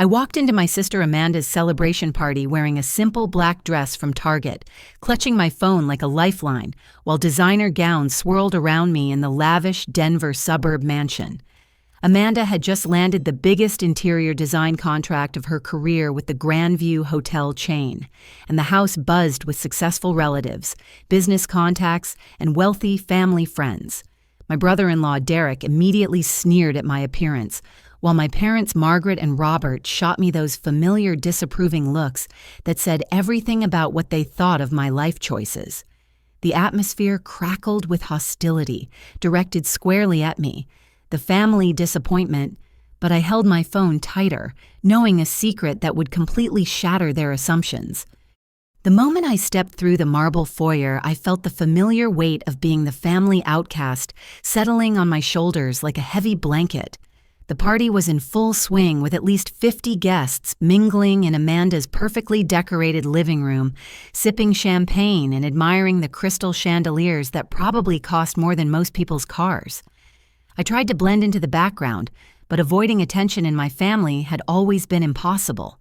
I walked into my sister Amanda's celebration party wearing a simple black dress from Target, clutching my phone like a lifeline, while designer gowns swirled around me in the lavish Denver suburb mansion. Amanda had just landed the biggest interior design contract of her career with the Grandview hotel chain, and the house buzzed with successful relatives, business contacts, and wealthy family friends. My brother-in-law Derek immediately sneered at my appearance, while my parents Margaret and Robert shot me those familiar disapproving looks that said everything about what they thought of my life choices. The atmosphere crackled with hostility, directed squarely at me, the family disappointment, but I held my phone tighter, knowing a secret that would completely shatter their assumptions. The moment I stepped through the marble foyer, I felt the familiar weight of being the family outcast settling on my shoulders like a heavy blanket. The party was in full swing with at least 50 guests mingling in Amanda's perfectly decorated living room, sipping champagne and admiring the crystal chandeliers that probably cost more than most people's cars. I tried to blend into the background, but avoiding attention in my family had always been impossible.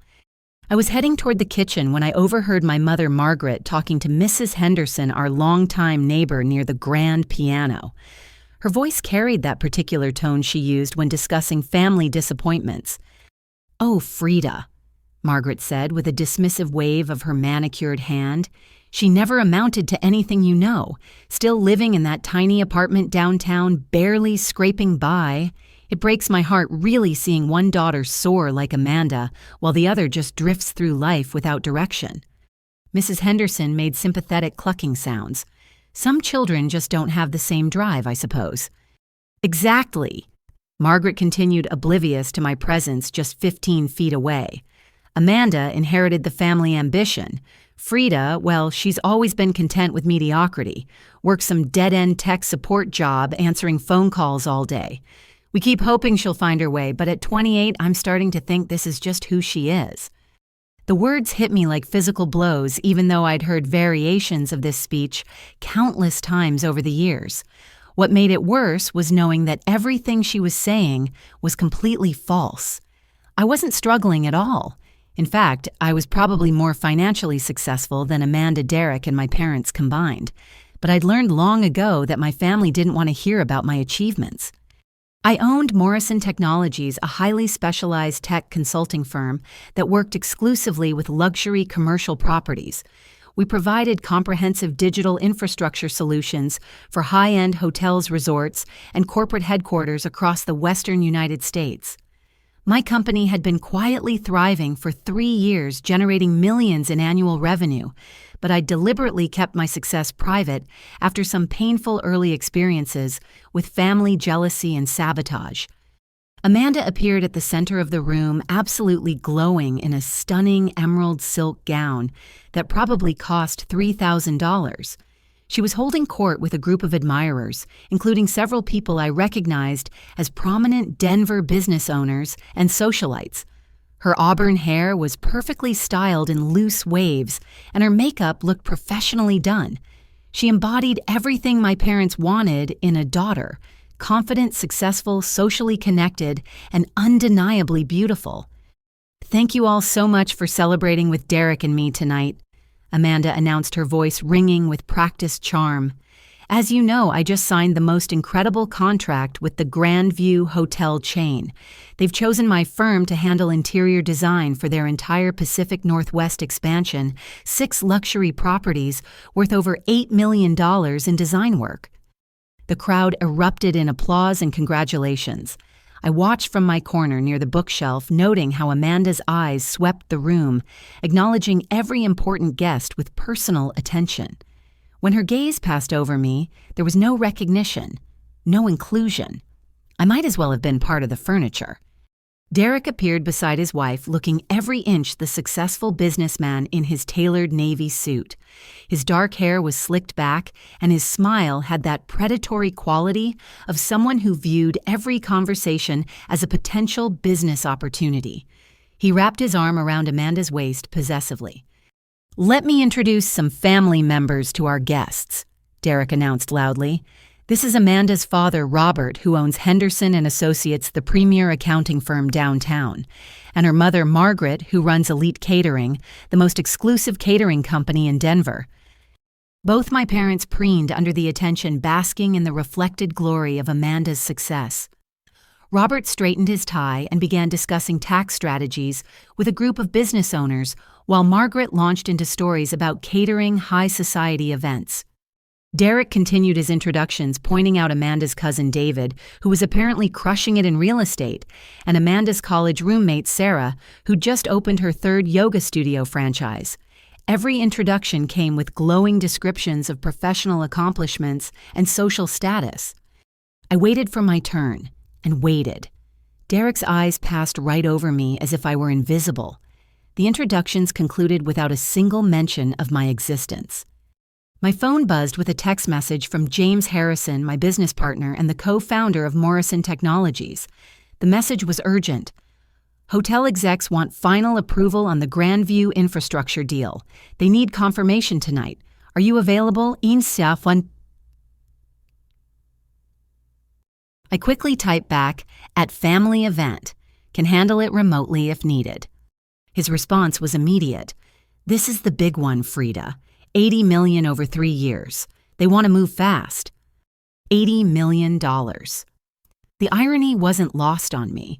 I was heading toward the kitchen when I overheard my mother Margaret talking to Mrs. Henderson, our longtime neighbor, near the grand piano. Her voice carried that particular tone she used when discussing family disappointments. "Oh, Frieda," Margaret said with a dismissive wave of her manicured hand. "She never amounted to anything you know, still living in that tiny apartment downtown, barely scraping by. It breaks my heart really seeing one daughter soar like Amanda, while the other just drifts through life without direction." Mrs. Henderson made sympathetic clucking sounds. "Some children just don't have the same drive, I suppose." "Exactly," Margaret continued, oblivious to my presence just 15 feet away. "Amanda inherited the family ambition. Frieda, well, she's always been content with mediocrity, works some dead-end tech support job answering phone calls all day. We keep hoping she'll find her way, but at 28, I'm starting to think this is just who she is." The words hit me like physical blows, even though I'd heard variations of this speech countless times over the years. What made it worse was knowing that everything she was saying was completely false. I wasn't struggling at all. In fact, I was probably more financially successful than Amanda, Derek, and my parents combined. But I'd learned long ago that my family didn't want to hear about my achievements. I owned Morrison Technologies, a highly specialized tech consulting firm that worked exclusively with luxury commercial properties. We provided comprehensive digital infrastructure solutions for high-end hotels, resorts, and corporate headquarters across the western United States. My company had been quietly thriving for 3 years, generating millions in annual revenue, but I deliberately kept my success private after some painful early experiences with family jealousy and sabotage. Amanda appeared at the center of the room, absolutely glowing in a stunning emerald silk gown that probably cost $3,000. She was holding court with a group of admirers, including several people I recognized as prominent Denver business owners and socialites. Her auburn hair was perfectly styled in loose waves, and her makeup looked professionally done. She embodied everything my parents wanted in a daughter: confident, successful, socially connected, and undeniably beautiful. "Thank you all so much for celebrating with Derek and me tonight," Amanda announced, her voice ringing with practiced charm. "As you know, I just signed the most incredible contract with the Grandview hotel chain. They've chosen my firm to handle interior design for their entire Pacific Northwest expansion, 6 luxury properties worth over $8 million in design work." The crowd erupted in applause and congratulations. I watched from my corner near the bookshelf, noting how Amanda's eyes swept the room, acknowledging every important guest with personal attention. When her gaze passed over me, there was no recognition, no inclusion. I might as well have been part of the furniture. Derek appeared beside his wife, looking every inch the successful businessman in his tailored navy suit. His dark hair was slicked back, and his smile had that predatory quality of someone who viewed every conversation as a potential business opportunity. He wrapped his arm around Amanda's waist possessively. "Let me introduce some family members to our guests," Derek announced loudly. "This is Amanda's father, Robert, who owns Henderson & Associates, the premier accounting firm downtown. and her mother, Margaret, who runs Elite Catering, the most exclusive catering company in Denver. Both my parents preened under the attention, basking in the reflected glory of Amanda's success. Robert straightened his tie and began discussing tax strategies with a group of business owners, while Margaret launched into stories about catering high society events. Derek continued his introductions, pointing out Amanda's cousin David, who was apparently crushing it in real estate, and Amanda's college roommate Sarah, who just opened her third yoga studio franchise. Every introduction came with glowing descriptions of professional accomplishments and social status. I waited for my turn, and waited. Derek's eyes passed right over me as if I were invisible. The introductions concluded without a single mention of my existence. My phone buzzed with a text message from James Harrison, my business partner and the co-founder of Morrison Technologies. The message was urgent. Hotel execs want final approval on the Grandview infrastructure deal. They need confirmation tonight. Are you available? I quickly typed back, "At family event. Can handle it remotely if needed." His response was immediate. "This is the big one, Frieda. $80 million over 3 years. They want to move fast." $80 million. The irony wasn't lost on me.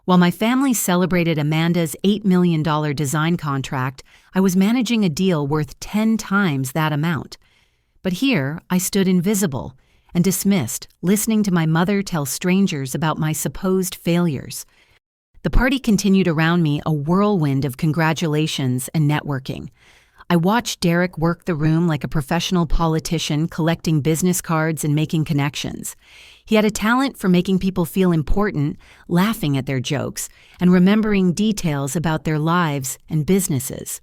While my family celebrated Amanda's $8 million design contract, I was managing a deal worth 10 times that amount. But here, I stood invisible and dismissed, listening to my mother tell strangers about my supposed failures. The party continued around me, a whirlwind of congratulations and networking. I watched Derek work the room like a professional politician, collecting business cards and making connections. He had a talent for making people feel important, laughing at their jokes, and remembering details about their lives and businesses.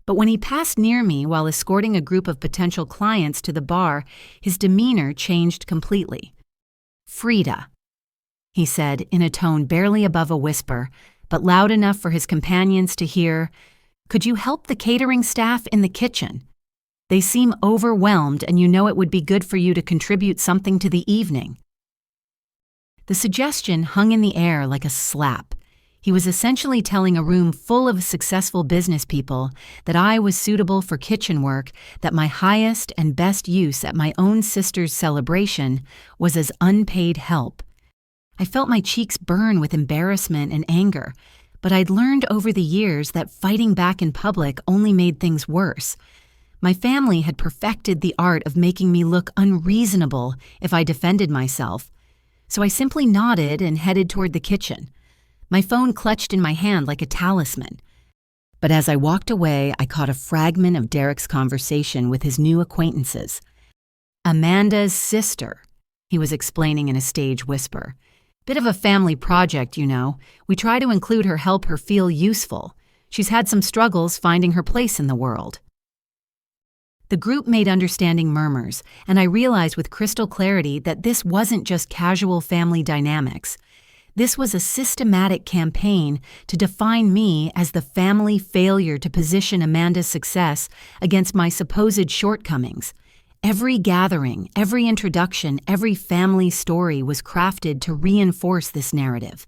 But when he passed near me while escorting a group of potential clients to the bar, his demeanor changed completely. "Frieda," he said in a tone barely above a whisper, but loud enough for his companions to hear, "could you help the catering staff in the kitchen? They seem overwhelmed, and you know it would be good for you to contribute something to the evening." The suggestion hung in the air like a slap. He was essentially telling a room full of successful business people that I was suitable for kitchen work, that my highest and best use at my own sister's celebration was as unpaid help. I felt my cheeks burn with embarrassment and anger, but I'd learned over the years that fighting back in public only made things worse. My family had perfected the art of making me look unreasonable if I defended myself, so I simply nodded and headed toward the kitchen. My phone clutched in my hand like a talisman. But as I walked away, I caught a fragment of Derek's conversation with his new acquaintances. "Amanda's sister," he was explaining in a stage whisper. "Bit of a family project, you know. We try to include her, help her feel useful. She's had some struggles finding her place in the world." The group made understanding murmurs, and I realized with crystal clarity that this wasn't just casual family dynamics. This was a systematic campaign to define me as the family failure to position Amanda's success against my supposed shortcomings. Every gathering, every introduction, every family story was crafted to reinforce this narrative.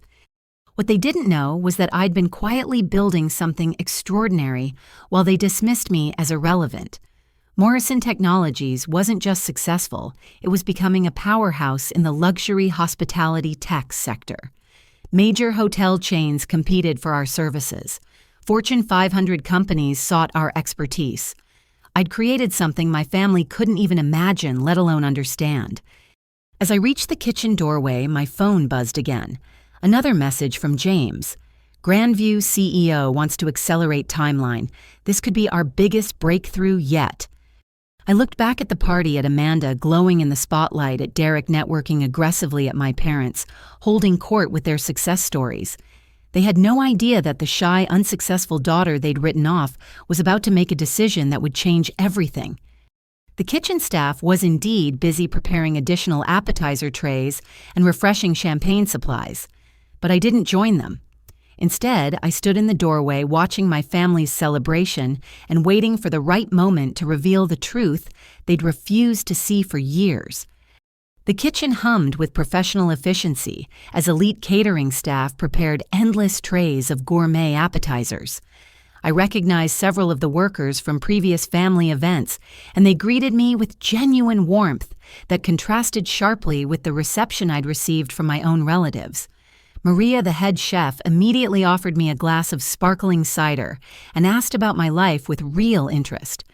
What they didn't know was that I'd been quietly building something extraordinary while they dismissed me as irrelevant. Morrison Technologies wasn't just successful, it was becoming a powerhouse in the luxury hospitality tech sector. Major hotel chains competed for our services. Fortune 500 companies sought our expertise. I'd created something my family couldn't even imagine, let alone understand. As I reached the kitchen doorway, my phone buzzed again. Another message from James. "Grandview CEO wants to accelerate timeline. This could be our biggest breakthrough yet." I looked back at the party, at Amanda glowing in the spotlight, at Derek networking aggressively at my parents, holding court with their success stories. They had no idea that the shy, unsuccessful daughter they'd written off was about to make a decision that would change everything. The kitchen staff was indeed busy preparing additional appetizer trays and refreshing champagne supplies, but I didn't join them. Instead, I stood in the doorway watching my family's celebration and waiting for the right moment to reveal the truth they'd refused to see for years. The kitchen hummed with professional efficiency as elite catering staff prepared endless trays of gourmet appetizers. I recognized several of the workers from previous family events, and they greeted me with genuine warmth that contrasted sharply with the reception I'd received from my own relatives. Maria, the head chef, immediately offered me a glass of sparkling cider and asked about my life with real interest.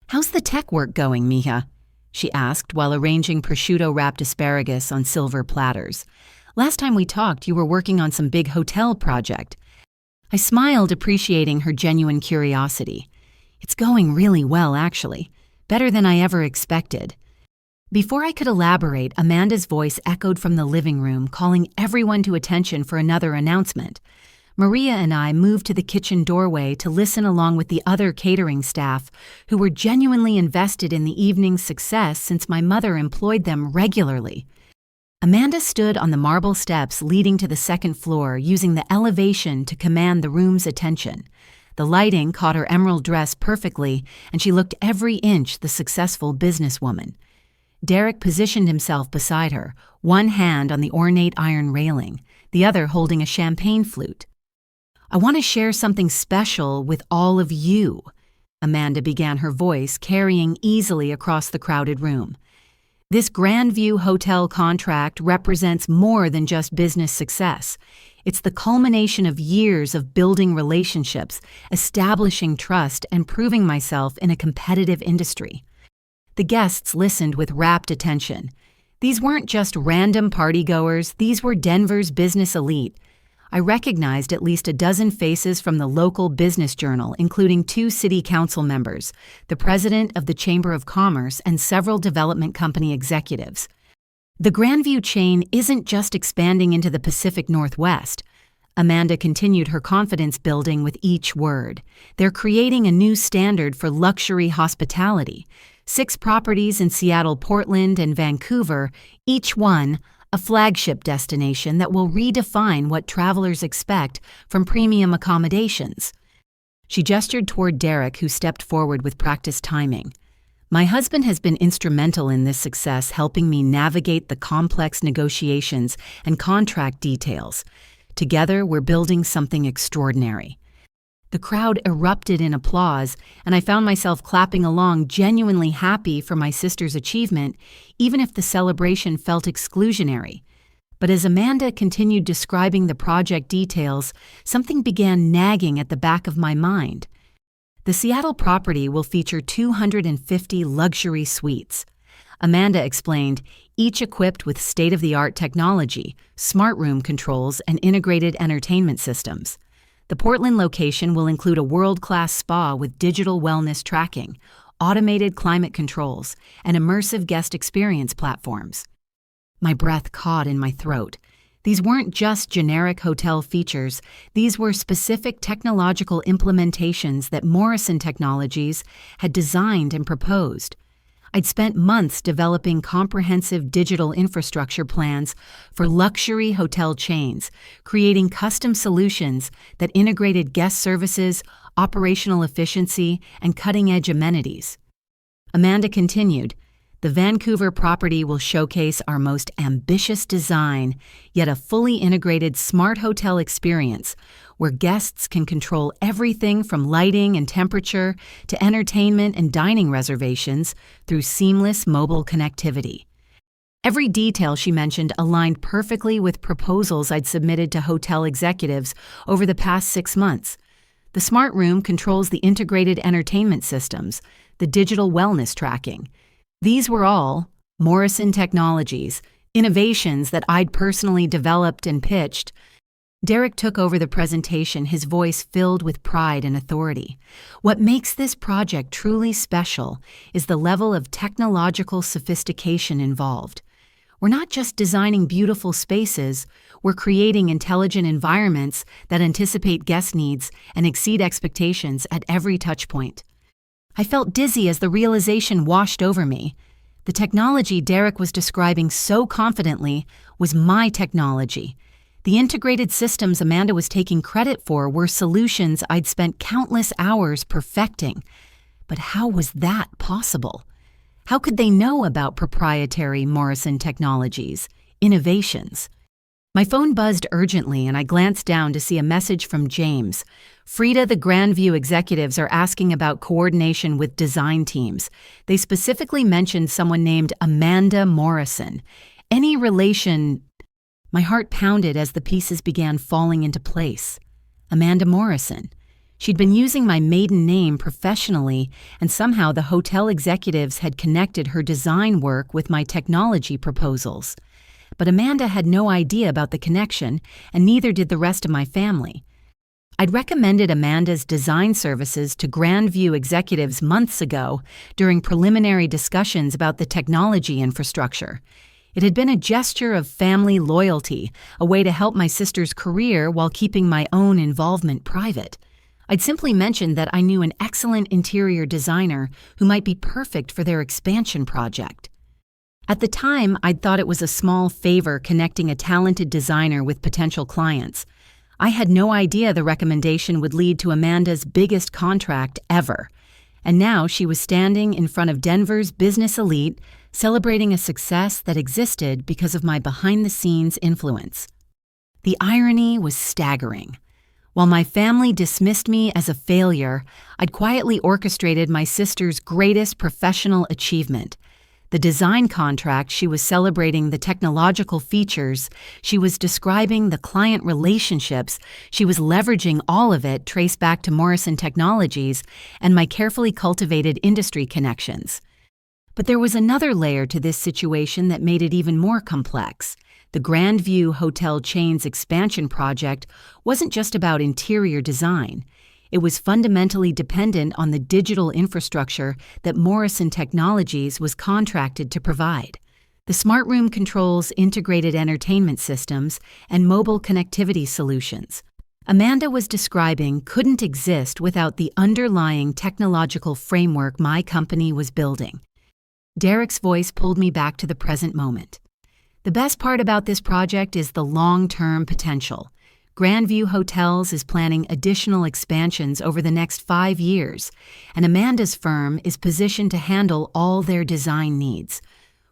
"How's the tech work going, mija?" she asked while arranging prosciutto-wrapped asparagus on silver platters. "Last time we talked, you were working on some big hotel project." I smiled, appreciating her genuine curiosity. "It's going really well, actually. Better than I ever expected." Before I could elaborate, Amanda's voice echoed from the living room, calling everyone to attention for another announcement. Maria and I moved to the kitchen doorway to listen along with the other catering staff, who were genuinely invested in the evening's success since my mother employed them regularly. Amanda stood on the marble steps leading to the second floor, using the elevation to command the room's attention. The lighting caught her emerald dress perfectly, and she looked every inch the successful businesswoman. Derek positioned himself beside her, one hand on the ornate iron railing, the other holding a champagne flute. "I want to share something special with all of you," Amanda began, her voice carrying easily across the crowded room. "This Grandview Hotel contract represents more than just business success. It's the culmination of years of building relationships, establishing trust, and proving myself in a competitive industry." The guests listened with rapt attention. These weren't just random partygoers, these were Denver's business elite. I recognized at least a dozen faces from the local business journal, including 2 city council members, the president of the Chamber of Commerce, and several development company executives. The Grandview chain isn't just expanding into the Pacific Northwest. Amanda continued, her confidence building with each word. They're creating a new standard for luxury hospitality. 6 properties in Seattle, Portland, and Vancouver, each one a flagship destination that will redefine what travelers expect from premium accommodations. She gestured toward Derek, who stepped forward with practiced timing. "My husband has been instrumental in this success, helping me navigate the complex negotiations and contract details. Together, we're building something extraordinary." The crowd erupted in applause, and I found myself clapping along, genuinely happy for my sister's achievement, even if the celebration felt exclusionary. But as Amanda continued describing the project details, something began nagging at the back of my mind. The Seattle property will feature 250 luxury suites. Amanda explained, each equipped with state-of-the-art technology, smart room controls, and integrated entertainment systems. The Portland location will include a world-class spa with digital wellness tracking, automated climate controls, and immersive guest experience platforms. My breath caught in my throat. These weren't just generic hotel features, these were specific technological implementations that Morrison Technologies had designed and proposed. I'd spent months developing comprehensive digital infrastructure plans for luxury hotel chains, creating custom solutions that integrated guest services, operational efficiency, and cutting-edge amenities. Amanda continued, "The Vancouver property will showcase our most ambitious design, yet a fully integrated smart hotel experience where guests can control everything from lighting and temperature to entertainment and dining reservations through seamless mobile connectivity." Every detail she mentioned aligned perfectly with proposals I'd submitted to hotel executives over the past 6 months. The smart room controls the integrated entertainment systems, the digital wellness tracking. These were all Morrison Technologies, innovations that I'd personally developed and pitched. Derek took over the presentation, his voice filled with pride and authority. "What makes this project truly special is the level of technological sophistication involved. We're not just designing beautiful spaces, we're creating intelligent environments that anticipate guest needs and exceed expectations at every touchpoint." I felt dizzy as the realization washed over me. The technology Derek was describing so confidently was my technology. The integrated systems Amanda was taking credit for were solutions I'd spent countless hours perfecting. But how was that possible? How could they know about proprietary Morrison technologies, innovations? My phone buzzed urgently and I glanced down to see a message from James. Frieda, the Grandview executives are asking about coordination with design teams. They specifically mentioned someone named Amanda Morrison. Any relation? My heart pounded as the pieces began falling into place. Amanda Morrison. She'd been using my maiden name professionally, and somehow the hotel executives had connected her design work with my technology proposals. But Amanda had no idea about the connection, and neither did the rest of my family. I'd recommended Amanda's design services to Grandview executives months ago during preliminary discussions about the technology infrastructure. It had been a gesture of family loyalty, a way to help my sister's career while keeping my own involvement private. I'd simply mentioned that I knew an excellent interior designer who might be perfect for their expansion project. At the time, I'd thought it was a small favor connecting a talented designer with potential clients. I had no idea the recommendation would lead to Amanda's biggest contract ever. And now she was standing in front of Denver's business elite, celebrating a success that existed because of my behind-the-scenes influence. The irony was staggering. While my family dismissed me as a failure, I'd quietly orchestrated my sister's greatest professional achievement. The design contract, she was celebrating the technological features, she was describing the client relationships, she was leveraging all of it traced back to Morrison Technologies and my carefully cultivated industry connections. But there was another layer to this situation that made it even more complex. The Grandview Hotel chain's expansion project wasn't just about interior design. It was fundamentally dependent on the digital infrastructure that Morrison Technologies was contracted to provide. The smart room controls, integrated entertainment systems, and mobile connectivity solutions Amanda was describing couldn't exist without the underlying technological framework my company was building. Derek's voice pulled me back to the present moment. The best part about this project is the long-term potential. Grandview Hotels is planning additional expansions over the next 5 years, and Amanda's firm is positioned to handle all their design needs.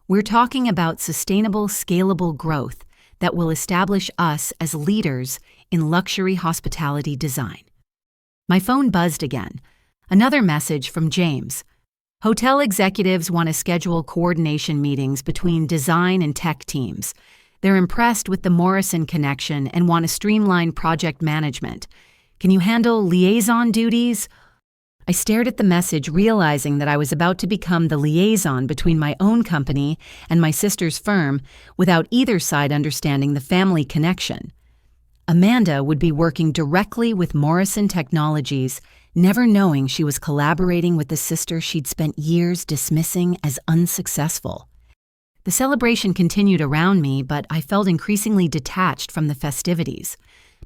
We're talking about sustainable, scalable growth that will establish us as leaders in luxury hospitality design. My phone buzzed again. Another message from James. Hotel executives want to schedule coordination meetings between design and tech teams. They're impressed with the Morrison connection and want to streamline project management. Can you handle liaison duties? I stared at the message, realizing that I was about to become the liaison between my own company and my sister's firm without either side understanding the family connection. Amanda would be working directly with Morrison Technologies, never knowing she was collaborating with the sister she'd spent years dismissing as unsuccessful. The celebration continued around me, but I felt increasingly detached from the festivities.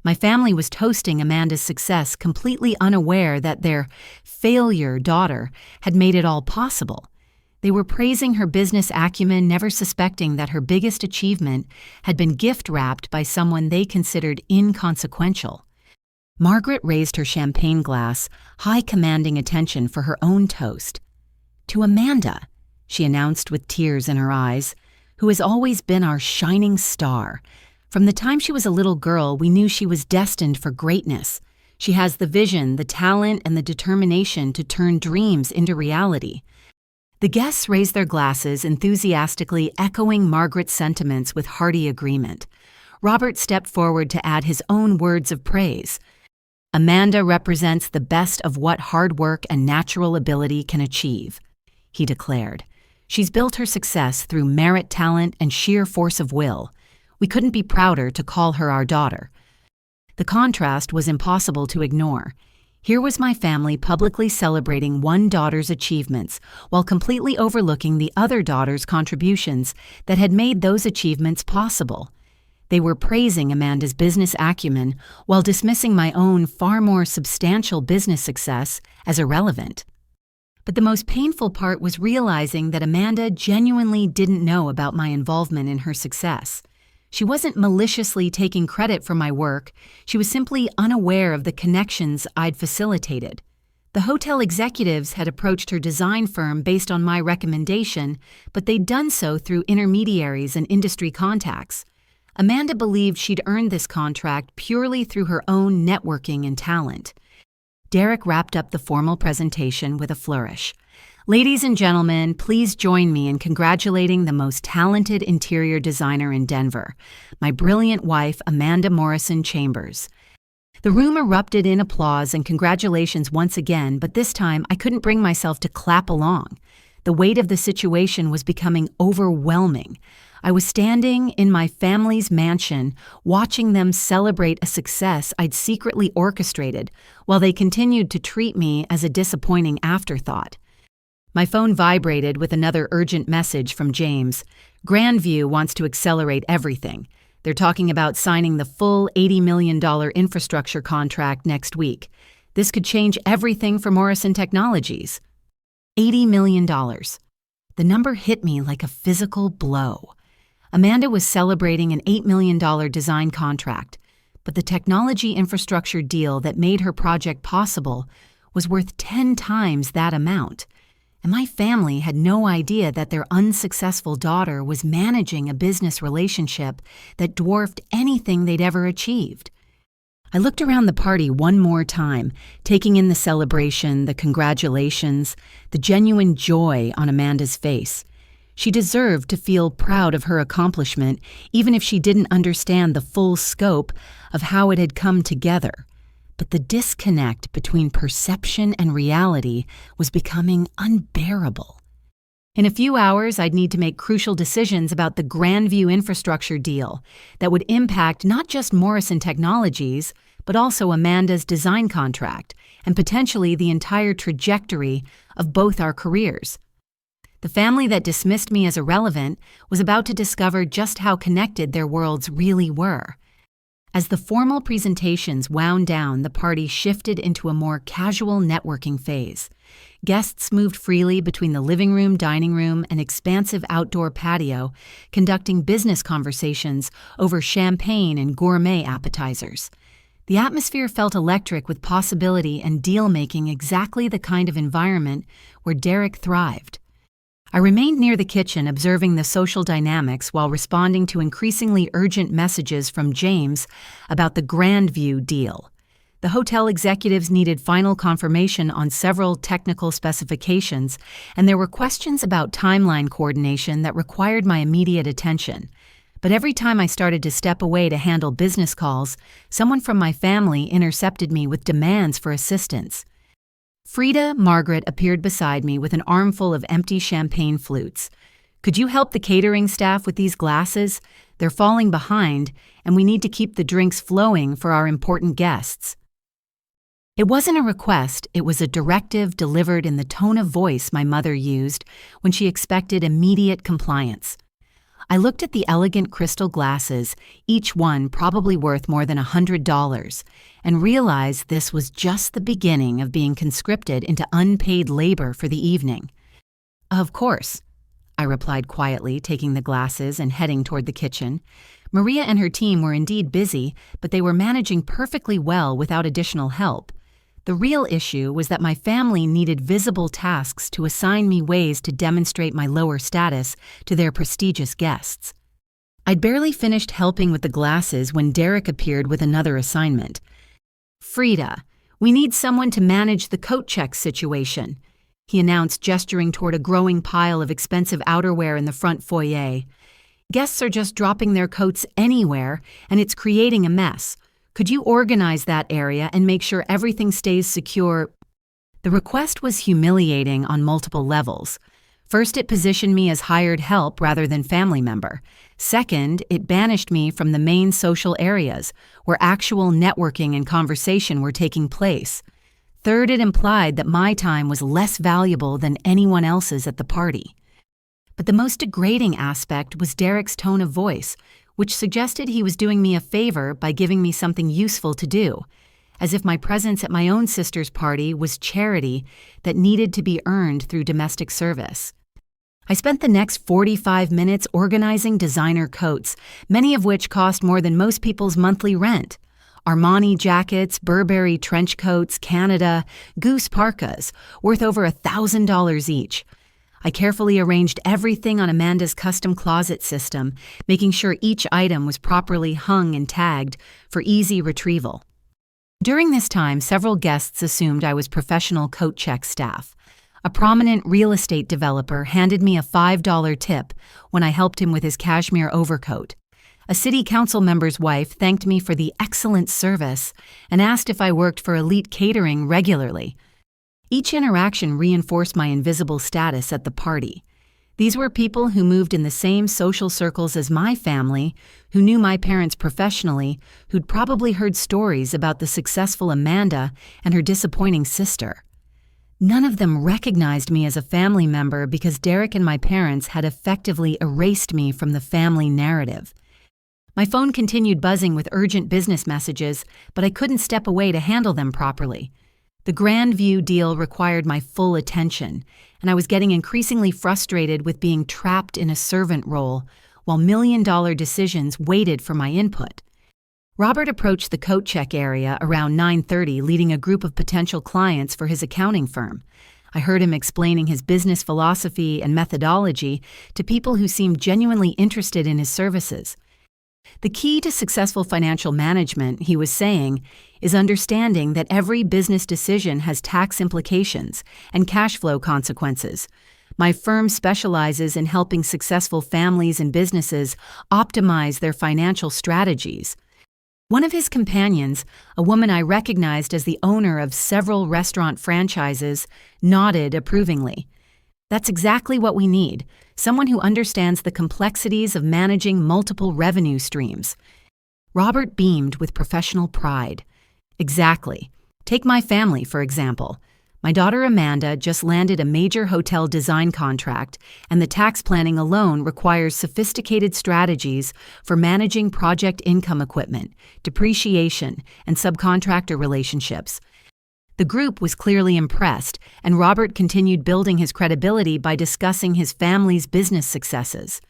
My family was toasting Amanda's success, completely unaware that their failure daughter had made it all possible. They were praising her business acumen, never suspecting that her biggest achievement had been gift-wrapped by someone they considered inconsequential. Margaret raised her champagne glass, high commanding attention for her own toast. "To Amanda," she announced with tears in her eyes, "who has always been our shining star. From the time she was a little girl, we knew she was destined for greatness. She has the vision, the talent, and the determination to turn dreams into reality." The guests raised their glasses, enthusiastically echoing Margaret's sentiments with hearty agreement. Robert stepped forward to add his own words of praise. "Amanda represents the best of what hard work and natural ability can achieve," he declared. "She's built her success through merit, talent, and sheer force of will. We couldn't be prouder to call her our daughter." The contrast was impossible to ignore. Here was my family publicly celebrating one daughter's achievements while completely overlooking the other daughter's contributions that had made those achievements possible. They were praising Amanda's business acumen while dismissing my own far more substantial business success as irrelevant. But the most painful part was realizing that Amanda genuinely didn't know about my involvement in her success. She wasn't maliciously taking credit for my work, she was simply unaware of the connections I'd facilitated. The hotel executives had approached her design firm based on my recommendation, but they'd done so through intermediaries and industry contacts. Amanda believed she'd earned this contract purely through her own networking and talent. Derek wrapped up the formal presentation with a flourish. Ladies and gentlemen, please join me in congratulating the most talented interior designer in Denver, my brilliant wife, Amanda Morrison Chambers. The room erupted in applause and congratulations once again, but this time I couldn't bring myself to clap along. The weight of the situation was becoming overwhelming. I was standing in my family's mansion, watching them celebrate a success I'd secretly orchestrated, while they continued to treat me as a disappointing afterthought. My phone vibrated with another urgent message from James. Grandview wants to accelerate everything. They're talking about signing the full $80 million infrastructure contract next week. This could change everything for Morrison Technologies. $80 million. The number hit me like a physical blow. Amanda was celebrating an $8 million design contract, but the technology infrastructure deal that made her project possible was worth 10 times that amount. And my family had no idea that their unsuccessful daughter was managing a business relationship that dwarfed anything they'd ever achieved. I looked around the party one more time, taking in the celebration, the congratulations, the genuine joy on Amanda's face. She deserved to feel proud of her accomplishment, even if she didn't understand the full scope of how it had come together. But the disconnect between perception and reality was becoming unbearable. In a few hours, I'd need to make crucial decisions about the Grandview infrastructure deal that would impact not just Morrison Technologies, but also Amanda's design contract and potentially the entire trajectory of both our careers. The family that dismissed me as irrelevant was about to discover just how connected their worlds really were. As the formal presentations wound down, the party shifted into a more casual networking phase. Guests moved freely between the living room, dining room, and expansive outdoor patio, conducting business conversations over champagne and gourmet appetizers. The atmosphere felt electric with possibility and deal-making, exactly the kind of environment where Derek thrived. I remained near the kitchen observing the social dynamics while responding to increasingly urgent messages from James about the Grandview deal. The hotel executives needed final confirmation on several technical specifications, and there were questions about timeline coordination that required my immediate attention. But every time I started to step away to handle business calls, someone from my family intercepted me with demands for assistance. Frieda Margaret appeared beside me with an armful of empty champagne flutes. "Could you help the catering staff with these glasses? They're falling behind, and we need to keep the drinks flowing for our important guests." It wasn't a request, it was a directive delivered in the tone of voice my mother used when she expected immediate compliance. I looked at the elegant crystal glasses, each one probably worth more than $100, and realized this was just the beginning of being conscripted into unpaid labor for the evening. "Of course," I replied quietly, taking the glasses and heading toward the kitchen. Maria and her team were indeed busy, but they were managing perfectly well without additional help. The real issue was that my family needed visible tasks to assign me ways to demonstrate my lower status to their prestigious guests. I'd barely finished helping with the glasses when Derek appeared with another assignment. "Frieda, we need someone to manage the coat check situation," he announced, gesturing toward a growing pile of expensive outerwear in the front foyer. "Guests are just dropping their coats anywhere, and it's creating a mess. Could you organize that area and make sure everything stays secure?" The request was humiliating on multiple levels. First, it positioned me as hired help rather than family member. Second, it banished me from the main social areas where actual networking and conversation were taking place. Third, it implied that my time was less valuable than anyone else's at the party. But the most degrading aspect was Derek's tone of voice, which suggested he was doing me a favor by giving me something useful to do, as if my presence at my own sister's party was charity that needed to be earned through domestic service. I spent the next 45 minutes organizing designer coats, many of which cost more than most people's monthly rent. Armani jackets, Burberry trench coats, Canada, Goose parkas, worth over $1,000 each. I carefully arranged everything on Amanda's custom closet system, making sure each item was properly hung and tagged for easy retrieval. During this time, several guests assumed I was professional coat check staff. A prominent real estate developer handed me a $5 tip when I helped him with his cashmere overcoat. A city council member's wife thanked me for the excellent service and asked if I worked for Elite Catering regularly. Each interaction reinforced my invisible status at the party. These were people who moved in the same social circles as my family, who knew my parents professionally, who'd probably heard stories about the successful Amanda and her disappointing sister. None of them recognized me as a family member because Derek and my parents had effectively erased me from the family narrative. My phone continued buzzing with urgent business messages, but I couldn't step away to handle them properly. The Grandview deal required my full attention, and I was getting increasingly frustrated with being trapped in a servant role while million-dollar decisions waited for my input. Robert approached the coat check area around 9:30, leading a group of potential clients for his accounting firm. I heard him explaining his business philosophy and methodology to people who seemed genuinely interested in his services. The key to successful financial management, he was saying, is understanding that every business decision has tax implications and cash flow consequences. My firm specializes in helping successful families and businesses optimize their financial strategies. One of his companions, a woman I recognized as the owner of several restaurant franchises, nodded approvingly. That's exactly what we need, someone who understands the complexities of managing multiple revenue streams. Robert beamed with professional pride. Exactly. Take my family, for example. My daughter Amanda just landed a major hotel design contract, and the tax planning alone requires sophisticated strategies for managing project income equipment, depreciation, and subcontractor relationships. The group was clearly impressed, and Robert continued building his credibility by discussing his family's business successes.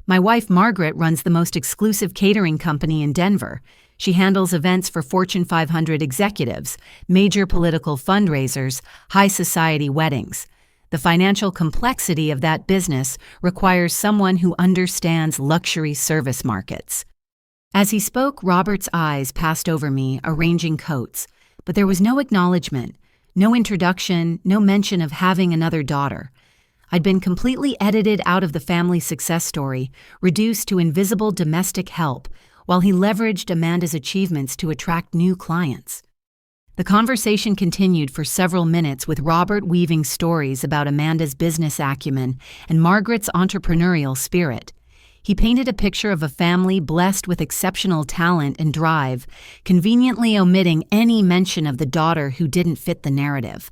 My wife Margaret runs the most exclusive catering company in Denver. She handles events for Fortune 500 executives, major political fundraisers, high society weddings. The financial complexity of that business requires someone who understands luxury service markets. As he spoke, Robert's eyes passed over me, arranging coats, but there was no acknowledgement, no introduction, no mention of having another daughter. I'd been completely edited out of the family success story, reduced to invisible domestic help, while he leveraged Amanda's achievements to attract new clients. The conversation continued for several minutes with Robert weaving stories about Amanda's business acumen and Margaret's entrepreneurial spirit. He painted a picture of a family blessed with exceptional talent and drive, conveniently omitting any mention of the daughter who didn't fit the narrative.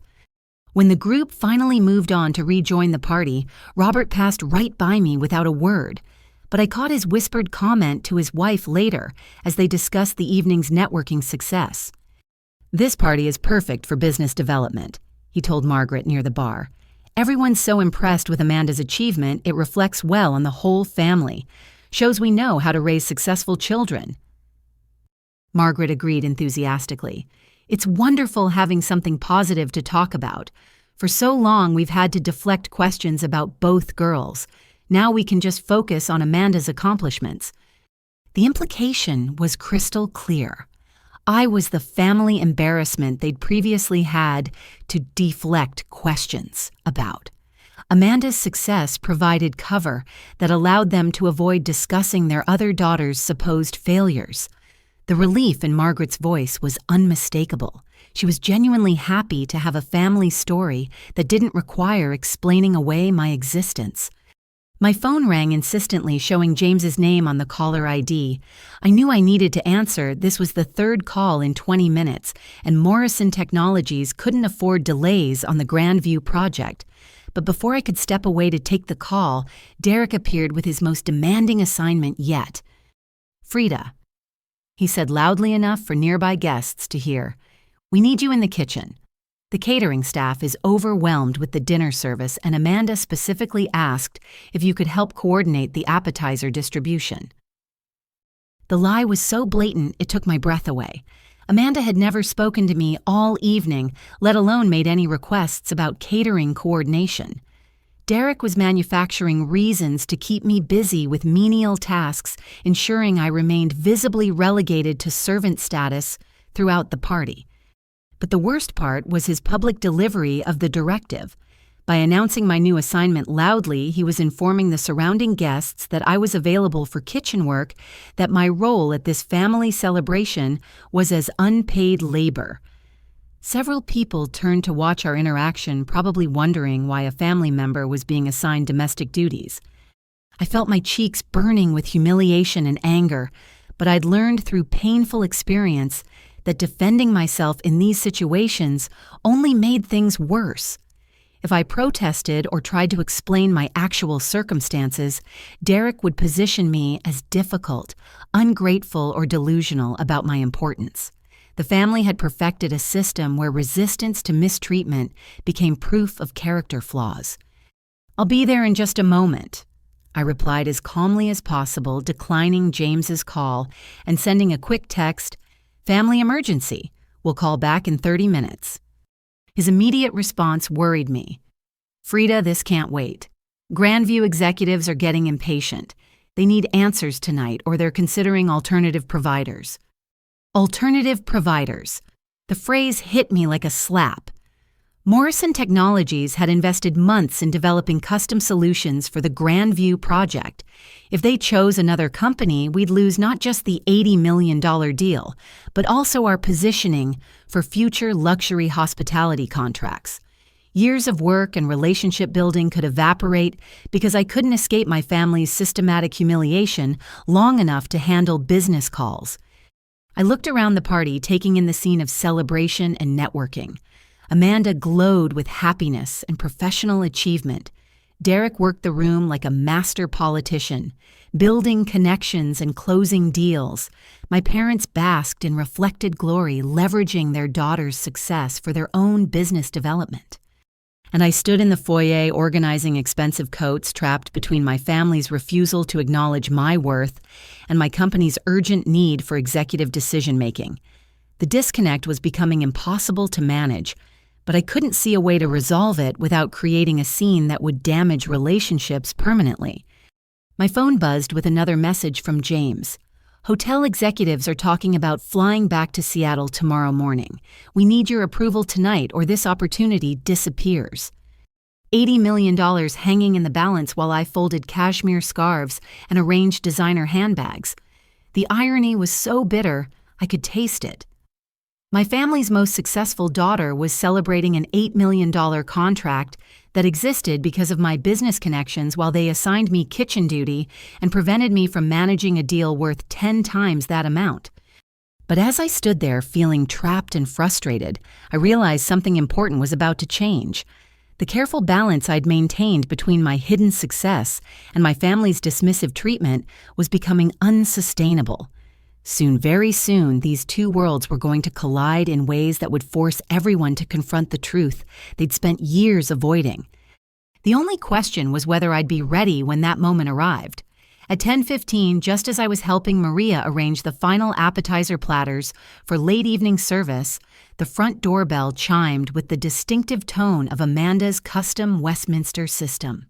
When the group finally moved on to rejoin the party, Robert passed right by me without a word, but I caught his whispered comment to his wife later as they discussed the evening's networking success. "This party is perfect for business development," he told Margaret near the bar. "Everyone's so impressed with Amanda's achievement, it reflects well on the whole family. Shows we know how to raise successful children." Margaret agreed enthusiastically. "It's wonderful having something positive to talk about. For so long, we've had to deflect questions about both girls. Now we can just focus on Amanda's accomplishments." The implication was crystal clear. I was the family embarrassment they'd previously had to deflect questions about. Amanda's success provided cover that allowed them to avoid discussing their other daughter's supposed failures. The relief in Margaret's voice was unmistakable. She was genuinely happy to have a family story that didn't require explaining away my existence. My phone rang insistently, showing James's name on the caller ID. I knew I needed to answer. This was the third call in 20 minutes, and Morrison Technologies couldn't afford delays on the Grandview project. But before I could step away to take the call, Derek appeared with his most demanding assignment yet. "Frieda," he said loudly enough for nearby guests to hear, "we need you in the kitchen. The catering staff is overwhelmed with the dinner service, and Amanda specifically asked if you could help coordinate the appetizer distribution." The lie was so blatant it took my breath away. Amanda had never spoken to me all evening, let alone made any requests about catering coordination. Derek was manufacturing reasons to keep me busy with menial tasks, ensuring I remained visibly relegated to servant status throughout the party. But the worst part was his public delivery of the directive. By announcing my new assignment loudly, he was informing the surrounding guests that I was available for kitchen work, that my role at this family celebration was as unpaid labor. Several people turned to watch our interaction, probably wondering why a family member was being assigned domestic duties. I felt my cheeks burning with humiliation and anger, but I'd learned through painful experience that defending myself in these situations only made things worse. If I protested or tried to explain my actual circumstances, Derek would position me as difficult, ungrateful, or delusional about my importance. The family had perfected a system where resistance to mistreatment became proof of character flaws. "I'll be there in just a moment," I replied as calmly as possible, declining James's call and sending a quick text, "Family emergency. We'll call back in 30 minutes. His immediate response worried me. "Frieda, this can't wait. Grandview executives are getting impatient. They need answers tonight, or they're considering alternative providers." Alternative providers. The phrase hit me like a slap. Morrison Technologies had invested months in developing custom solutions for the Grandview project. If they chose another company, we'd lose not just the $80 million deal, but also our positioning for future luxury hospitality contracts. Years of work and relationship building could evaporate because I couldn't escape my family's systematic humiliation long enough to handle business calls. I looked around the party, taking in the scene of celebration and networking. Amanda glowed with happiness and professional achievement. Derek worked the room like a master politician, building connections and closing deals. My parents basked in reflected glory, leveraging their daughter's success for their own business development. And I stood in the foyer organizing expensive coats trapped between my family's refusal to acknowledge my worth and my company's urgent need for executive decision-making. The disconnect was becoming impossible to manage, but I couldn't see a way to resolve it without creating a scene that would damage relationships permanently. My phone buzzed with another message from James. "Hotel executives are talking about flying back to Seattle tomorrow morning. We need your approval tonight or this opportunity disappears." $80 million hanging in the balance while I folded cashmere scarves and arranged designer handbags. The irony was so bitter, I could taste it. My family's most successful daughter was celebrating an $8 million contract that existed because of my business connections while they assigned me kitchen duty and prevented me from managing a deal worth 10 times that amount. But as I stood there feeling trapped and frustrated, I realized something important was about to change. The careful balance I'd maintained between my hidden success and my family's dismissive treatment was becoming unsustainable. Soon, very soon, these two worlds were going to collide in ways that would force everyone to confront the truth they'd spent years avoiding. The only question was whether I'd be ready when that moment arrived. At 10:15, just as I was helping Maria arrange the final appetizer platters for late evening service, the front doorbell chimed with the distinctive tone of Amanda's custom Westminster system.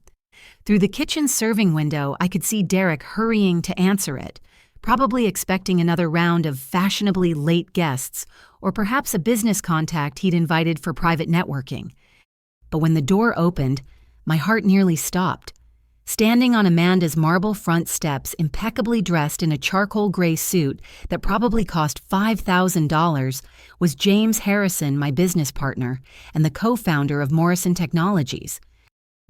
Through the kitchen serving window, I could see Derek hurrying to answer it, probably expecting another round of fashionably late guests, or perhaps a business contact he'd invited for private networking. But when the door opened, my heart nearly stopped. Standing on Amanda's marble front steps, impeccably dressed in a charcoal gray suit that probably cost $5,000, was James Harrison, my business partner, and the co-founder of Morrison Technologies.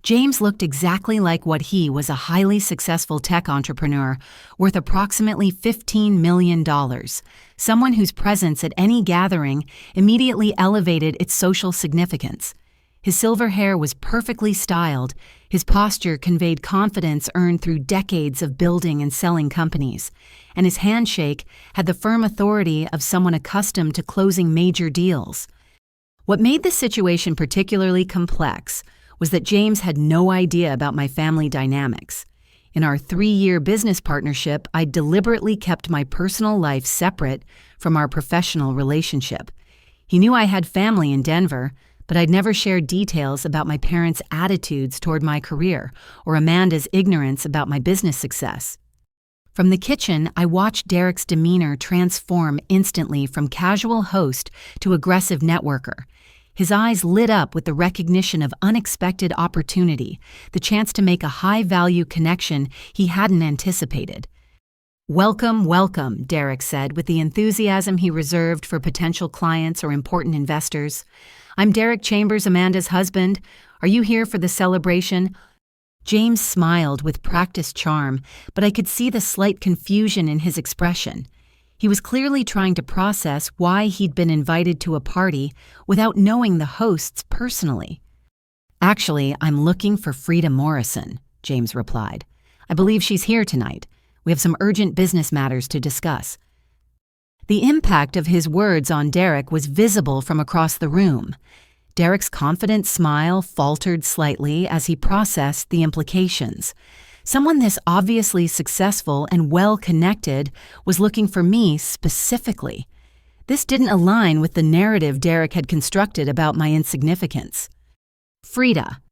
James looked exactly like what he was, a highly successful tech entrepreneur worth approximately $15 million, someone whose presence at any gathering immediately elevated its social significance. His silver hair was perfectly styled, his posture conveyed confidence earned through decades of building and selling companies, and his handshake had the firm authority of someone accustomed to closing major deals. What made the situation particularly complex was that James had no idea about my family dynamics. In our 3-year business partnership, I deliberately kept my personal life separate from our professional relationship. He knew I had family in Denver, but I'd never shared details about my parents' attitudes toward my career or Amanda's ignorance about my business success. From the kitchen, I watched Derek's demeanor transform instantly from casual host to aggressive networker. His eyes lit up with the recognition of unexpected opportunity, the chance to make a high-value connection he hadn't anticipated. "Welcome, welcome," Derek said with the enthusiasm he reserved for potential clients or important investors. "I'm Derek Chambers, Amanda's husband. Are you here for the celebration?" James smiled with practiced charm, but I could see the slight confusion in his expression. He was clearly trying to process why he'd been invited to a party without knowing the hosts personally. "Actually, I'm looking for Frieda Morrison," James replied. "I believe she's here tonight. We have some urgent business matters to discuss." The impact of his words on Derek was visible from across the room. Derek's confident smile faltered slightly as he processed the implications. Someone this obviously successful and well-connected was looking for me specifically. This didn't align with the narrative Derek had constructed about my insignificance. "Frieda."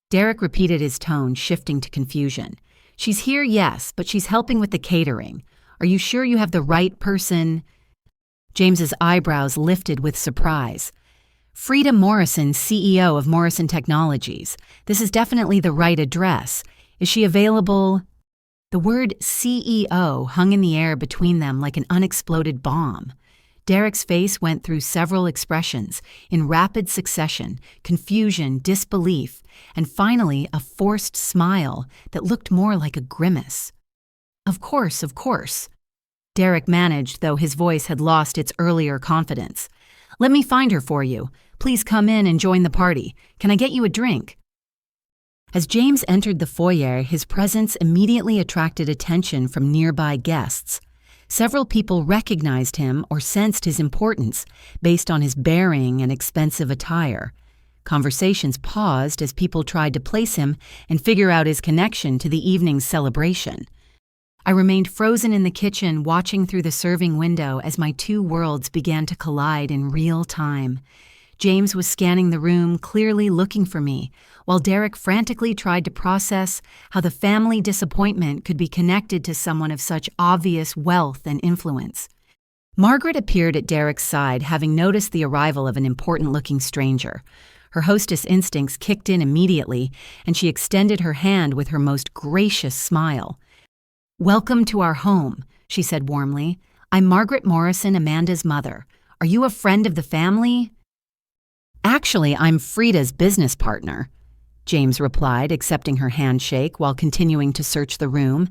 Derek repeated his tone, shifting to confusion. "She's here, yes, but she's helping with the catering. Are you sure you have the right person?" James's eyebrows lifted with surprise. "Frieda Morrison, CEO of Morrison Technologies. This is definitely the right address. Is she available?" The word CEO hung in the air between them like an unexploded bomb. Derek's face went through several expressions, in rapid succession: confusion, disbelief, and finally a forced smile that looked more like a grimace. Of course. Derek managed, though his voice had lost its earlier confidence. "Let me find her for you. Please come in and join the party. Can I get you a drink?" As James entered the foyer, his presence immediately attracted attention from nearby guests. Several people recognized him or sensed his importance based on his bearing and expensive attire. Conversations paused as people tried to place him and figure out his connection to the evening's celebration. I remained frozen in the kitchen, watching through the serving window as my two worlds began to collide in real time. James was scanning the room, clearly looking for me, while Derek frantically tried to process how the family disappointment could be connected to someone of such obvious wealth and influence. Margaret appeared at Derek's side, having noticed the arrival of an important-looking stranger. Her hostess instincts kicked in immediately, and she extended her hand with her most gracious smile. "Welcome to our home," she said warmly. "I'm Margaret Morrison, Amanda's mother. Are you a friend of the family?" "Actually, I'm Frieda's business partner," James replied, accepting her handshake while continuing to search the room.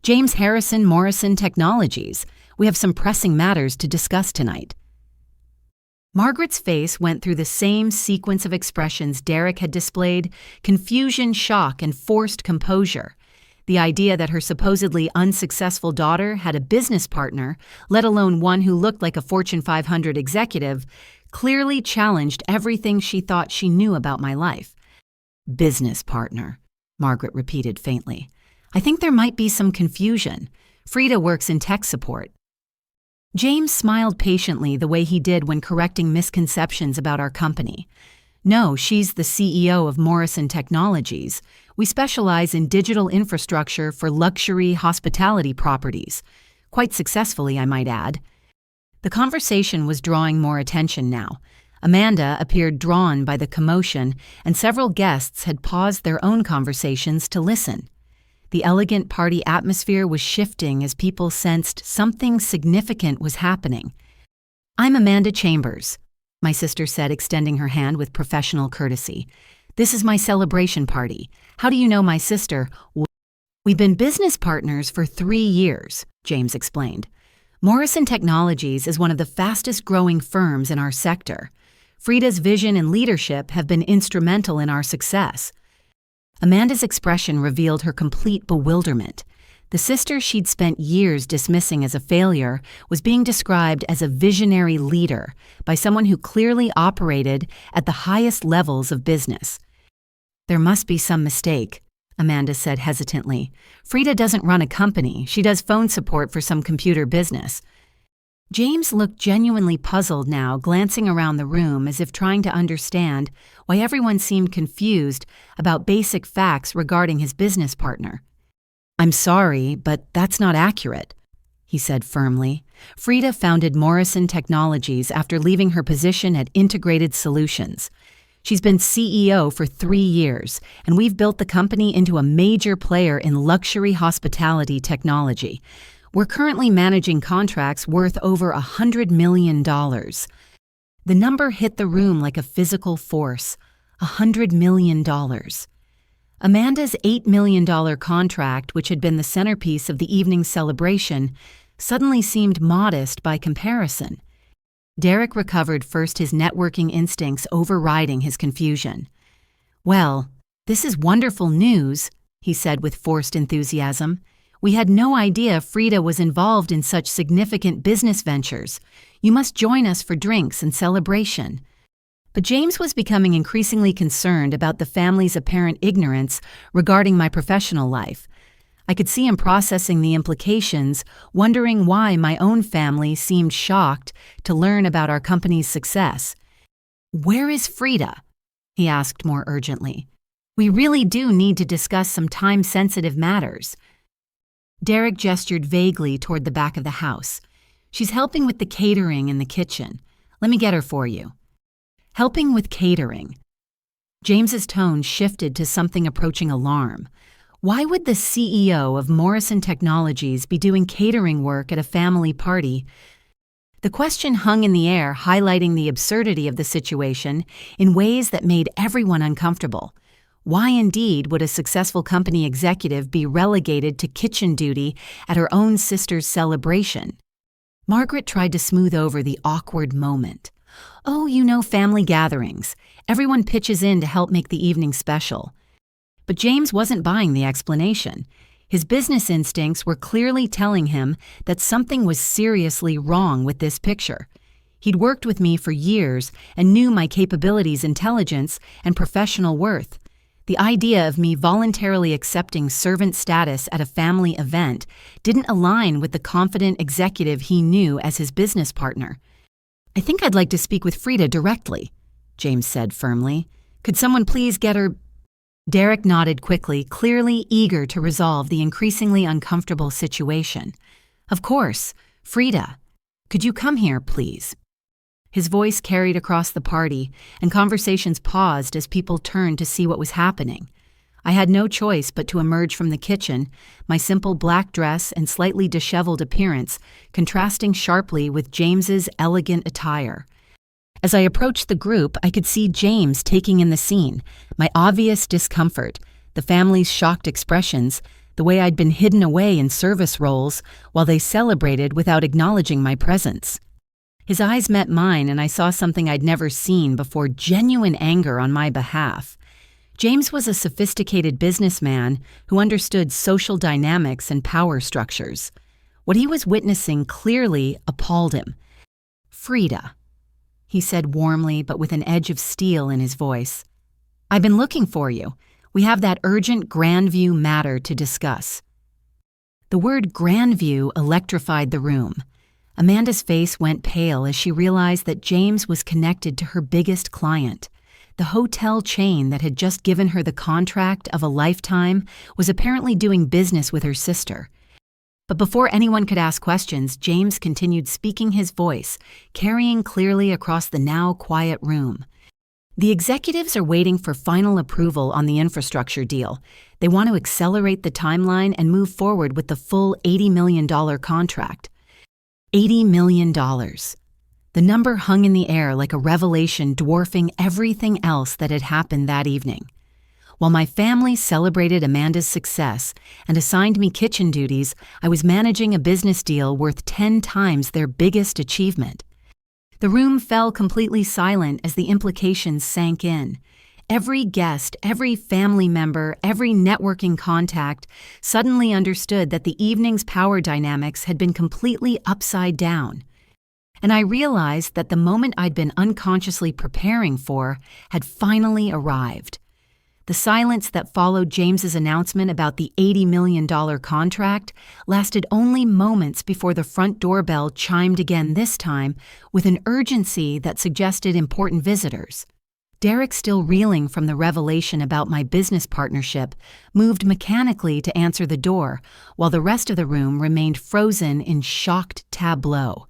"James Harrison, Morrison Technologies. We have some pressing matters to discuss tonight." Margaret's face went through the same sequence of expressions Derek had displayed: confusion, shock, and forced composure. The idea that her supposedly unsuccessful daughter had a business partner, let alone one who looked like a Fortune 500 executive, clearly challenged everything she thought she knew about my life. "Business partner," Margaret repeated faintly. "I think there might be some confusion. Frieda works in tech support." James smiled patiently the way he did when correcting misconceptions about our company. "No, she's the CEO of Morrison Technologies. We specialize in digital infrastructure for luxury hospitality properties. Quite successfully, I might add." The conversation was drawing more attention now. Amanda appeared drawn by the commotion, and several guests had paused their own conversations to listen. The elegant party atmosphere was shifting as people sensed something significant was happening. "I'm Amanda Chambers," my sister said, extending her hand with professional courtesy. "This is my celebration party. How do you know my sister?" "We've been business partners for 3 years," James explained. "Morrison Technologies is one of the fastest-growing firms in our sector. Frieda's vision and leadership have been instrumental in our success." Amanda's expression revealed her complete bewilderment. The sister she'd spent years dismissing as a failure was being described as a visionary leader by someone who clearly operated at the highest levels of business. "There must be some mistake," Amanda said hesitantly. Frieda doesn't run a company. She does phone support for some computer business. James looked genuinely puzzled now, glancing around the room as if trying to understand why everyone seemed confused about basic facts regarding his business partner. I'm sorry, but that's not accurate, he said firmly. Frieda founded Morrison Technologies after leaving her position at Integrated Solutions. She's been CEO for 3 years, and we've built the company into a major player in luxury hospitality technology. We're currently managing contracts worth over $100 million. The number hit the room like a physical force. $100 million. Amanda's $8 million contract, which had been the centerpiece of the evening's celebration, suddenly seemed modest by comparison. Derek recovered first, his networking instincts overriding his confusion. Well, this is wonderful news, he said with forced enthusiasm. We had no idea Frieda was involved in such significant business ventures. You must join us for drinks and celebration. But James was becoming increasingly concerned about the family's apparent ignorance regarding my professional life. I could see him processing the implications, wondering why my own family seemed shocked to learn about our company's success. Where is Frieda? He asked more urgently. We really do need to discuss some time-sensitive matters. Derek gestured vaguely toward the back of the house. She's helping with the catering in the kitchen. Let me get her for you. Helping with catering. James's tone shifted to something approaching alarm. Why would the CEO of Morrison Technologies be doing catering work at a family party? The question hung in the air, highlighting the absurdity of the situation in ways that made everyone uncomfortable. Why indeed would a successful company executive be relegated to kitchen duty at her own sister's celebration? Margaret tried to smooth over the awkward moment. Oh, family gatherings. Everyone pitches in to help make the evening special. But James wasn't buying the explanation. His business instincts were clearly telling him that something was seriously wrong with this picture. He'd worked with me for years and knew my capabilities, intelligence, and professional worth. The idea of me voluntarily accepting servant status at a family event didn't align with the confident executive he knew as his business partner. I think I'd like to speak with Frieda directly, James said firmly. Could someone please get her? Derek nodded quickly, clearly eager to resolve the increasingly uncomfortable situation. Of course, Frieda. Could you come here, please? His voice carried across the party, and conversations paused as people turned to see what was happening. I had no choice but to emerge from the kitchen, my simple black dress and slightly disheveled appearance contrasting sharply with James's elegant attire. As I approached the group, I could see James taking in the scene, my obvious discomfort, the family's shocked expressions, the way I'd been hidden away in service roles while they celebrated without acknowledging my presence. His eyes met mine, and I saw something I'd never seen before: genuine anger on my behalf. James was a sophisticated businessman who understood social dynamics and power structures. What he was witnessing clearly appalled him. Frieda, he said warmly but with an edge of steel in his voice. I've been looking for you. We have that urgent Grandview matter to discuss. The word Grandview electrified the room. Amanda's face went pale as she realized that James was connected to her biggest client. The hotel chain that had just given her the contract of a lifetime was apparently doing business with her sister. But before anyone could ask questions, James continued speaking, his voice carrying clearly across the now quiet room. The executives are waiting for final approval on the infrastructure deal. They want to accelerate the timeline and move forward with the full $80 million contract. $80 million. The number hung in the air like a revelation, dwarfing everything else that had happened that evening. While my family celebrated Amanda's success and assigned me kitchen duties, I was managing a business deal worth 10 times their biggest achievement. The room fell completely silent as the implications sank in. Every guest, every family member, every networking contact suddenly understood that the evening's power dynamics had been completely upside down. And I realized that the moment I'd been unconsciously preparing for had finally arrived. The The silence that followed James's announcement about the $80 million contract lasted only moments before the front doorbell chimed again, this time with an urgency that suggested important visitors. Derek, still reeling from the revelation about my business partnership, moved mechanically to answer the door, while the rest of the room remained frozen in shocked tableau.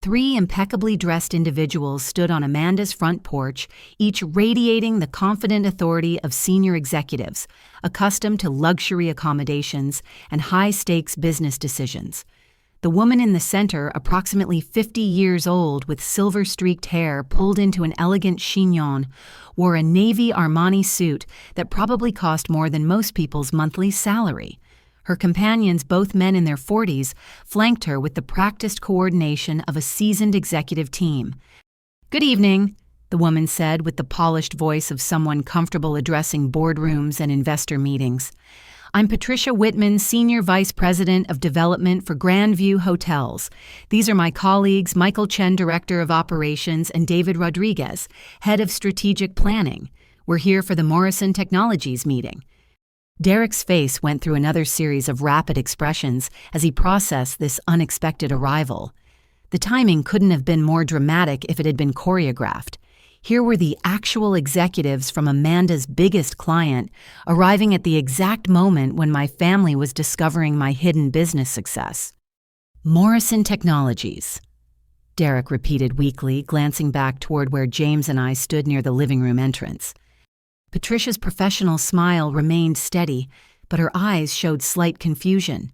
3 impeccably dressed individuals stood on Amanda's front porch, each radiating the confident authority of senior executives, accustomed to luxury accommodations and high-stakes business decisions. The woman in the center, approximately 50 years old with silver-streaked hair pulled into an elegant chignon, wore a navy Armani suit that probably cost more than most people's monthly salary. Her companions, both men in their 40s, flanked her with the practiced coordination of a seasoned executive team. "Good evening," the woman said with the polished voice of someone comfortable addressing boardrooms and investor meetings. "I'm Patricia Whitman, Senior Vice President of Development for Grandview Hotels. These are my colleagues, Michael Chen, Director of Operations, and David Rodriguez, Head of Strategic Planning. We're here for the Morrison Technologies meeting." Derek's face went through another series of rapid expressions as he processed this unexpected arrival. The timing couldn't have been more dramatic if it had been choreographed. Here were the actual executives from Amanda's biggest client arriving at the exact moment when my family was discovering my hidden business success. "Morrison Technologies," Derek repeated weakly, glancing back toward where James and I stood near the living room entrance. Patricia's professional smile remained steady, but her eyes showed slight confusion.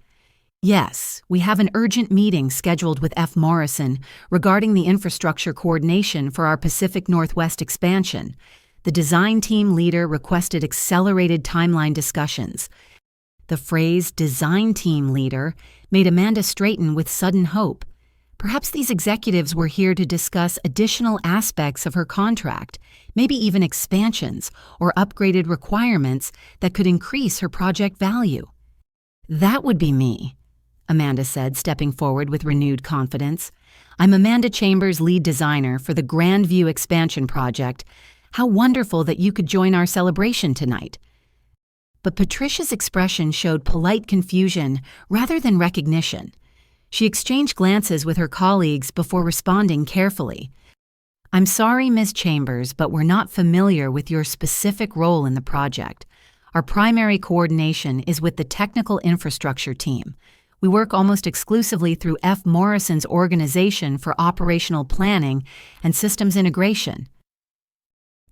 "Yes, we have an urgent meeting scheduled with F. Morrison regarding the infrastructure coordination for our Pacific Northwest expansion. The design team leader requested accelerated timeline discussions." The phrase "design team leader" made Amanda straighten with sudden hope. Perhaps these executives were here to discuss additional aspects of her contract, maybe even expansions or upgraded requirements that could increase her project value. "That would be me," Amanda said, stepping forward with renewed confidence. "I'm Amanda Chambers, lead designer for the Grandview expansion project. How wonderful that you could join our celebration tonight." But Patricia's expression showed polite confusion rather than recognition. She exchanged glances with her colleagues before responding carefully. "I'm sorry, Ms. Chambers, but we're not familiar with your specific role in the project. Our primary coordination is with the technical infrastructure team. We work almost exclusively through F. Morrison's organization for operational planning and systems integration."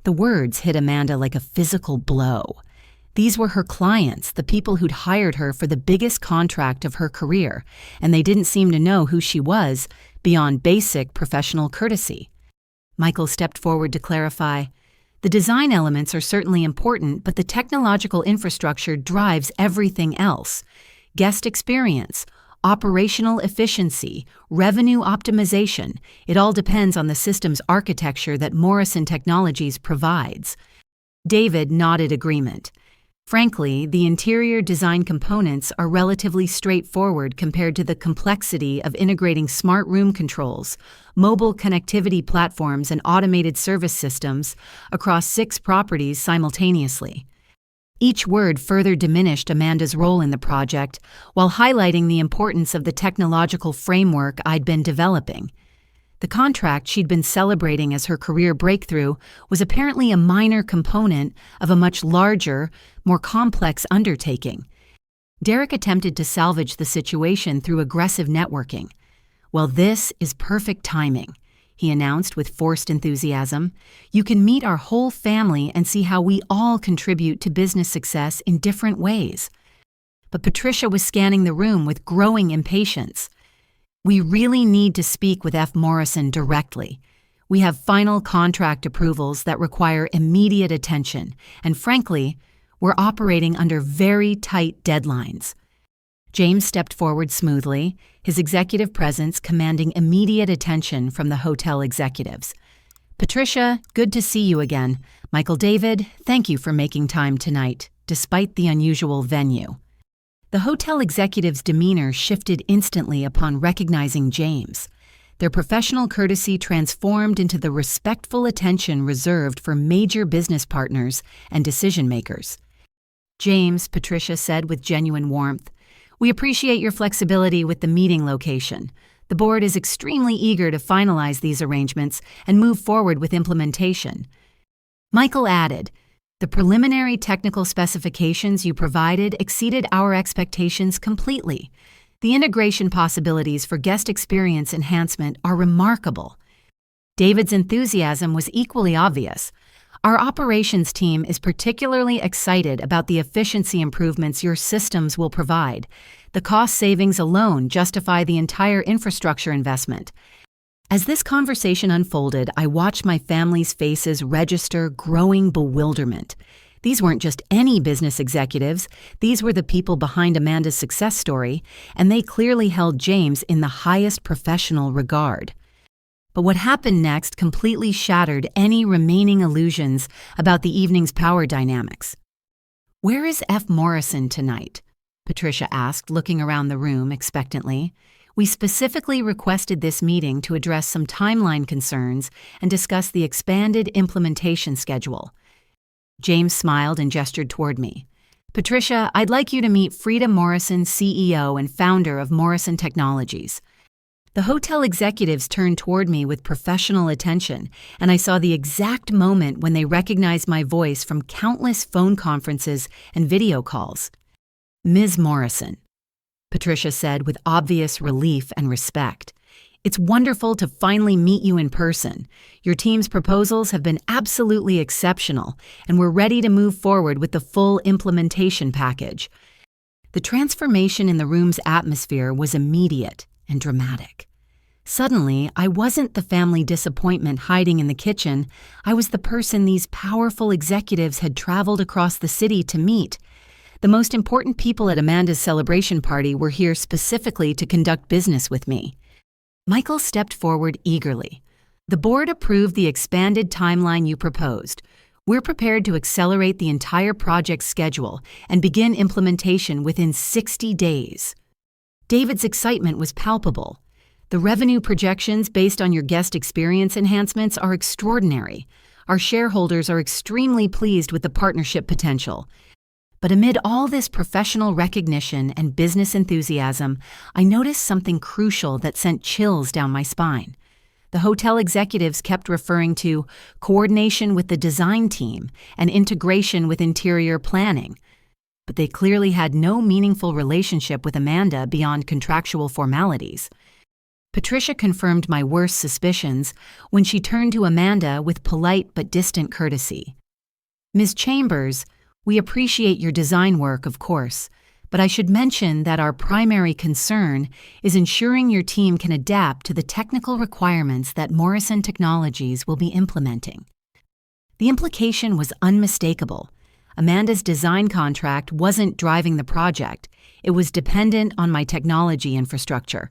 The words hit Amanda like a physical blow. These were her clients, the people who'd hired her for the biggest contract of her career, and they didn't seem to know who she was beyond basic professional courtesy. Michael stepped forward to clarify. "The design elements are certainly important, but the technological infrastructure drives everything else. Guest experience, operational efficiency, revenue optimization, it all depends on the system's architecture that Morrison Technologies provides." David nodded agreement. Frankly, the interior design components are relatively straightforward compared to the complexity of integrating smart room controls, mobile connectivity platforms, and automated service systems across 6 properties simultaneously. Each word further diminished Amanda's role in the project, while highlighting the importance of the technological framework I'd been developing. The contract she'd been celebrating as her career breakthrough was apparently a minor component of a much larger, more complex undertaking. Derek attempted to salvage the situation through aggressive networking. "Well, this is perfect timing," he announced with forced enthusiasm. "You can meet our whole family and see how we all contribute to business success in different ways." But Patricia was scanning the room with growing impatience. "We really need to speak with F. Morrison directly. We have final contract approvals that require immediate attention, and frankly, we're operating under very tight deadlines." James stepped forward smoothly, his executive presence commanding immediate attention from the hotel executives. "Patricia, good to see you again. Michael, David, thank you for making time tonight, despite the unusual venue." The hotel executive's demeanor shifted instantly upon recognizing James. their professional courtesy transformed into the respectful attention reserved for major business partners and decision-makers. "James," Patricia said with genuine warmth, "we appreciate your flexibility with the meeting location. The board is extremely eager to finalize these arrangements and move forward with implementation." Michael added, "The preliminary technical specifications you provided exceeded our expectations completely. The integration possibilities for guest experience enhancement are remarkable." David's enthusiasm was equally obvious. "Our operations team is particularly excited about the efficiency improvements your systems will provide. The cost savings alone justify the entire infrastructure investment." As this conversation unfolded, I watched my family's faces register growing bewilderment. These weren't just any business executives, these were the people behind Amanda's success story, and they clearly held James in the highest professional regard. But what happened next completely shattered any remaining illusions about the evening's power dynamics. "Where is F. Morrison tonight?" Patricia asked, looking around the room expectantly. "We specifically requested this meeting to address some timeline concerns and discuss the expanded implementation schedule." James smiled and gestured toward me. "Patricia, I'd like you to meet Frieda Morrison, CEO and founder of Morrison Technologies." The hotel executives turned toward me with professional attention, and I saw the exact moment when they recognized my voice from countless phone conferences and video calls. "Ms. Morrison," Patricia said with obvious relief and respect, "it's wonderful to finally meet you in person. Your team's proposals have been absolutely exceptional, and we're ready to move forward with the full implementation package." The transformation in the room's atmosphere was immediate and dramatic. Suddenly, I wasn't the family disappointment hiding in the kitchen. I was the person these powerful executives had traveled across the city to meet. The most important people at Amanda's celebration party were here specifically to conduct business with me. Michael stepped forward eagerly. "The board approved the expanded timeline you proposed. We're prepared to accelerate the entire project schedule and begin implementation within 60 days. David's excitement was palpable. "The revenue projections based on your guest experience enhancements are extraordinary. Our shareholders are extremely pleased with the partnership potential." But amid all this professional recognition and business enthusiasm, I noticed something crucial that sent chills down my spine. The hotel executives kept referring to coordination with the design team and integration with interior planning. But they clearly had no meaningful relationship with Amanda beyond contractual formalities. Patricia confirmed my worst suspicions when she turned to Amanda with polite but distant courtesy. "Ms. Chambers, we appreciate your design work, of course, but I should mention that our primary concern is ensuring your team can adapt to the technical requirements that Morrison Technologies will be implementing." The implication was unmistakable. Amanda's design contract wasn't driving the project. It was dependent on my technology infrastructure.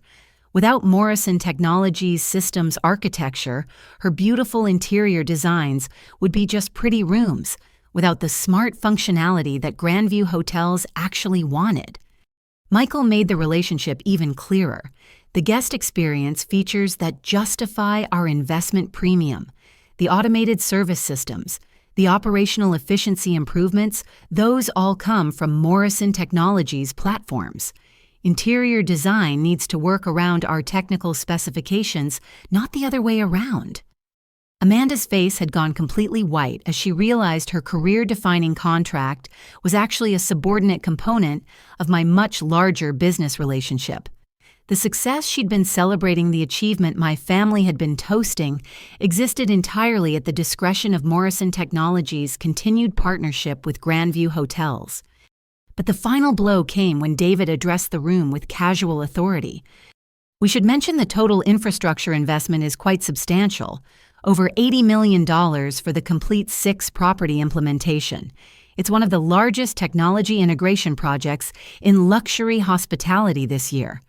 Without Morrison Technologies' systems architecture, her beautiful interior designs would be just pretty rooms, without the smart functionality that Grandview hotels actually wanted. Michael made the relationship even clearer. The guest experience features that justify our investment premium. The automated service systems, the operational efficiency improvements, those all come from Morrison Technologies platforms. Interior design needs to work around our technical specifications, not the other way around. Amanda's face had gone completely white as she realized her career-defining contract was actually a subordinate component of my much larger business relationship. The success she'd been celebrating, the achievement my family had been toasting, existed entirely at the discretion of Morrison Technologies' continued partnership with Grandview Hotels. But the final blow came when David addressed the room with casual authority. "We should mention the total infrastructure investment is quite substantial, over $80 million for the complete 6-property implementation. It's one of the largest technology integration projects in luxury hospitality this year."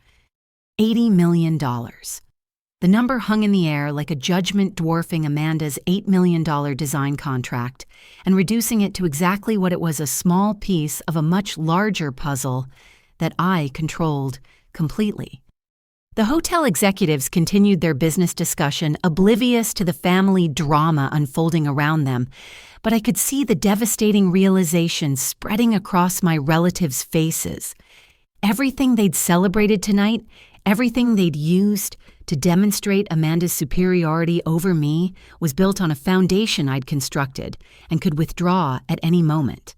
$80 million. The number hung in the air like a judgment, dwarfing Amanda's $8 million design contract and reducing it to exactly what it was, a small piece of a much larger puzzle that I controlled completely. The hotel executives continued their business discussion, oblivious to the family drama unfolding around them, but I could see the devastating realization spreading across my relatives' faces. Everything they'd celebrated tonight, everything they'd used to demonstrate Amanda's superiority over me, was built on a foundation I'd constructed and could withdraw at any moment.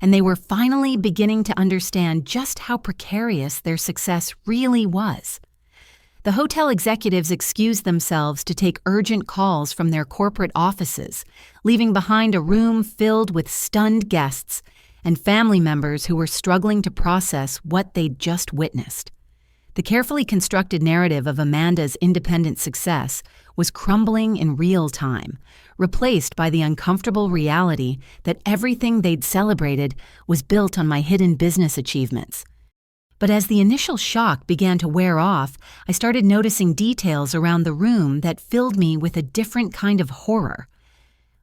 And they were finally beginning to understand just how precarious their success really was. The hotel executives excused themselves to take urgent calls from their corporate offices, leaving behind a room filled with stunned guests and family members who were struggling to process what they'd just witnessed. The carefully constructed narrative of Amanda's independent success was crumbling in real time, replaced by the uncomfortable reality that everything they'd celebrated was built on my hidden business achievements. But as the initial shock began to wear off, I started noticing details around the room that filled me with a different kind of horror.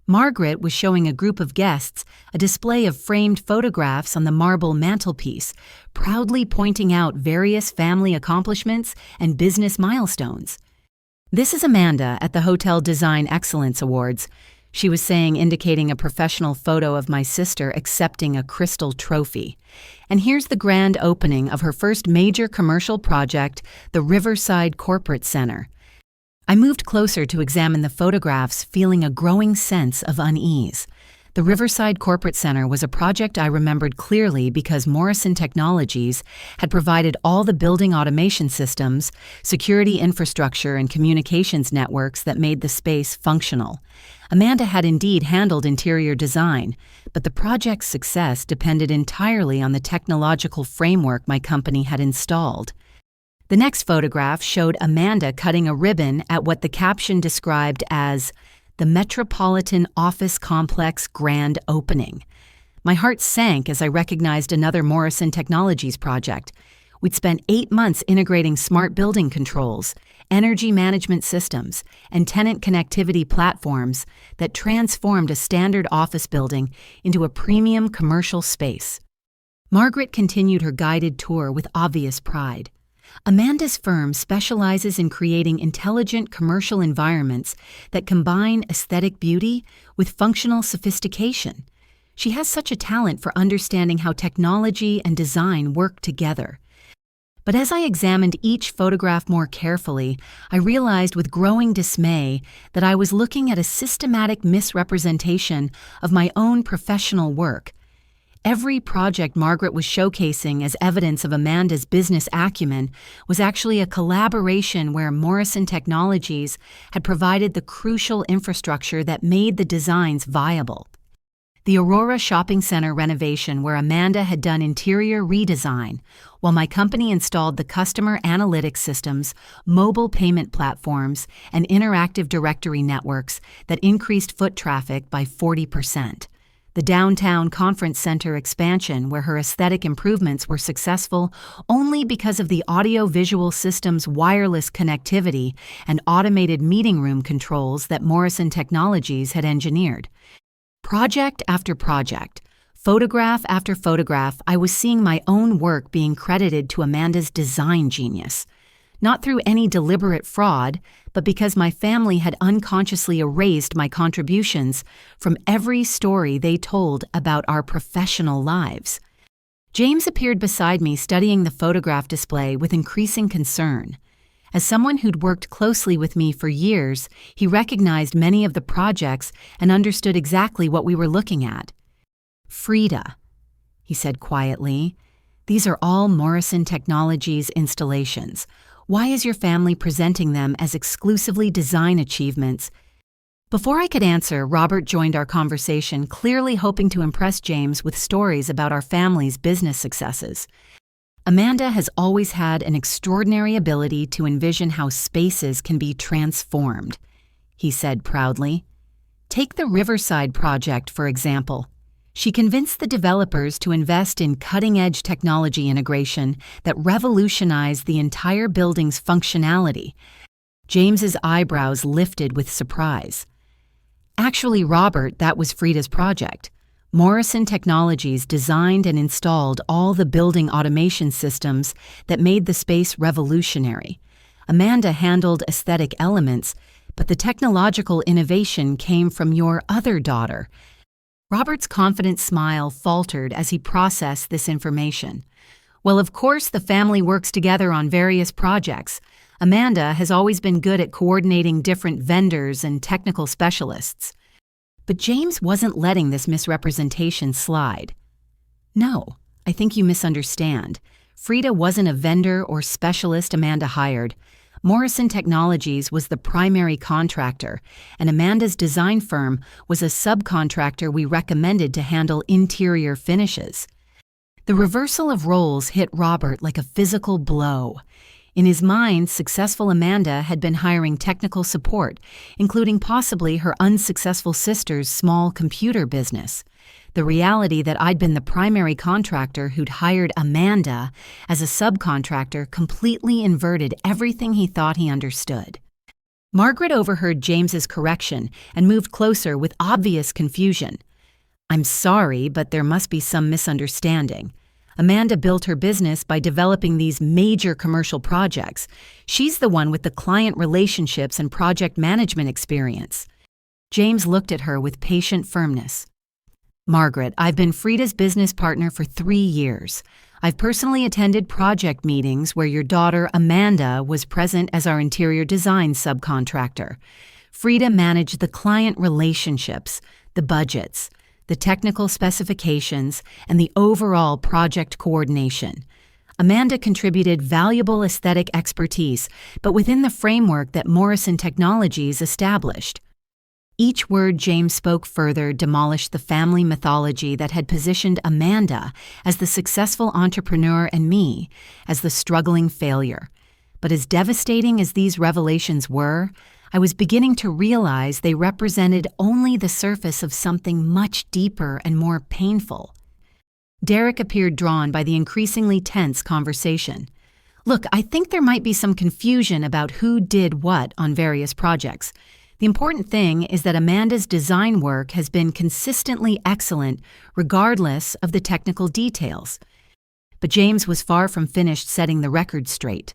Margaret was showing a group of guests a display of framed photographs on the marble mantelpiece, proudly pointing out various family accomplishments and business milestones. "This is Amanda at the Hotel Design Excellence Awards," she was saying, indicating a professional photo of my sister accepting a crystal trophy. "And here's the grand opening of her first major commercial project, the Riverside Corporate Center." I moved closer to examine the photographs, feeling a growing sense of unease. The Riverside Corporate Center was a project I remembered clearly because Morrison Technologies had provided all the building automation systems, security infrastructure, and communications networks that made the space functional. Amanda had indeed handled interior design, but the project's success depended entirely on the technological framework my company had installed. The next photograph showed Amanda cutting a ribbon at what the caption described as the Metropolitan Office Complex Grand Opening. My heart sank as I recognized another Morrison Technologies project. We'd spent 8 months integrating smart building controls, energy management systems, and tenant connectivity platforms that transformed a standard office building into a premium commercial space. Margaret continued her guided tour with obvious pride. Amanda's firm specializes in creating intelligent commercial environments that combine aesthetic beauty with functional sophistication. She has such a talent for understanding how technology and design work together. But as I examined each photograph more carefully, I realized with growing dismay that I was looking at a systematic misrepresentation of my own professional work. Every project Margaret was showcasing as evidence of Amanda's business acumen was actually a collaboration where Morrison Technologies had provided the crucial infrastructure that made the designs viable. The Aurora Shopping Center renovation, where Amanda had done interior redesign, while my company installed the customer analytics systems, mobile payment platforms, and interactive directory networks that increased foot traffic by 40%. The downtown conference center expansion, where her aesthetic improvements were successful only because of the audio-visual system's wireless connectivity and automated meeting room controls that Morrison Technologies had engineered. Project after project, photograph after photograph, I was seeing my own work being credited to Amanda's design genius. Not through any deliberate fraud, but because my family had unconsciously erased my contributions from every story they told about our professional lives. James appeared beside me, studying the photograph display with increasing concern. As someone who'd worked closely with me for years, he recognized many of the projects and understood exactly what we were looking at. "Frieda," he said quietly, "these are all Morrison Technologies installations. Why is your family presenting them as exclusively design achievements?" Before I could answer, Robert joined our conversation, clearly hoping to impress James with stories about our family's business successes. "Amanda has always had an extraordinary ability to envision how spaces can be transformed," he said proudly. "Take the Riverside project, for example. She convinced the developers to invest in cutting-edge technology integration that revolutionized the entire building's functionality." James's eyebrows lifted with surprise. "Actually, Robert, that was Frieda's project. Morrison Technologies designed and installed all the building automation systems that made the space revolutionary. Amanda handled aesthetic elements, but the technological innovation came from your other daughter. Robert's confident smile faltered as he processed this information. Well, of course, the family works together on various projects. Amanda has always been good at coordinating different vendors and technical specialists. But James wasn't letting this misrepresentation slide. No, I think you misunderstand. Frieda wasn't a vendor or specialist Amanda hired. Morrison Technologies was the primary contractor, and Amanda's design firm was a subcontractor we recommended to handle interior finishes. The reversal of roles hit Robert like a physical blow. In his mind, successful Amanda had been hiring technical support, including possibly her unsuccessful sister's small computer business. The reality that I'd been the primary contractor who'd hired Amanda as a subcontractor completely inverted everything he thought he understood. Margaret overheard James's correction and moved closer with obvious confusion. "I'm sorry, but there must be some misunderstanding. Amanda built her business by developing these major commercial projects. She's the one with the client relationships and project management experience." James looked at her with patient firmness. "Margaret, I've been Frieda's business partner for 3 years. I've personally attended project meetings where your daughter Amanda was present as our interior design subcontractor. Frieda managed the client relationships, the budgets, the technical specifications, and the overall project coordination. Amanda contributed valuable aesthetic expertise, but within the framework that Morrison Technologies established." Each word James spoke further demolished the family mythology that had positioned Amanda as the successful entrepreneur and me as the struggling failure. But as devastating as these revelations were, I was beginning to realize they represented only the surface of something much deeper and more painful. Derek appeared drawn by the increasingly tense conversation. "Look, I think there might be some confusion about who did what on various projects. The important thing is that Amanda's design work has been consistently excellent regardless of the technical details." But James was far from finished setting the record straight.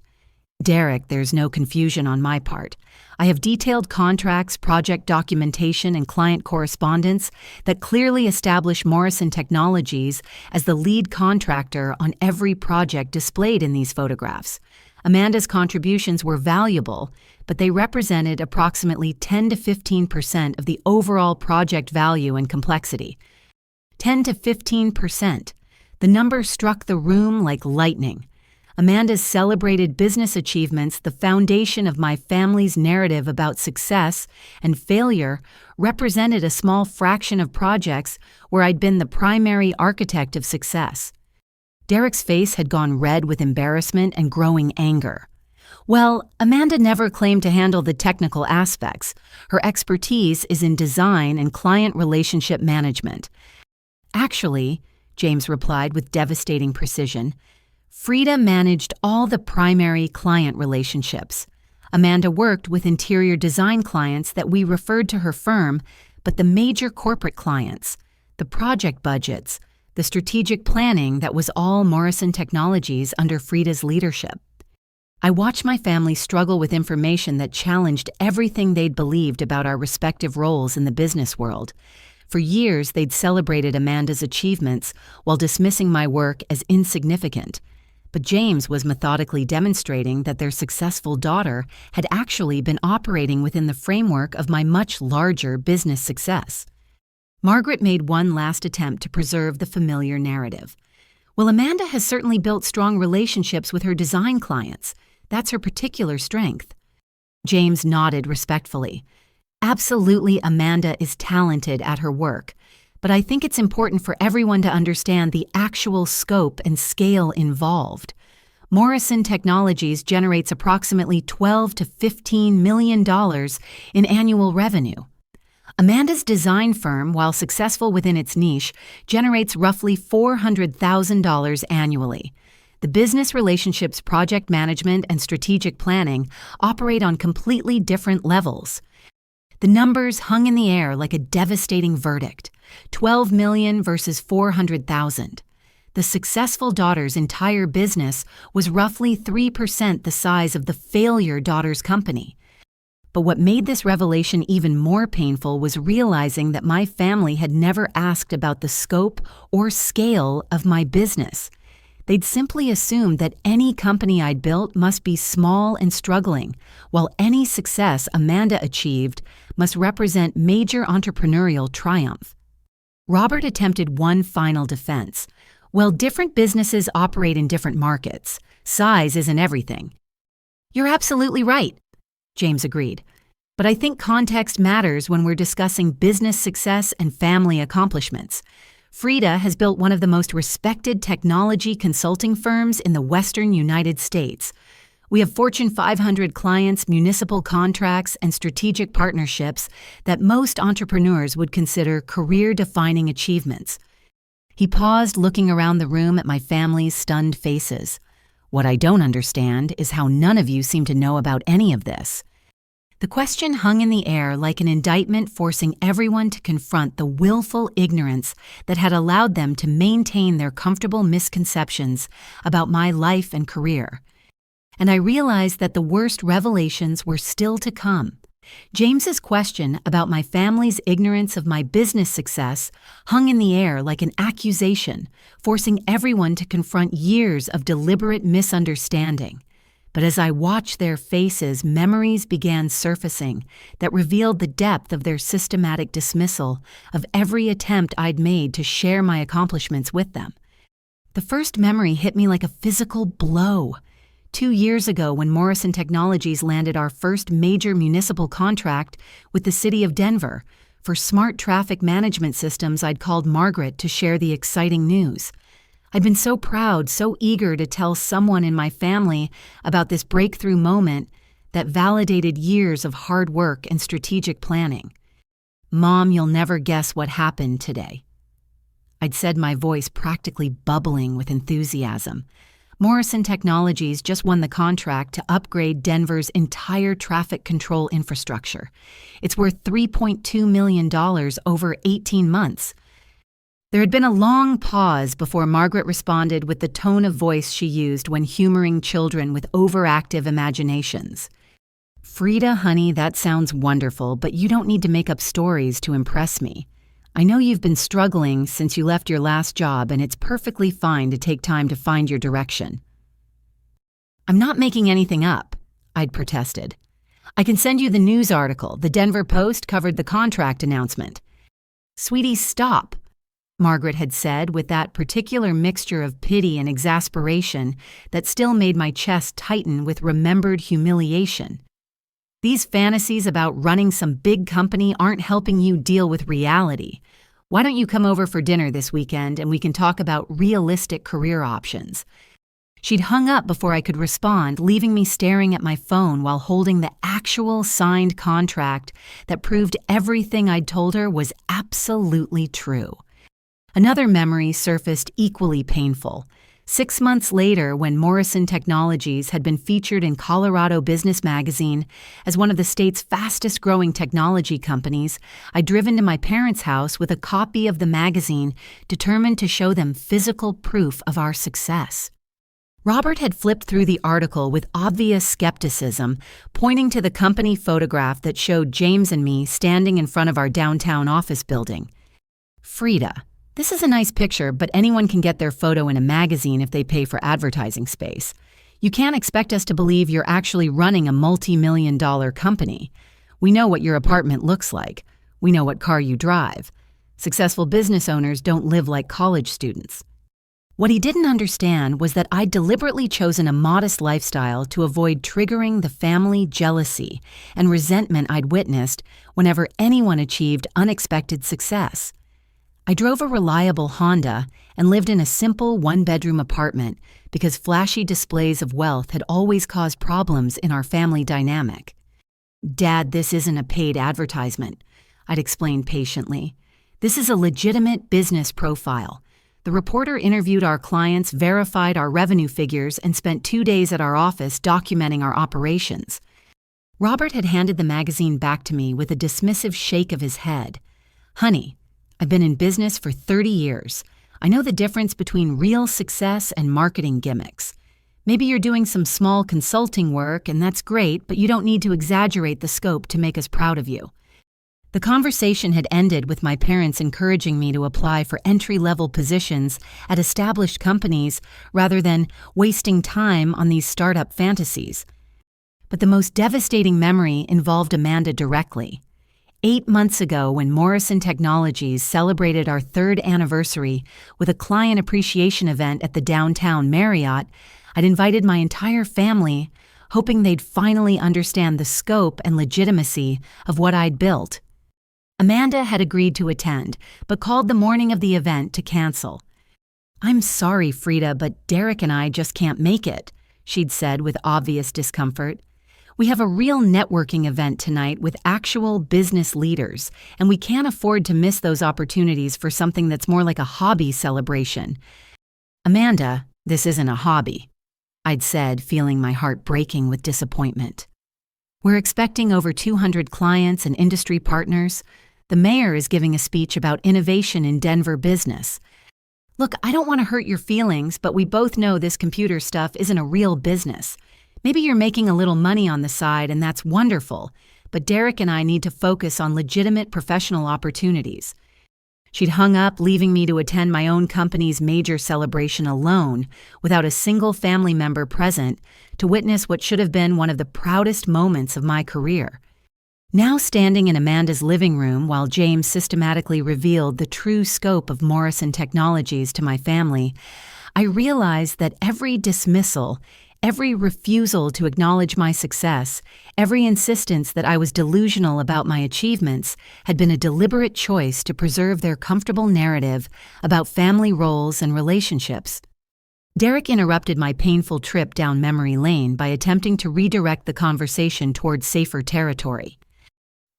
"Derek, there's no confusion on my part. I have detailed contracts, project documentation, and client correspondence that clearly establish Morrison Technologies as the lead contractor on every project displayed in these photographs. Amanda's contributions were valuable, but they represented approximately 10 to 15% of the overall project value and complexity. 10 to 15%. The number struck the room like lightning. Amanda's celebrated business achievements, the foundation of my family's narrative about success and failure, represented a small fraction of projects where I'd been the primary architect of success. Derek's face had gone red with embarrassment and growing anger. "Well, Amanda never claimed to handle the technical aspects. Her expertise is in design and client relationship management." "Actually," James replied with devastating precision, "Frieda managed all the primary client relationships. Amanda worked with interior design clients that we referred to her firm, but the major corporate clients, the project budgets, the strategic planning, that was all Morrison Technologies under Frieda's leadership." I watched my family struggle with information that challenged everything they'd believed about our respective roles in the business world. For years, they'd celebrated Amanda's achievements while dismissing my work as insignificant. But James was methodically demonstrating that their successful daughter had actually been operating within the framework of my much larger business success. Margaret made one last attempt to preserve the familiar narrative. "Well, Amanda has certainly built strong relationships with her design clients. That's her particular strength." James nodded respectfully. "Absolutely, Amanda is talented at her work, but I think it's important for everyone to understand the actual scope and scale involved. Morrison Technologies generates approximately $12 to $15 million in annual revenue. Amanda's design firm, while successful within its niche, generates roughly $400,000 annually. The business relationships, project management, and strategic planning operate on completely different levels." The numbers hung in the air like a devastating verdict. 12 million versus 400,000. The successful daughter's entire business was roughly 3% the size of the failure daughter's company. But what made this revelation even more painful was realizing that my family had never asked about the scope or scale of my business. They'd simply assumed that any company I'd built must be small and struggling, while any success Amanda achieved must represent major entrepreneurial triumph. Robert attempted one final defense. Well, different businesses operate in different markets. Size isn't everything. You're absolutely right, James agreed. But I think context matters when we're discussing business success and family accomplishments. Frieda has built one of the most respected technology consulting firms in the Western United States. We have Fortune 500 clients, municipal contracts, and strategic partnerships that most entrepreneurs would consider career-defining achievements. He paused, looking around the room at my family's stunned faces. What I don't understand is how none of you seem to know about any of this. The question hung in the air like an indictment, forcing everyone to confront the willful ignorance that had allowed them to maintain their comfortable misconceptions about my life and career. And I realized that the worst revelations were still to come. James's question about my family's ignorance of my business success hung in the air like an accusation, forcing everyone to confront years of deliberate misunderstanding. But as I watched their faces, memories began surfacing that revealed the depth of their systematic dismissal of every attempt I'd made to share my accomplishments with them. The first memory hit me like a physical blow. 2 years ago, when Morrison Technologies landed our first major municipal contract with the city of Denver for smart traffic management systems, I'd called Margaret to share the exciting news. I'd been so proud, so eager to tell someone in my family about this breakthrough moment that validated years of hard work and strategic planning. "Mom, you'll never guess what happened today," I'd said, my voice practically bubbling with enthusiasm. Morrison Technologies just won the contract to upgrade Denver's entire traffic control infrastructure. It's worth $3.2 million over 18 months. There had been a long pause before Margaret responded with the tone of voice she used when humoring children with overactive imaginations. "Frieda, honey, that sounds wonderful, but you don't need to make up stories to impress me. I know you've been struggling since you left your last job, and it's perfectly fine to take time to find your direction." "I'm not making anything up," I'd protested. "I can send you the news article. The Denver Post covered the contract announcement." "Sweetie, stop," Margaret had said with that particular mixture of pity and exasperation that still made my chest tighten with remembered humiliation. "These fantasies about running some big company aren't helping you deal with reality. Why don't you come over for dinner this weekend and we can talk about realistic career options?" She'd hung up before I could respond, leaving me staring at my phone while holding the actual signed contract that proved everything I'd told her was absolutely true. Another memory surfaced, equally painful. 6 months later, when Morrison Technologies had been featured in Colorado Business Magazine as one of the state's fastest-growing technology companies, I'd driven to my parents' house with a copy of the magazine, determined to show them physical proof of our success. Robert had flipped through the article with obvious skepticism, pointing to the company photograph that showed James and me standing in front of our downtown office building. "Frieda, this is a nice picture, but anyone can get their photo in a magazine if they pay for advertising space. You can't expect us to believe you're actually running a multi-million-dollar company. We know what your apartment looks like. We know what car you drive. Successful business owners don't live like college students." What he didn't understand was that I'd deliberately chosen a modest lifestyle to avoid triggering the family jealousy and resentment I'd witnessed whenever anyone achieved unexpected success. I drove a reliable Honda and lived in a simple one-bedroom apartment because flashy displays of wealth had always caused problems in our family dynamic. "Dad, this isn't a paid advertisement," I'd explained patiently. "This is a legitimate business profile. The reporter interviewed our clients, verified our revenue figures, and spent 2 days at our office documenting our operations." Robert had handed the magazine back to me with a dismissive shake of his head. "Honey, I've been in business for 30 years. I know the difference between real success and marketing gimmicks. Maybe you're doing some small consulting work, and that's great, but you don't need to exaggerate the scope to make us proud of you. The conversation had ended with my parents encouraging me to apply for entry-level positions at established companies rather than wasting time on these startup fantasies. But the most devastating memory involved Amanda directly. 8 months ago, when Morrison Technologies celebrated our 3rd anniversary with a client appreciation event at the downtown Marriott, I'd invited my entire family, hoping they'd finally understand the scope and legitimacy of what I'd built. Amanda had agreed to attend, but called the morning of the event to cancel. "I'm sorry, Frieda, but Derek and I just can't make it," she'd said with obvious discomfort. "We have a real networking event tonight with actual business leaders, and we can't afford to miss those opportunities for something that's more like a hobby celebration." "Amanda, this isn't a hobby," I'd said, feeling my heart breaking with disappointment. "We're expecting over 200 clients and industry partners. The mayor is giving a speech about innovation in Denver business. Look, I don't want to hurt your feelings, but we both know this computer stuff isn't a real business. Maybe you're making a little money on the side, and that's wonderful, but Derek and I need to focus on legitimate professional opportunities." She'd hung up, leaving me to attend my own company's major celebration alone, without a single family member present, to witness what should have been one of the proudest moments of my career. Now standing in Amanda's living room while James systematically revealed the true scope of Morrison Technologies to my family, I realized that every dismissal, every refusal to acknowledge my success, every insistence that I was delusional about my achievements had been a deliberate choice to preserve their comfortable narrative about family roles and relationships. Derek interrupted my painful trip down memory lane by attempting to redirect the conversation toward safer territory.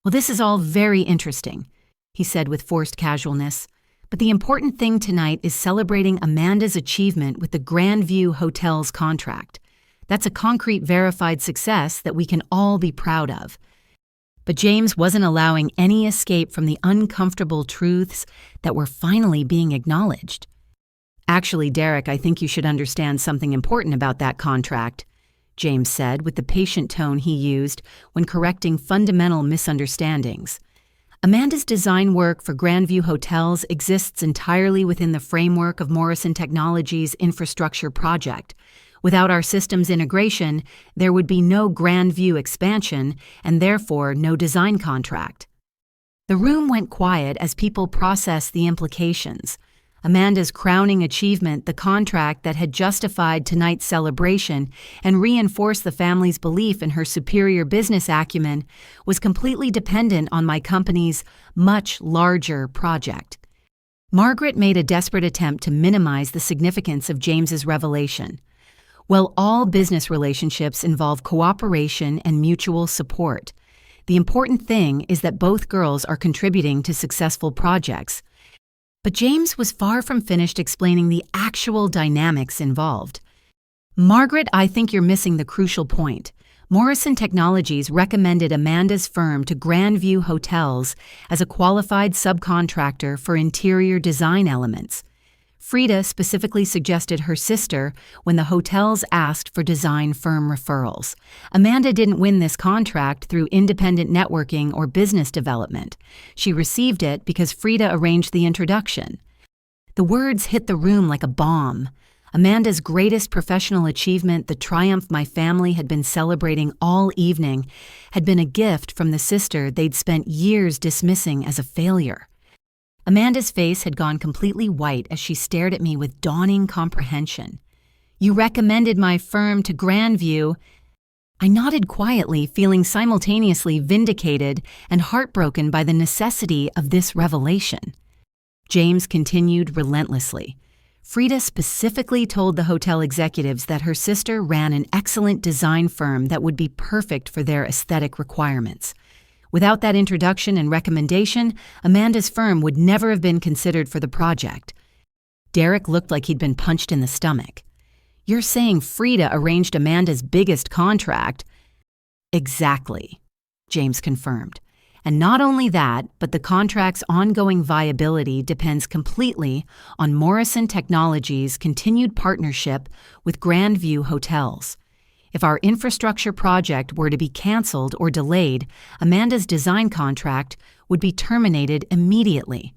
"Well, this is all very interesting," he said with forced casualness, "but the important thing tonight is celebrating Amanda's achievement with the Grandview Hotel's contract. That's a concrete verified success that we can all be proud of." But James wasn't allowing any escape from the uncomfortable truths that were finally being acknowledged. "Actually, Derek, I think you should understand something important about that contract," James said with the patient tone he used when correcting fundamental misunderstandings. "Amanda's design work for Grandview Hotels exists entirely within the framework of Morrison Technologies' infrastructure project. Without our systems integration, there would be no Grandview expansion and therefore no design contract." The room went quiet as people processed the implications. Amanda's crowning achievement, the contract that had justified tonight's celebration and reinforced the family's belief in her superior business acumen, was completely dependent on my company's much larger project. Margaret made a desperate attempt to minimize the significance of James's revelation. "Well, all business relationships involve cooperation and mutual support. The important thing is that both girls are contributing to successful projects." But James was far from finished explaining the actual dynamics involved. "Margaret, I think you're missing the crucial point. Morrison Technologies recommended Amanda's firm to Grandview Hotels as a qualified subcontractor for interior design elements. Frieda specifically suggested her sister when the hotels asked for design firm referrals. Amanda didn't win this contract through independent networking or business development. She received it because Frieda arranged the introduction." The words hit the room like a bomb. Amanda's greatest professional achievement, the triumph my family had been celebrating all evening, had been a gift from the sister they'd spent years dismissing as a failure. Amanda's face had gone completely white as she stared at me with dawning comprehension. "You recommended my firm to Grandview." I nodded quietly, feeling simultaneously vindicated and heartbroken by the necessity of this revelation. James continued relentlessly. "Frieda specifically told the hotel executives that her sister ran an excellent design firm that would be perfect for their aesthetic requirements. Without that introduction and recommendation, Amanda's firm would never have been considered for the project." Derek looked like he'd been punched in the stomach. "You're saying Frieda arranged Amanda's biggest contract?" "Exactly," James confirmed. And not only that, but the contract's ongoing viability depends completely on Morrison Technologies' continued partnership with Grandview Hotels. If our infrastructure project were to be canceled or delayed, Amanda's design contract would be terminated immediately.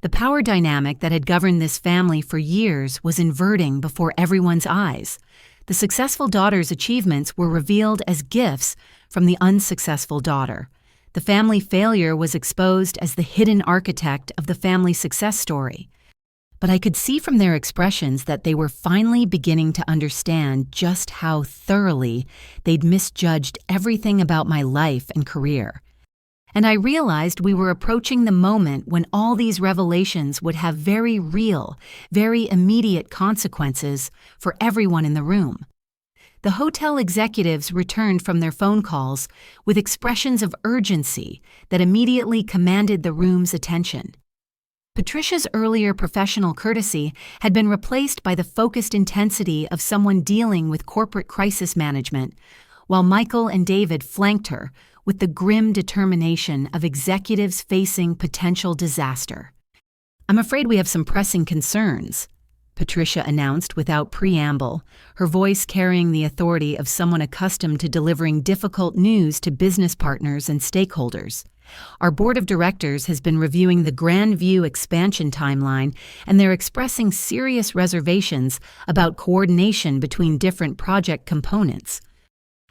The power dynamic that had governed this family for years was inverting before everyone's eyes. The successful daughter's achievements were revealed as gifts from the unsuccessful daughter. The family failure was exposed as the hidden architect of the family success story. But I could see from their expressions that they were finally beginning to understand just how thoroughly they'd misjudged everything about my life and career. And I realized we were approaching the moment when all these revelations would have very real, very immediate consequences for everyone in the room. The hotel executives returned from their phone calls with expressions of urgency that immediately commanded the room's attention. Patricia's earlier professional courtesy had been replaced by the focused intensity of someone dealing with corporate crisis management, while Michael and David flanked her with the grim determination of executives facing potential disaster. "I'm afraid we have some pressing concerns," Patricia announced without preamble, her voice carrying the authority of someone accustomed to delivering difficult news to business partners and stakeholders. "Our board of directors has been reviewing the Grandview expansion timeline, and they're expressing serious reservations about coordination between different project components."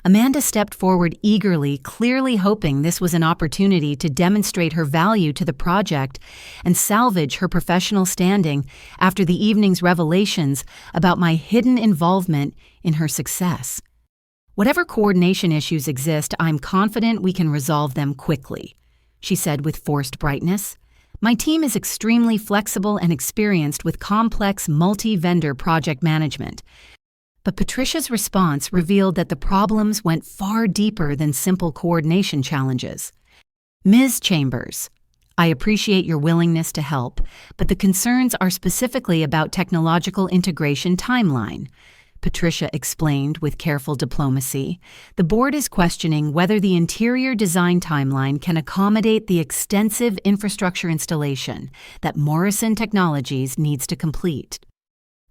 Amanda stepped forward eagerly, clearly hoping this was an opportunity to demonstrate her value to the project and salvage her professional standing after the evening's revelations about my hidden involvement in her success. "Whatever coordination issues exist, I'm confident we can resolve them quickly," she said with forced brightness. "My team is extremely flexible and experienced with complex multi-vendor project management." But Patricia's response revealed that the problems went far deeper than simple coordination challenges. "Ms. Chambers, I appreciate your willingness to help, but the concerns are specifically about technological integration timeline," Patricia explained with careful diplomacy. "The board is questioning whether the interior design timeline can accommodate the extensive infrastructure installation that Morrison Technologies needs to complete."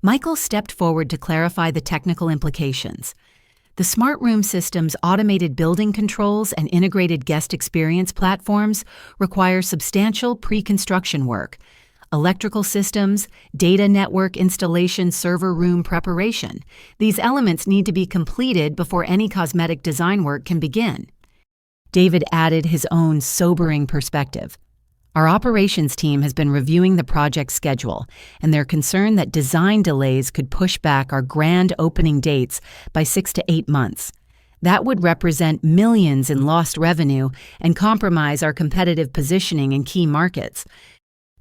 Michael stepped forward to clarify the technical implications. The smart room system's automated building controls and integrated guest experience platforms require substantial pre-construction work, electrical systems, data network installation, server room preparation. These elements need to be completed before any cosmetic design work can begin. David added his own sobering perspective. "Our operations team has been reviewing the project schedule, and they're concerned that design delays could push back our grand opening dates by 6 to 8 months. That would represent millions in lost revenue and compromise our competitive positioning in key markets."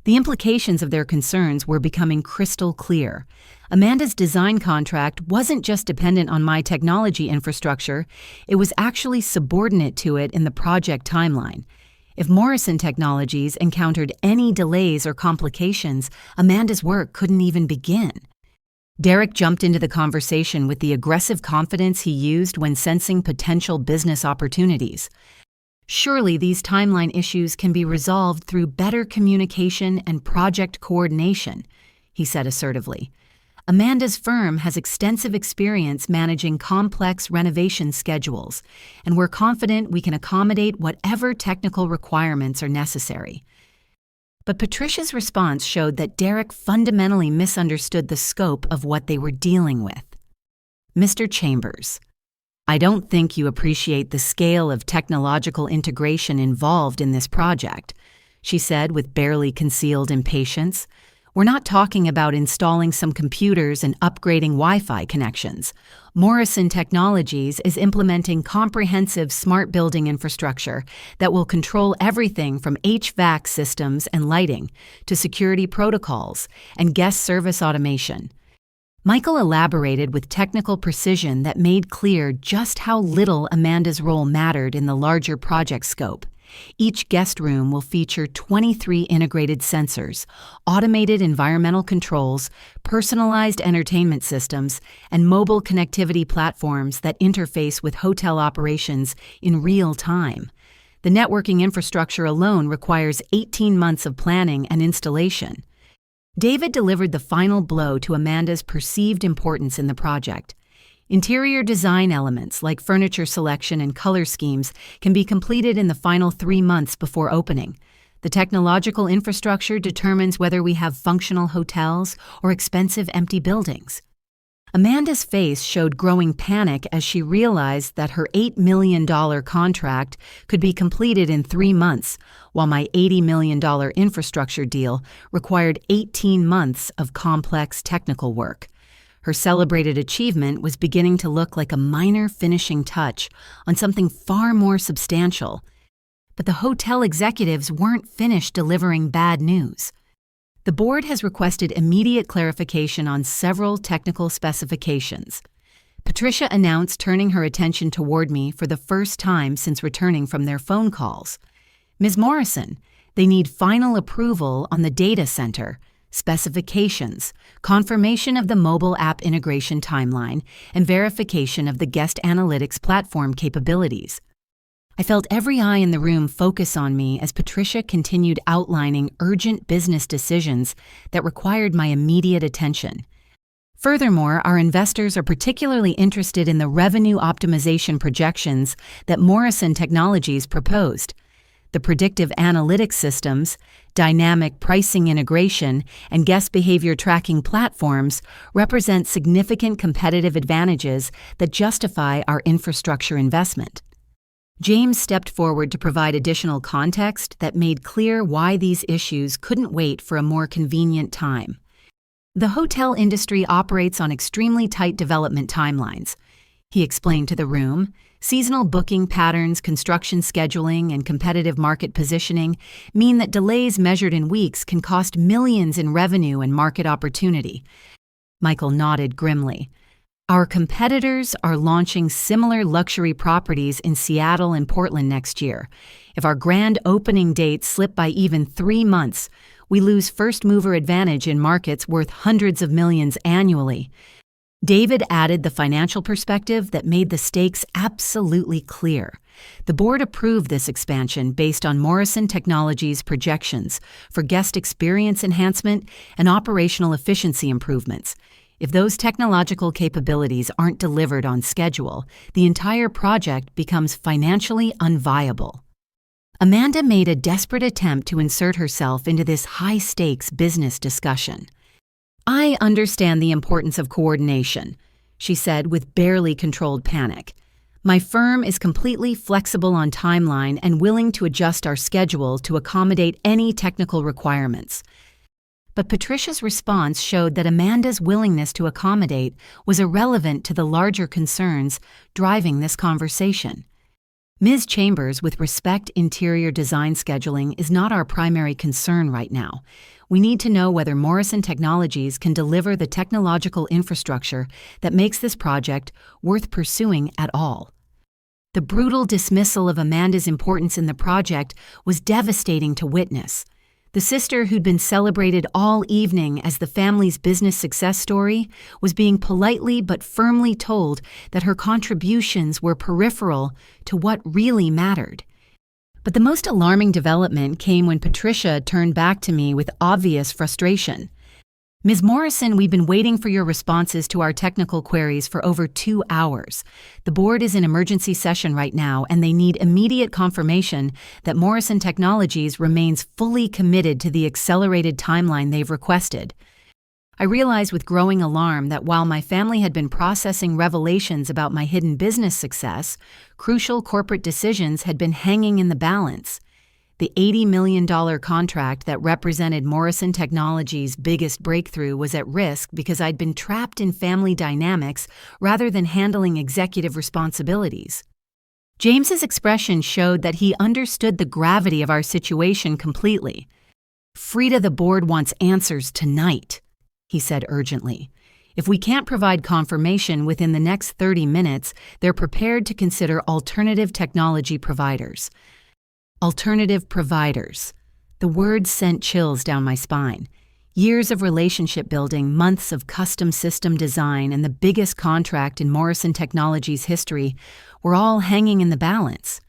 The implications of their concerns were becoming crystal clear. Amanda's design contract wasn't just dependent on my technology infrastructure, it was actually subordinate to it in the project timeline. If Morrison Technologies encountered any delays or complications, Amanda's work couldn't even begin. Derek jumped into the conversation with the aggressive confidence he used when sensing potential business opportunities. "Surely these timeline issues can be resolved through better communication and project coordination," he said assertively. "Amanda's firm has extensive experience managing complex renovation schedules, and we're confident we can accommodate whatever technical requirements are necessary." But Patricia's response showed that Derek fundamentally misunderstood the scope of what they were dealing with. "Mr. Chambers, I don't think you appreciate the scale of technological integration involved in this project," she said with barely concealed impatience. "We're not talking about installing some computers and upgrading Wi-Fi connections. Morrison Technologies is implementing comprehensive smart building infrastructure that will control everything from HVAC systems and lighting to security protocols and guest service automation." Michael elaborated with technical precision that made clear just how little Amanda's role mattered in the larger project scope. Each guest room will feature 23 integrated sensors, automated environmental controls, personalized entertainment systems, and mobile connectivity platforms that interface with hotel operations in real time. The networking infrastructure alone requires 18 months of planning and installation. David delivered the final blow to Amanda's perceived importance in the project. Interior design elements like furniture selection and color schemes can be completed in the final 3 months before opening. The technological infrastructure determines whether we have functional hotels or expensive empty buildings. Amanda's face showed growing panic as she realized that her $8 million contract could be completed in 3 months, while my $80 million infrastructure deal required 18 months of complex technical work. Her celebrated achievement was beginning to look like a minor finishing touch on something far more substantial. But the hotel executives weren't finished delivering bad news. The board has requested immediate clarification on several technical specifications. Patricia announced turning her attention toward me for the first time since returning from their phone calls. Ms. Morrison, they need final approval on the data center, specifications, confirmation of the mobile app integration timeline, and verification of the guest analytics platform capabilities. I felt every eye in the room focus on me as Patricia continued outlining urgent business decisions that required my immediate attention. Furthermore, our investors are particularly interested in the revenue optimization projections that Morrison Technologies proposed. The predictive analytics systems, dynamic pricing integration, and guest behavior tracking platforms represent significant competitive advantages that justify our infrastructure investment. James stepped forward to provide additional context that made clear why these issues couldn't wait for a more convenient time. The hotel industry operates on extremely tight development timelines, he explained to the room. Seasonal booking patterns, construction scheduling, and competitive market positioning mean that delays measured in weeks can cost millions in revenue and market opportunity. Michael nodded grimly. Our competitors are launching similar luxury properties in Seattle and Portland next year. If our grand opening dates slip by even 3 months, we lose first-mover advantage in markets worth hundreds of millions annually. David added the financial perspective that made the stakes absolutely clear. The board approved this expansion based on Morrison Technologies' projections for guest experience enhancement and operational efficiency improvements. If those technological capabilities aren't delivered on schedule, the entire project becomes financially unviable. Amanda made a desperate attempt to insert herself into this high-stakes business discussion. I understand the importance of coordination, she said with barely controlled panic. My firm is completely flexible on timeline and willing to adjust our schedule to accommodate any technical requirements. But Patricia's response showed that Amanda's willingness to accommodate was irrelevant to the larger concerns driving this conversation. Ms. Chambers, with respect, interior design scheduling is not our primary concern right now. We need to know whether Morrison Technologies can deliver the technological infrastructure that makes this project worth pursuing at all. The brutal dismissal of Amanda's importance in the project was devastating to witness. The sister who'd been celebrated all evening as the family's business success story was being politely but firmly told that her contributions were peripheral to what really mattered. But the most alarming development came when Patricia turned back to me with obvious frustration. Ms. Morrison, we've been waiting for your responses to our technical queries for over 2 hours. The board is in emergency session right now, and they need immediate confirmation that Morrison Technologies remains fully committed to the accelerated timeline they've requested. I realized with growing alarm that while my family had been processing revelations about my hidden business success, crucial corporate decisions had been hanging in the balance. The $80 million contract that represented Morrison Technologies' biggest breakthrough was at risk because I'd been trapped in family dynamics rather than handling executive responsibilities. James's expression showed that he understood the gravity of our situation completely. Frieda, the board wants answers tonight, he said urgently. If we can't provide confirmation within the next 30 minutes, they're prepared to consider alternative technology providers. Alternative providers. The word sent chills down my spine. Years of relationship building, months of custom system design, and the biggest contract in Morrison Technologies' history were all hanging in the balance.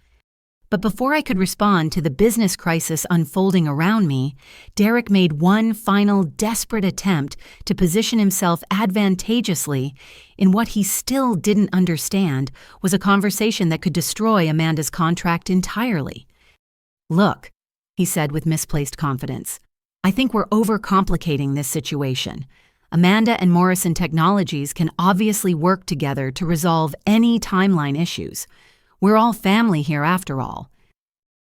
But before I could respond to the business crisis unfolding around me, Derek made one final desperate attempt to position himself advantageously in what he still didn't understand was a conversation that could destroy Amanda's contract entirely. "Look," he said with misplaced confidence, "I think we're overcomplicating this situation. Amanda and Morrison Technologies can obviously work together to resolve any timeline issues. We're all family here after all."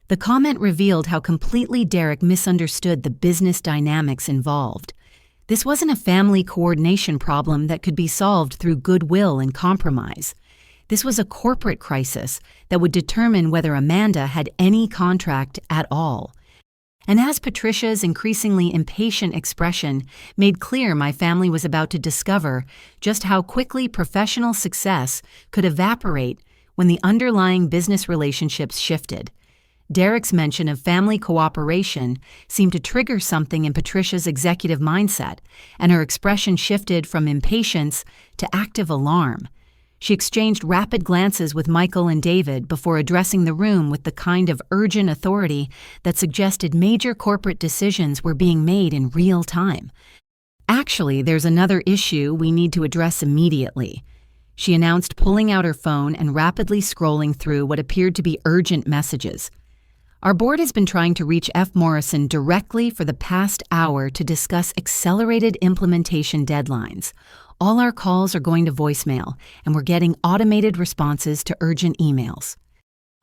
The comment revealed how completely Derek misunderstood the business dynamics involved. This wasn't a family coordination problem that could be solved through goodwill and compromise. This was a corporate crisis that would determine whether Amanda had any contract at all. And as Patricia's increasingly impatient expression made clear my family was about to discover just how quickly professional success could evaporate when the underlying business relationships shifted, Derek's mention of family cooperation seemed to trigger something in Patricia's executive mindset, and her expression shifted from impatience to active alarm. She exchanged rapid glances with Michael and David before addressing the room with the kind of urgent authority that suggested major corporate decisions were being made in real time. "Actually, there's another issue we need to address immediately," she announced, pulling out her phone and rapidly scrolling through what appeared to be urgent messages. "Our board has been trying to reach F. Morrison directly for the past hour to discuss accelerated implementation deadlines. All our calls are going to voicemail, and we're getting automated responses to urgent emails."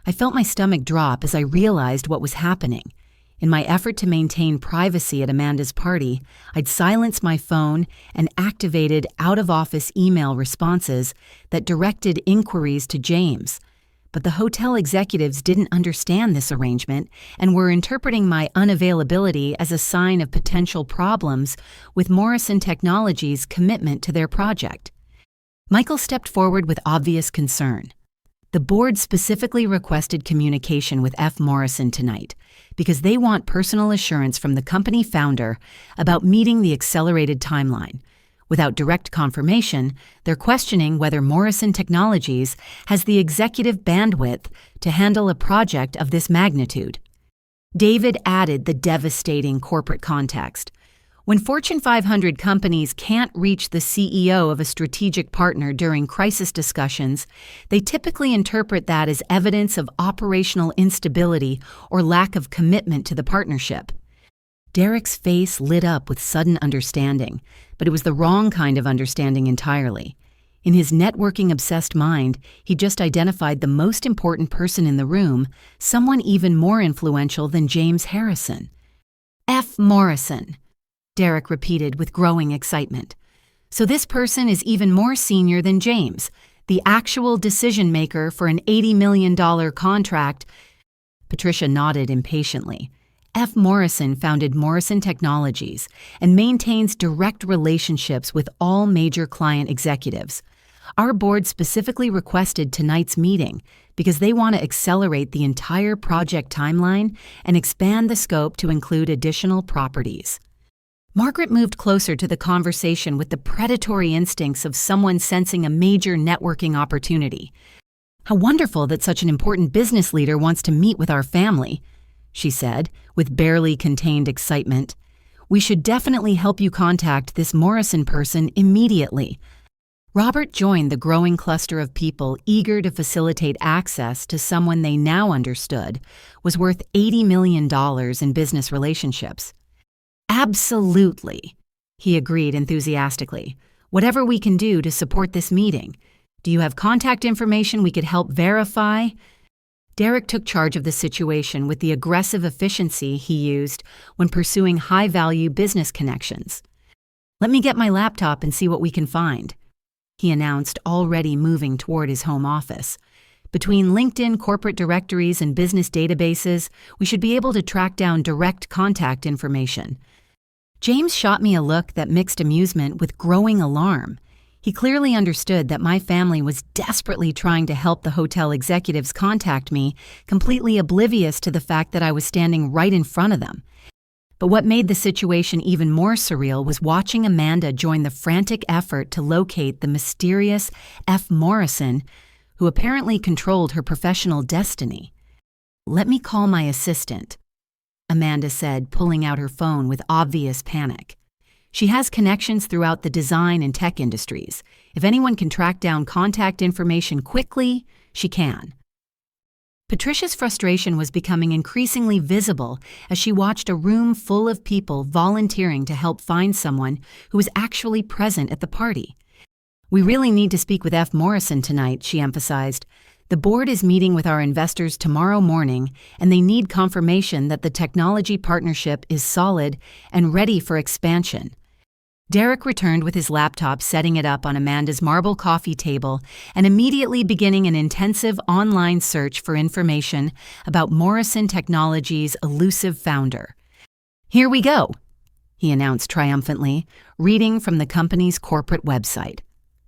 I felt my stomach drop as I realized what was happening. In my effort to maintain privacy at Amanda's party, I'd silenced my phone and activated out-of-office email responses that directed inquiries to James. But the hotel executives didn't understand this arrangement and were interpreting my unavailability as a sign of potential problems with Morrison Technologies' commitment to their project. Michael stepped forward with obvious concern. "The board specifically requested communication with F. Morrison tonight because they want personal assurance from the company founder about meeting the accelerated timeline. Without direct confirmation, they're questioning whether Morrison Technologies has the executive bandwidth to handle a project of this magnitude." David added the devastating corporate context. When Fortune 500 companies can't reach the CEO of a strategic partner during crisis discussions, they typically interpret that as evidence of operational instability or lack of commitment to the partnership. Derek's face lit up with sudden understanding, but it was the wrong kind of understanding entirely. In his networking-obsessed mind, he just identified the most important person in the room, someone even more influential than James Harrison. "F. Morrison," Derek repeated with growing excitement. "So this person is even more senior than James, the actual decision-maker for an $80 million contract." Patricia nodded impatiently. "F. Morrison founded Morrison Technologies and maintains direct relationships with all major client executives. Our board specifically requested tonight's meeting because they want to accelerate the entire project timeline and expand the scope to include additional properties." Margaret moved closer to the conversation with the predatory instincts of someone sensing a major networking opportunity. "How wonderful that such an important business leader wants to meet with our family," she said, with barely contained excitement. "We should definitely help you contact this Morrison person immediately." Robert joined the growing cluster of people eager to facilitate access to someone they now understood was worth $80 million in business relationships. "Absolutely," he agreed enthusiastically. "Whatever we can do to support this meeting. Do you have contact information we could help verify?" Derek took charge of the situation with the aggressive efficiency he used when pursuing high-value business connections. "Let me get my laptop and see what we can find," he announced, already moving toward his home office. "Between LinkedIn corporate directories and business databases, we should be able to track down direct contact information." James shot me a look that mixed amusement with growing alarm. He clearly understood that my family was desperately trying to help the hotel executives contact me, completely oblivious to the fact that I was standing right in front of them. But what made the situation even more surreal was watching Amanda join the frantic effort to locate the mysterious F. Morrison, who apparently controlled her professional destiny. Let me call my assistant, Amanda said, pulling out her phone with obvious panic. She has connections throughout the design and tech industries. If anyone can track down contact information quickly, she can. Patricia's frustration was becoming increasingly visible as she watched a room full of people volunteering to help find someone who was actually present at the party. "We really need to speak with F. Morrison tonight," she emphasized. "The board is meeting with our investors tomorrow morning, and they need confirmation that the technology partnership is solid and ready for expansion." Derek returned with his laptop, setting it up on Amanda's marble coffee table and immediately beginning an intensive online search for information about Morrison Technologies' elusive founder. "Here we go," he announced triumphantly, reading from the company's corporate website.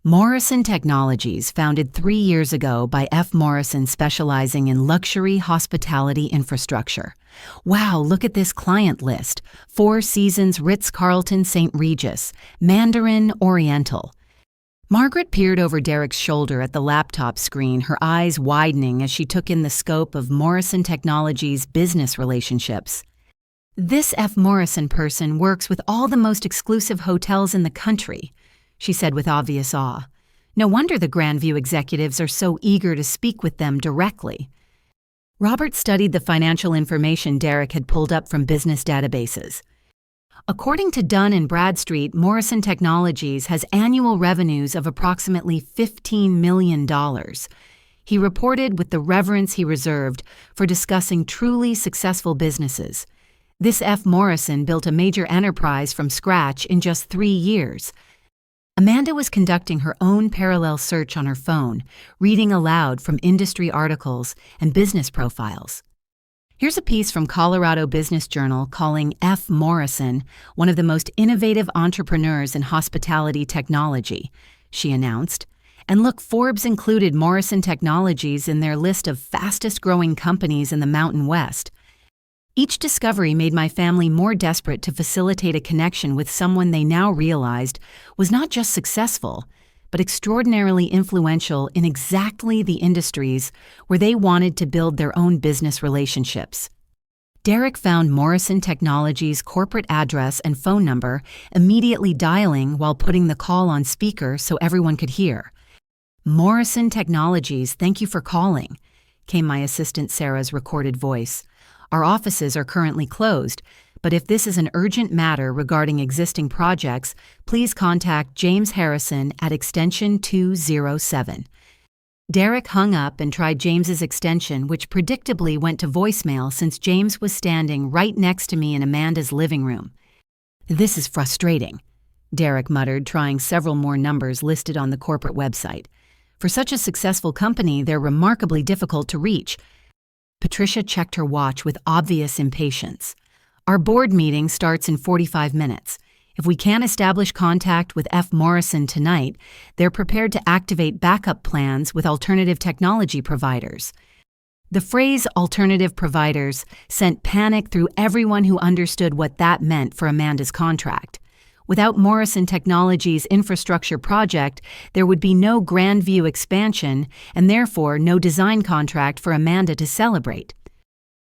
Morrison Technologies, founded 3 years ago by F. Morrison, specializing in luxury hospitality infrastructure. Wow, look at this client list. 4 Seasons Ritz-Carlton St. Regis, Mandarin Oriental. Margaret peered over Derek's shoulder at the laptop screen, her eyes widening as she took in the scope of Morrison Technologies' business relationships. "This F. Morrison person works with all the most exclusive hotels in the country," she said with obvious awe. "No wonder the Grandview executives are so eager to speak with them directly." Robert studied the financial information Derek had pulled up from business databases. According to Dun & Bradstreet, Morrison Technologies has annual revenues of approximately $15 million. He reported with the reverence he reserved for discussing truly successful businesses. This F. Morrison built a major enterprise from scratch in just 3 years. Amanda was conducting her own parallel search on her phone, reading aloud from industry articles and business profiles. Here's a piece from Colorado Business Journal calling F. Morrison one of the most innovative entrepreneurs in hospitality technology, she announced. And look, Forbes included Morrison Technologies in their list of fastest-growing companies in the Mountain West. Each discovery made my family more desperate to facilitate a connection with someone they now realized was not just successful, but extraordinarily influential in exactly the industries where they wanted to build their own business relationships. Derek found Morrison Technologies' corporate address and phone number, immediately dialing while putting the call on speaker so everyone could hear. "Morrison Technologies, thank you for calling," came my assistant Sarah's recorded voice. "Our offices are currently closed, but if this is an urgent matter regarding existing projects, please contact James Harrison at extension 207. Derek hung up and tried James's extension, which predictably went to voicemail since James was standing right next to me in Amanda's living room. "This is frustrating," Derek muttered, trying several more numbers listed on the corporate website. "For such a successful company, they're remarkably difficult to reach." Patricia checked her watch with obvious impatience. "Our board meeting starts in 45 minutes. If we can't establish contact with F. Morrison tonight, they're prepared to activate backup plans with alternative technology providers." The phrase alternative providers sent panic through everyone who understood what that meant for Amanda's contract. Without Morrison Technologies' infrastructure project, there would be no Grandview expansion and therefore no design contract for Amanda to celebrate.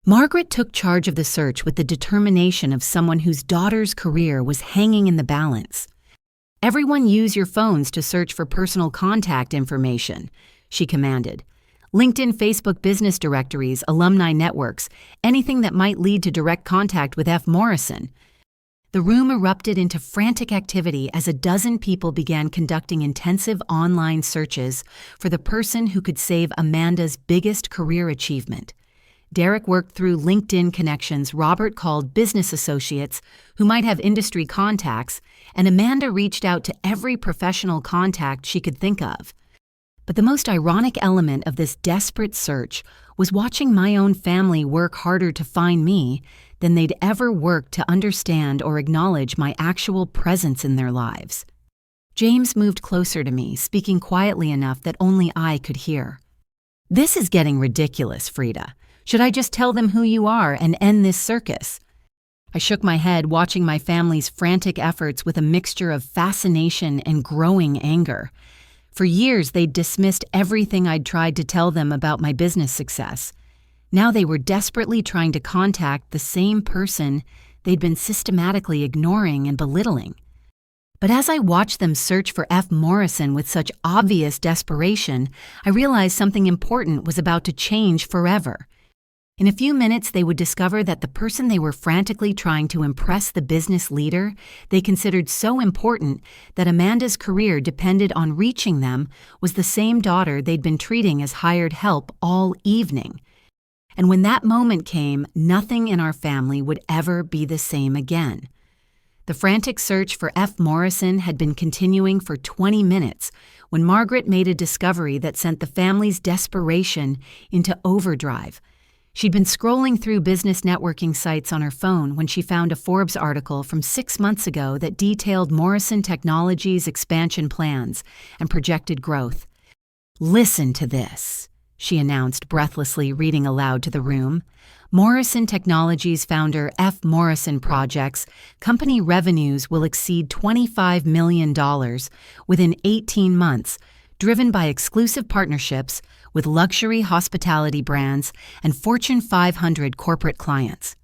Margaret took charge of the search with the determination of someone whose daughter's career was hanging in the balance. "Everyone use your phones to search for personal contact information," she commanded. "LinkedIn, Facebook business directories, alumni networks, anything that might lead to direct contact with F. Morrison." The room erupted into frantic activity as a dozen people began conducting intensive online searches for the person who could save Amanda's biggest career achievement. Derek worked through LinkedIn connections Robert called business associates who might have industry contacts, and Amanda reached out to every professional contact she could think of. But the most ironic element of this desperate search was watching my own family work harder to find me than they'd ever worked to understand or acknowledge my actual presence in their lives. James moved closer to me, speaking quietly enough that only I could hear. "This is getting ridiculous, Frieda. Should I just tell them who you are and end this circus?" I shook my head, watching my family's frantic efforts with a mixture of fascination and growing anger. For years, they'd dismissed everything I'd tried to tell them about my business success. Now they were desperately trying to contact the same person they'd been systematically ignoring and belittling. But as I watched them search for F. Morrison with such obvious desperation, I realized something important was about to change forever. In a few minutes, they would discover that the person they were frantically trying to impress, the business leader they considered so important that Amanda's career depended on reaching them, was the same daughter they'd been treating as hired help all evening. And when that moment came, nothing in our family would ever be the same again. The frantic search for F. Morrison had been continuing for 20 minutes when Margaret made a discovery that sent the family's desperation into overdrive. She'd been scrolling through business networking sites on her phone when she found a Forbes article from 6 months ago that detailed Morrison Technologies' expansion plans and projected growth. "Listen to this," she announced, breathlessly reading aloud to the room. Morrison Technologies founder F. Morrison projects company revenues will exceed $25 million within 18 months, driven by exclusive partnerships with luxury hospitality brands and Fortune 500 corporate clients.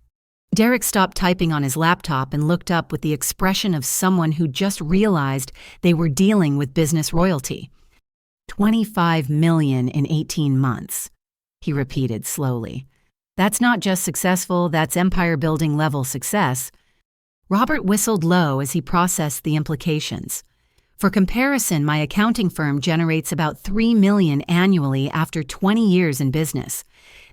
Derek stopped typing on his laptop and looked up with the expression of someone who just realized they were dealing with business royalty. $25 million in 18 months, he repeated slowly. That's not just successful, that's empire-building level success. Robert whistled low as he processed the implications. For comparison, my accounting firm generates about $3 million annually after 20 years in business.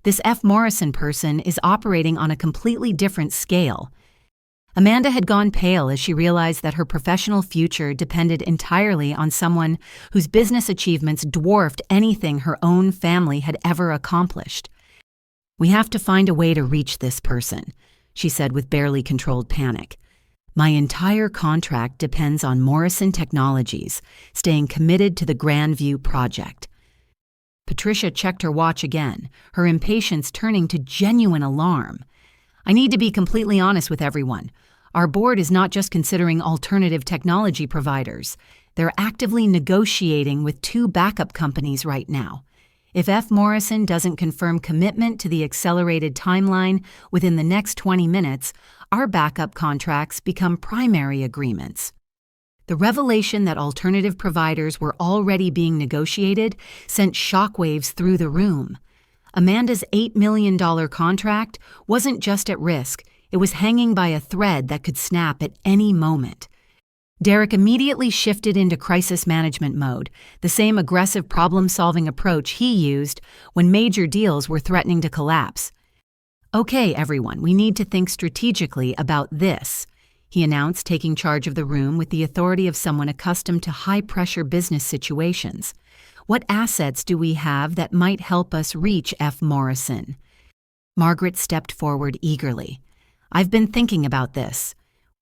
This F. Morrison person is operating on a completely different scale. Amanda had gone pale as she realized that her professional future depended entirely on someone whose business achievements dwarfed anything her own family had ever accomplished. "We have to find a way to reach this person," she said with barely controlled panic. "My entire contract depends on Morrison Technologies staying committed to the Grandview project." Patricia checked her watch again, her impatience turning to genuine alarm. "I need to be completely honest with everyone. Our board is not just considering alternative technology providers. They're actively negotiating with 2 backup companies right now. If F. Morrison doesn't confirm commitment to the accelerated timeline within the next 20 minutes, our backup contracts become primary agreements." The revelation that alternative providers were already being negotiated sent shockwaves through the room. Amanda's $8 million contract wasn't just at risk, it was hanging by a thread that could snap at any moment. Derek immediately shifted into crisis management mode, the same aggressive problem-solving approach he used when major deals were threatening to collapse. "Okay, everyone, we need to think strategically about this," he announced, taking charge of the room with the authority of someone accustomed to high-pressure business situations. "What assets do we have that might help us reach F. Morrison?" Margaret stepped forward eagerly. "I've been thinking about this.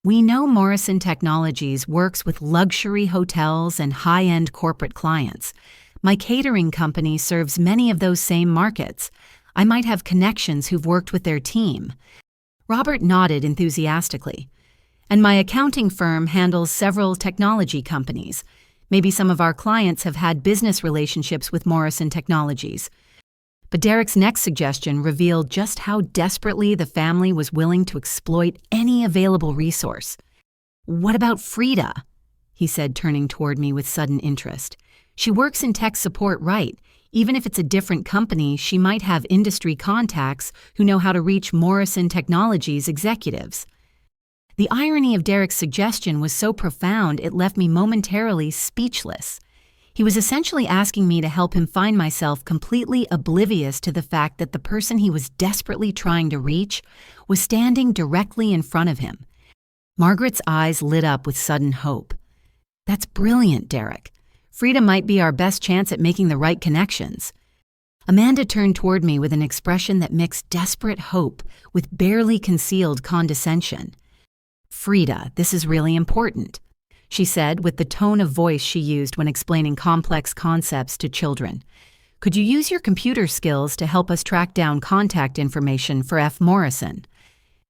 We know Morrison Technologies works with luxury hotels and high-end corporate clients. My catering company serves many of those same markets. I might have connections who've worked with their team." Robert nodded enthusiastically. "And my accounting firm handles several technology companies. Maybe some of our clients have had business relationships with Morrison Technologies." But Derek's next suggestion revealed just how desperately the family was willing to exploit any available resource. "What about Frieda?" he said, turning toward me with sudden interest. "She works in tech support, right? Even if it's a different company, she might have industry contacts who know how to reach Morrison Technologies executives." The irony of Derek's suggestion was so profound it left me momentarily speechless. He was essentially asking me to help him find myself completely oblivious to the fact that the person he was desperately trying to reach was standing directly in front of him. Margaret's eyes lit up with sudden hope. "That's brilliant, Derek. Frieda might be our best chance at making the right connections." Amanda turned toward me with an expression that mixed desperate hope with barely concealed condescension. "Frieda, this is really important," she said with the tone of voice she used when explaining complex concepts to children. "Could you use your computer skills to help us track down contact information for F. Morrison?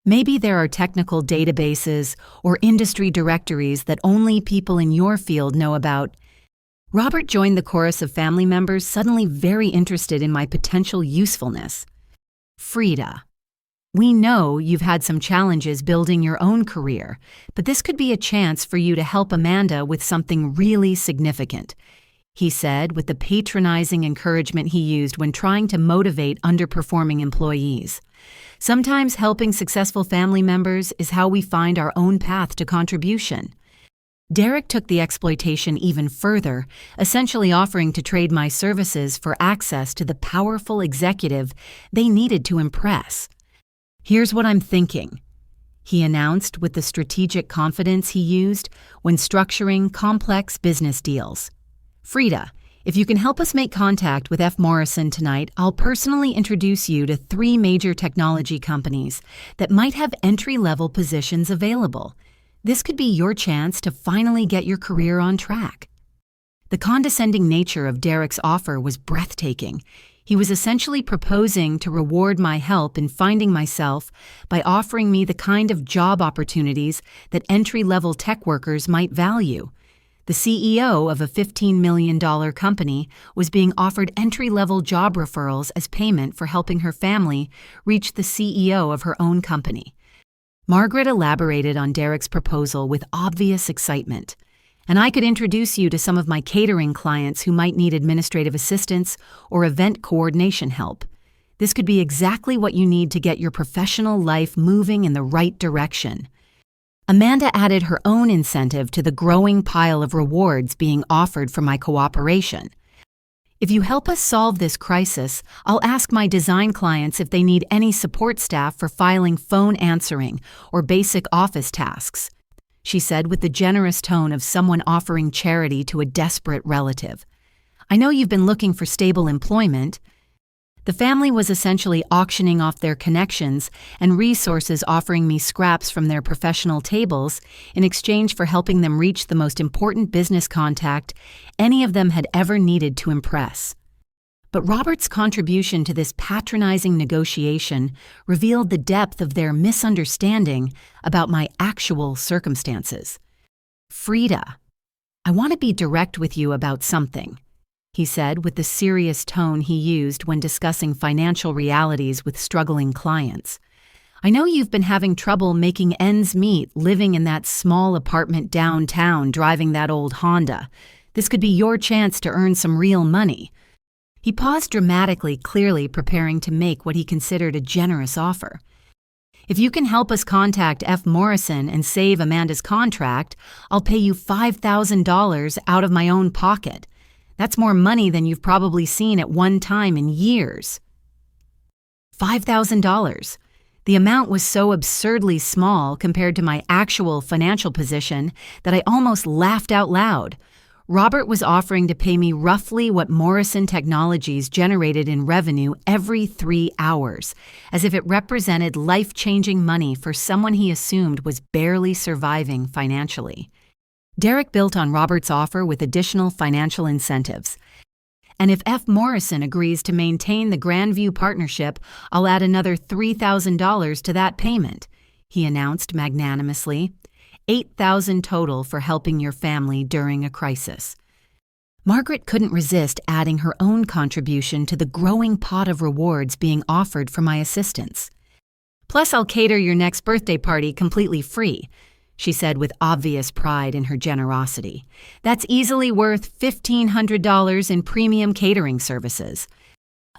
Maybe there are technical databases or industry directories that only people in your field know about." Robert joined the chorus of family members, suddenly very interested in my potential usefulness. Frieda. We know you've had some challenges building your own career, but this could be a chance for you to help Amanda with something really significant, he said with the patronizing encouragement he used when trying to motivate underperforming employees. Sometimes helping successful family members is how we find our own path to contribution. Derek took the exploitation even further, essentially offering to trade my services for access to the powerful executive they needed to impress. "Here's what I'm thinking," he announced with the strategic confidence he used when structuring complex business deals. "Frieda, if you can help us make contact with F. Morrison tonight, I'll personally introduce you to 3 major technology companies that might have entry-level positions available. This could be your chance to finally get your career on track." The condescending nature of Derek's offer was breathtaking. He was essentially proposing to reward my help in finding myself by offering me the kind of job opportunities that entry-level tech workers might value. The CEO of a $15 million company was being offered entry-level job referrals as payment for helping her family reach the CEO of her own company. Margaret elaborated on Derek's proposal with obvious excitement. "And I could introduce you to some of my catering clients who might need administrative assistance or event coordination help. This could be exactly what you need to get your professional life moving in the right direction." Amanda added her own incentive to the growing pile of rewards being offered for my cooperation. "If you help us solve this crisis, I'll ask my design clients if they need any support staff for filing phone answering or basic office tasks," she said with the generous tone of someone offering charity to a desperate relative. "I know you've been looking for stable employment." The family was essentially auctioning off their connections and resources, offering me scraps from their professional tables in exchange for helping them reach the most important business contact any of them had ever needed to impress. But Robert's contribution to this patronizing negotiation revealed the depth of their misunderstanding about my actual circumstances. "Frieda, I want to be direct with you about something," he said with the serious tone he used when discussing financial realities with struggling clients. "I know you've been having trouble making ends meet living in that small apartment downtown driving that old Honda. This could be your chance to earn some real money." He paused dramatically, clearly preparing to make what he considered a generous offer. "If you can help us contact F. Morrison and save Amanda's contract, I'll pay you $5,000 out of my own pocket. That's more money than you've probably seen at one time in years." $5,000. The amount was so absurdly small compared to my actual financial position that I almost laughed out loud. Robert was offering to pay me roughly what Morrison Technologies generated in revenue every 3 hours, as if it represented life-changing money for someone he assumed was barely surviving financially. Derek built on Robert's offer with additional financial incentives. "And if F. Morrison agrees to maintain the Grandview partnership, I'll add another $3,000 to that payment," he announced magnanimously. $8,000 total for helping your family during a crisis. Margaret couldn't resist adding her own contribution to the growing pot of rewards being offered for my assistance. "Plus, I'll cater your next birthday party completely free," she said with obvious pride in her generosity. "That's easily worth $1,500 in premium catering services."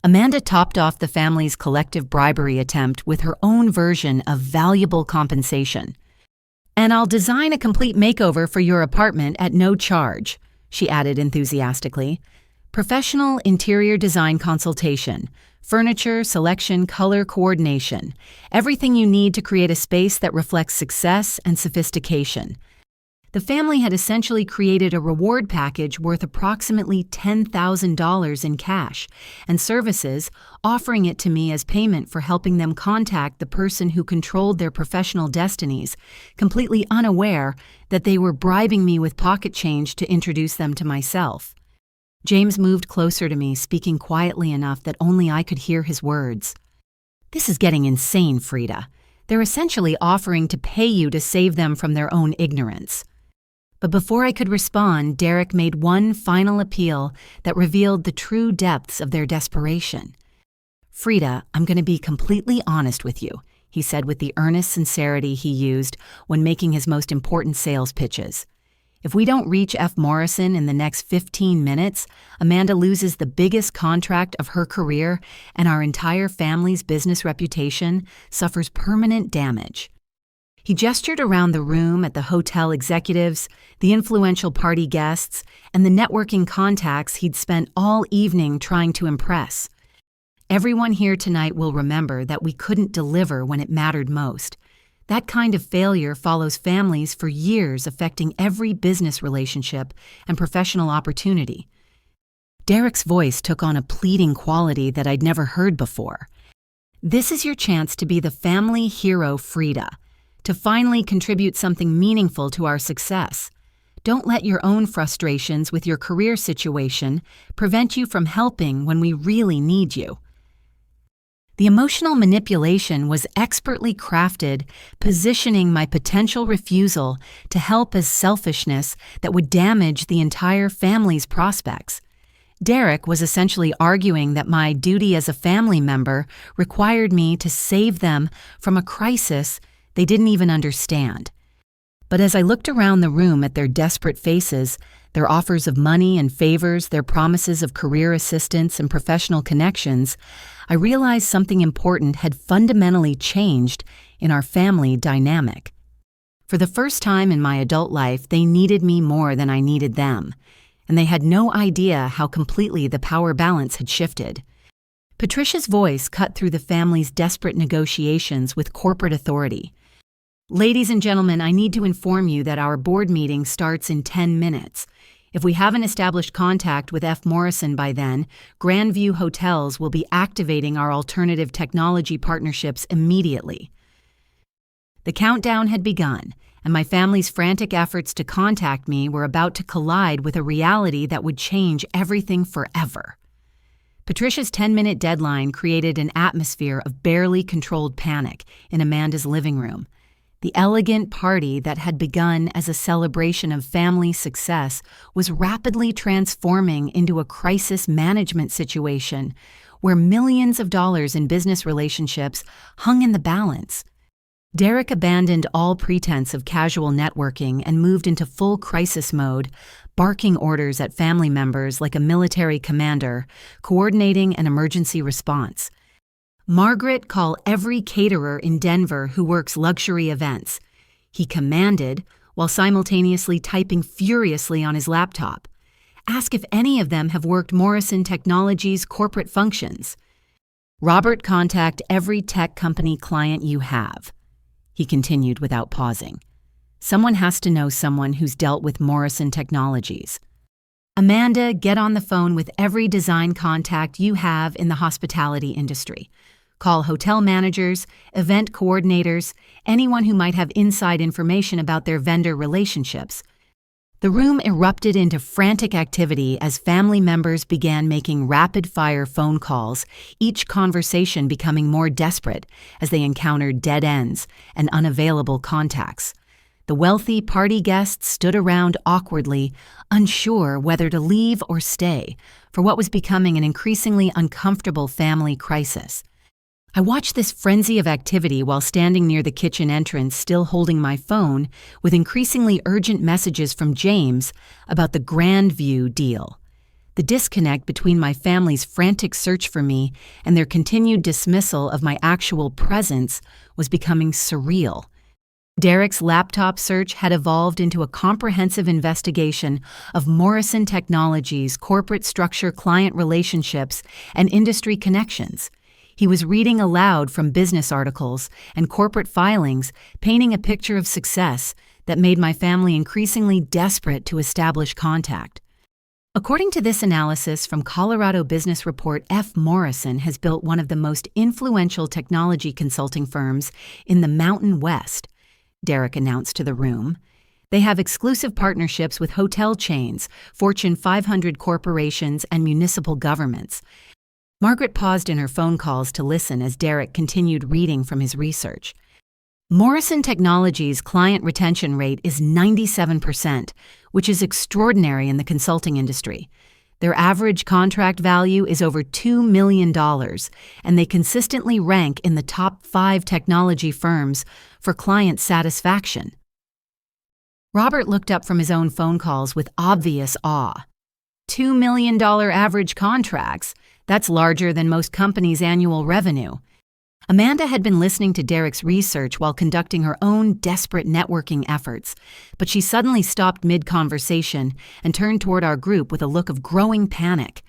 Amanda topped off the family's collective bribery attempt with her own version of valuable compensation. "And I'll design a complete makeover for your apartment at no charge," she added enthusiastically. "Professional interior design consultation, furniture selection, color coordination, everything you need to create a space that reflects success and sophistication." The family had essentially created a reward package worth approximately $10,000 in cash and services, offering it to me as payment for helping them contact the person who controlled their professional destinies, completely unaware that they were bribing me with pocket change to introduce them to myself. James moved closer to me, speaking quietly enough that only I could hear his words. "This is getting insane, Frieda. They're essentially offering to pay you to save them from their own ignorance." But before I could respond, Derek made one final appeal that revealed the true depths of their desperation. Frieda, I'm going to be completely honest with you, he said with the earnest sincerity he used when making his most important sales pitches. If we don't reach F. Morrison in the next 15 minutes, Amanda loses the biggest contract of her career and our entire family's business reputation suffers permanent damage. He gestured around the room at the hotel executives, the influential party guests, and the networking contacts he'd spent all evening trying to impress. Everyone here tonight will remember that we couldn't deliver when it mattered most. That kind of failure follows families for years, affecting every business relationship and professional opportunity. Derek's voice took on a pleading quality that I'd never heard before. This is your chance to be the family hero, Frieda, to finally contribute something meaningful to our success. Don't let your own frustrations with your career situation prevent you from helping when we really need you. The emotional manipulation was expertly crafted, positioning my potential refusal to help as selfishness that would damage the entire family's prospects. Derek was essentially arguing that my duty as a family member required me to save them from a crisis they didn't even understand. But as I looked around the room at their desperate faces, their offers of money and favors, their promises of career assistance and professional connections, I realized something important had fundamentally changed in our family dynamic. For the first time in my adult life, they needed me more than I needed them, and they had no idea how completely the power balance had shifted. Patricia's voice cut through the family's desperate negotiations with corporate authority. Ladies and gentlemen, I need to inform you that our board meeting starts in 10 minutes. If we haven't established contact with F. Morrison by then, Grandview Hotels will be activating our alternative technology partnerships immediately. The countdown had begun, and my family's frantic efforts to contact me were about to collide with a reality that would change everything forever. Patricia's 10-minute deadline created an atmosphere of barely controlled panic in Amanda's living room. The elegant party that had begun as a celebration of family success was rapidly transforming into a crisis management situation where millions of dollars in business relationships hung in the balance. Derek abandoned all pretense of casual networking and moved into full crisis mode, barking orders at family members like a military commander, coordinating an emergency response. Margaret, call every caterer in Denver who works luxury events, he commanded while simultaneously typing furiously on his laptop. Ask if any of them have worked Morrison Technologies' corporate functions. Robert, contact every tech company client you have, he continued without pausing. Someone has to know someone who's dealt with Morrison Technologies. Amanda, get on the phone with every design contact you have in the hospitality industry. Call hotel managers, event coordinators, anyone who might have inside information about their vendor relationships. The room erupted into frantic activity as family members began making rapid-fire phone calls, each conversation becoming more desperate as they encountered dead ends and unavailable contacts. The wealthy party guests stood around awkwardly, unsure whether to leave or stay, for what was becoming an increasingly uncomfortable family crisis. I watched this frenzy of activity while standing near the kitchen entrance, still holding my phone, with increasingly urgent messages from James about the Grandview deal. The disconnect between my family's frantic search for me and their continued dismissal of my actual presence was becoming surreal. Derek's laptop search had evolved into a comprehensive investigation of Morrison Technologies' corporate structure, client relationships, and industry connections. He was reading aloud from business articles and corporate filings, painting a picture of success that made my family increasingly desperate to establish contact. According to this analysis from Colorado Business Report, F. Morrison has built one of the most influential technology consulting firms in the Mountain West, Derek announced to the room. They have exclusive partnerships with hotel chains, Fortune 500 corporations, and municipal governments. Margaret paused in her phone calls to listen as Derek continued reading from his research. Morrison Technologies' client retention rate is 97%, which is extraordinary in the consulting industry. Their average contract value is over $2 million, and they consistently rank in the top 5 technology firms for client satisfaction. Robert looked up from his own phone calls with obvious awe. $2 million average contracts? That's larger than most companies' annual revenue. Amanda had been listening to Derek's research while conducting her own desperate networking efforts, but she suddenly stopped mid-conversation and turned toward our group with a look of growing panic.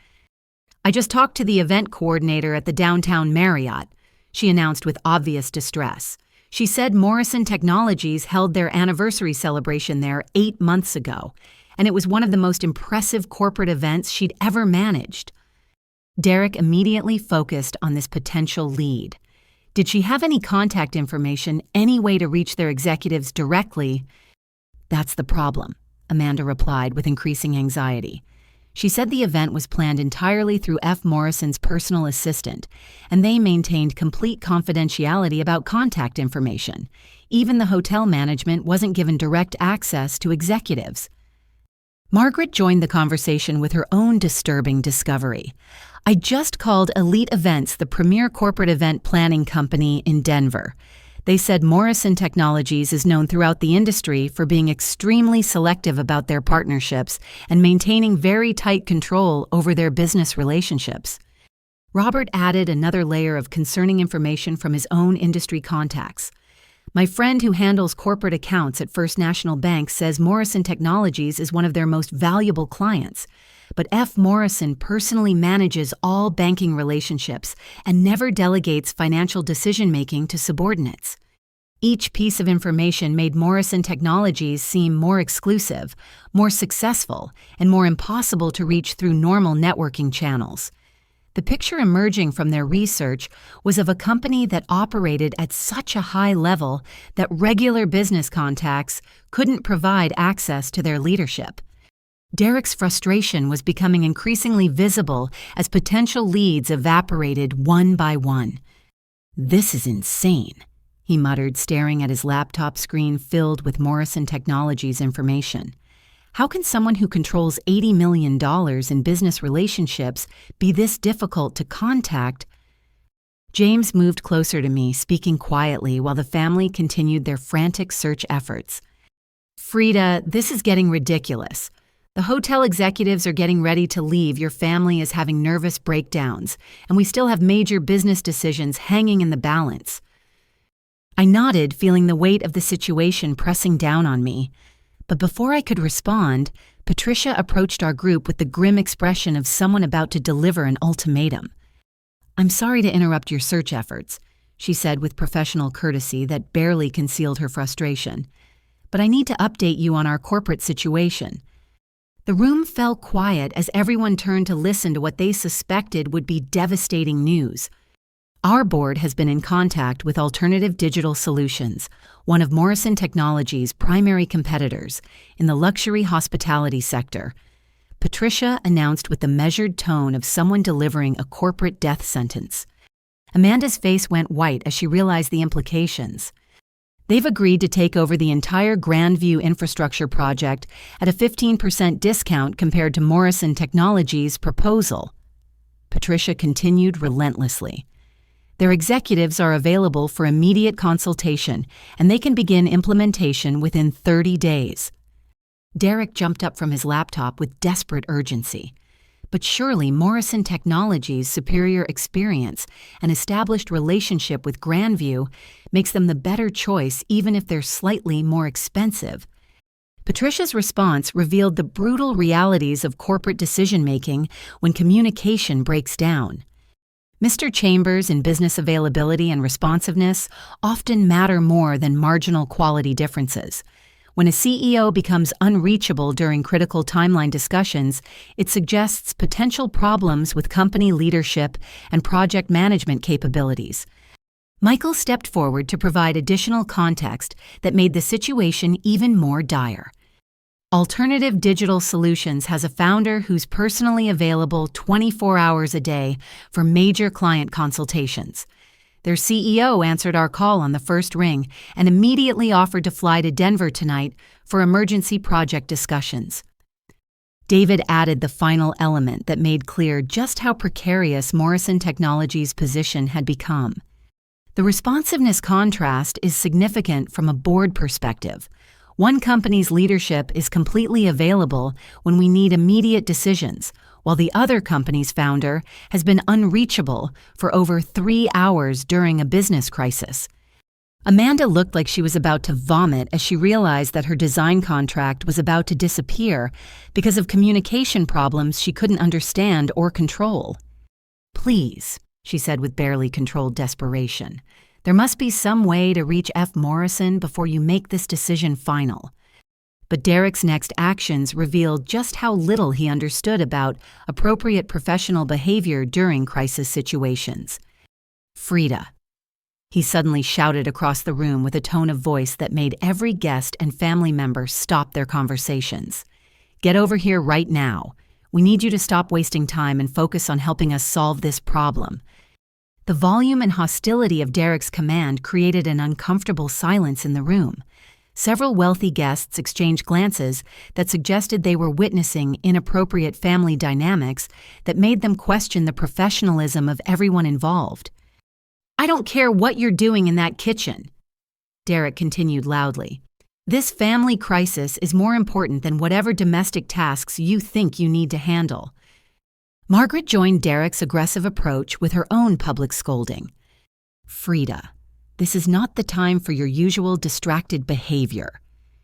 "I just talked to the event coordinator at the downtown Marriott," she announced with obvious distress. "She said Morrison Technologies held their anniversary celebration there 8 months ago, and it was one of the most impressive corporate events she'd ever managed." Derek immediately focused on this potential lead. Did she have any contact information, any way to reach their executives directly? "That's the problem," Amanda replied with increasing anxiety. She said the event was planned entirely through F. Morrison's personal assistant, and they maintained complete confidentiality about contact information. Even the hotel management wasn't given direct access to executives. Margaret joined the conversation with her own disturbing discovery. "I just called Elite Events, the premier corporate event planning company in Denver. They said Morrison Technologies is known throughout the industry for being extremely selective about their partnerships and maintaining very tight control over their business relationships." Robert added another layer of concerning information from his own industry contacts. "My friend who handles corporate accounts at First National Bank says Morrison Technologies is one of their most valuable clients. But F. Morrison personally manages all banking relationships and never delegates financial decision-making to subordinates." Each piece of information made Morrison Technologies seem more exclusive, more successful, and more impossible to reach through normal networking channels. The picture emerging from their research was of a company that operated at such a high level that regular business contacts couldn't provide access to their leadership. Derek's frustration was becoming increasingly visible as potential leads evaporated one by one. "This is insane," he muttered, staring at his laptop screen filled with Morrison Technologies information. "How can someone who controls $80 million in business relationships be this difficult to contact?" James moved closer to me, speaking quietly while the family continued their frantic search efforts. "Frieda, this is getting ridiculous. The hotel executives are getting ready to leave, your family is having nervous breakdowns, and we still have major business decisions hanging in the balance." I nodded, feeling the weight of the situation pressing down on me. But before I could respond, Patricia approached our group with the grim expression of someone about to deliver an ultimatum. "I'm sorry to interrupt your search efforts," she said with professional courtesy that barely concealed her frustration. "But I need to update you on our corporate situation." The room fell quiet as everyone turned to listen to what they suspected would be devastating news. Our board has been in contact with Alternative Digital Solutions, one of Morrison Technologies' primary competitors in the luxury hospitality sector. Patricia announced with the measured tone of someone delivering a corporate death sentence. Amanda's face went white as she realized the implications. "They've agreed to take over the entire Grandview infrastructure project at a 15% discount compared to Morrison Technologies' proposal." Patricia continued relentlessly. "Their executives are available for immediate consultation, and they can begin implementation within 30 days. Derek jumped up from his laptop with desperate urgency. But surely Morrison Technologies' superior experience and established relationship with Grandview makes them the better choice even if they're slightly more expensive. Patricia's response revealed the brutal realities of corporate decision-making when communication breaks down. Mr. Chambers in business availability and responsiveness often matter more than marginal quality differences. When a CEO becomes unreachable during critical timeline discussions, it suggests potential problems with company leadership and project management capabilities. Michael stepped forward to provide additional context that made the situation even more dire. Alternative Digital Solutions has a founder who's personally available 24 hours a day for major client consultations. Their CEO answered our call on the first ring and immediately offered to fly to Denver tonight for emergency project discussions. David added the final element that made clear just how precarious Morrison Technologies' position had become. The responsiveness contrast is significant from a board perspective. One company's leadership is completely available when we need immediate decisions, while the other company's founder has been unreachable for over 3 hours during a business crisis. Amanda looked like she was about to vomit as she realized that her design contract was about to disappear because of communication problems she couldn't understand or control. "Please," she said with barely controlled desperation, "there must be some way to reach F. Morrison before you make this decision final." But Derek's next actions revealed just how little he understood about appropriate professional behavior during crisis situations. "Frieda," he suddenly shouted across the room with a tone of voice that made every guest and family member stop their conversations. "Get over here right now. We need you to stop wasting time and focus on helping us solve this problem." The volume and hostility of Derek's command created an uncomfortable silence in the room. Several wealthy guests exchanged glances that suggested they were witnessing inappropriate family dynamics that made them question the professionalism of everyone involved. "I don't care what you're doing in that kitchen," Derek continued loudly. "This family crisis is more important than whatever domestic tasks you think you need to handle." Margaret joined Derek's aggressive approach with her own public scolding. "Frieda, this is not the time for your usual distracted behavior,"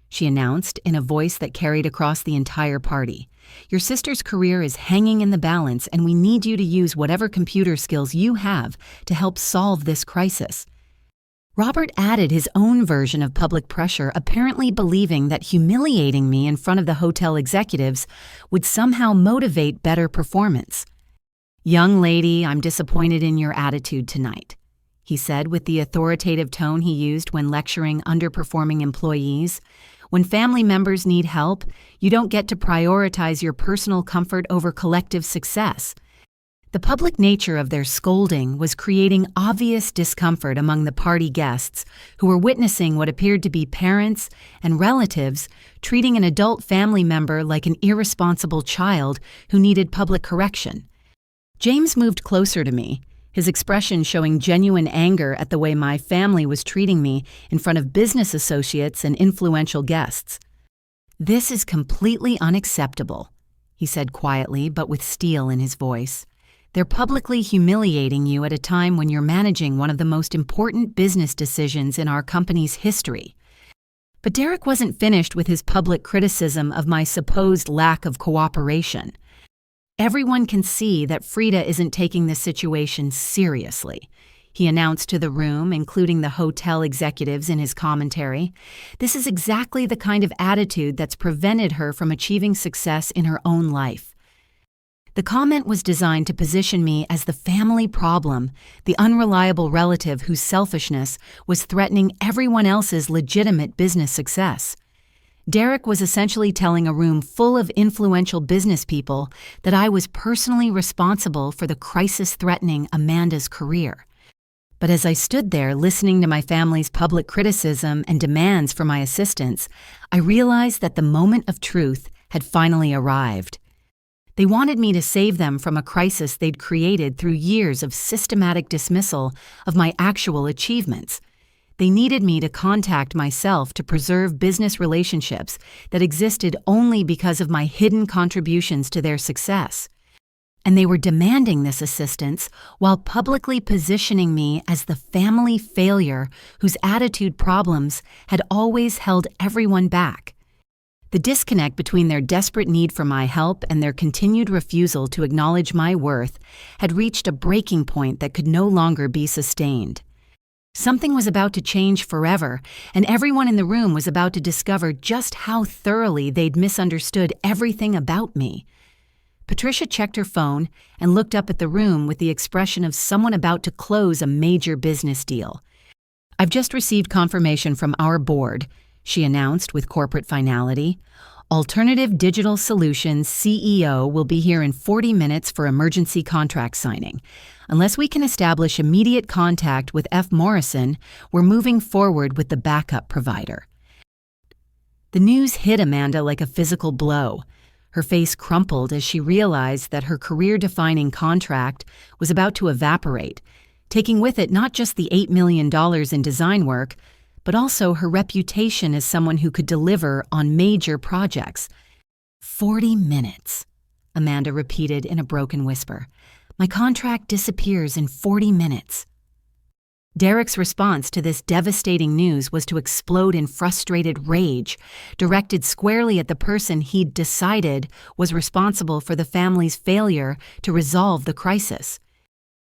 she announced in a voice that carried across the entire party. "Your sister's career is hanging in the balance, and we need you to use whatever computer skills you have to help solve this crisis." Robert added his own version of public pressure, apparently believing that humiliating me in front of the hotel executives would somehow motivate better performance. "Young lady, I'm disappointed in your attitude tonight," he said with the authoritative tone he used when lecturing underperforming employees. "When family members need help, you don't get to prioritize your personal comfort over collective success." The public nature of their scolding was creating obvious discomfort among the party guests who were witnessing what appeared to be parents and relatives treating an adult family member like an irresponsible child who needed public correction. James moved closer to me, his expression showing genuine anger at the way my family was treating me in front of business associates and influential guests. "This is completely unacceptable," he said quietly but with steel in his voice. "They're publicly humiliating you at a time when you're managing one of the most important business decisions in our company's history." But Derek wasn't finished with his public criticism of my supposed lack of cooperation. "Everyone can see that Frieda isn't taking this situation seriously," he announced to the room, including the hotel executives in his commentary. "This is exactly the kind of attitude that's prevented her from achieving success in her own life." The comment was designed to position me as the family problem, the unreliable relative whose selfishness was threatening everyone else's legitimate business success. Derek was essentially telling a room full of influential business people that I was personally responsible for the crisis threatening Amanda's career. But as I stood there listening to my family's public criticism and demands for my assistance, I realized that the moment of truth had finally arrived. They wanted me to save them from a crisis they'd created through years of systematic dismissal of my actual achievements. They needed me to contact myself to preserve business relationships that existed only because of my hidden contributions to their success. And they were demanding this assistance while publicly positioning me as the family failure whose attitude problems had always held everyone back. The disconnect between their desperate need for my help and their continued refusal to acknowledge my worth had reached a breaking point that could no longer be sustained. Something was about to change forever, and everyone in the room was about to discover just how thoroughly they'd misunderstood everything about me. Patricia checked her phone and looked up at the room with the expression of someone about to close a major business deal. "I've just received confirmation from our board," she announced with corporate finality. "Alternative Digital Solutions CEO will be here in 40 minutes for emergency contract signing. Unless we can establish immediate contact with F. Morrison, we're moving forward with the backup provider." The news hit Amanda like a physical blow. Her face crumpled as she realized that her career-defining contract was about to evaporate, taking with it not just the $8 million in design work, but also her reputation as someone who could deliver on major projects. 40 minutes, Amanda repeated in a broken whisper. My contract disappears in 40 minutes. Derek's response to this devastating news was to explode in frustrated rage, directed squarely at the person he'd decided was responsible for the family's failure to resolve the crisis.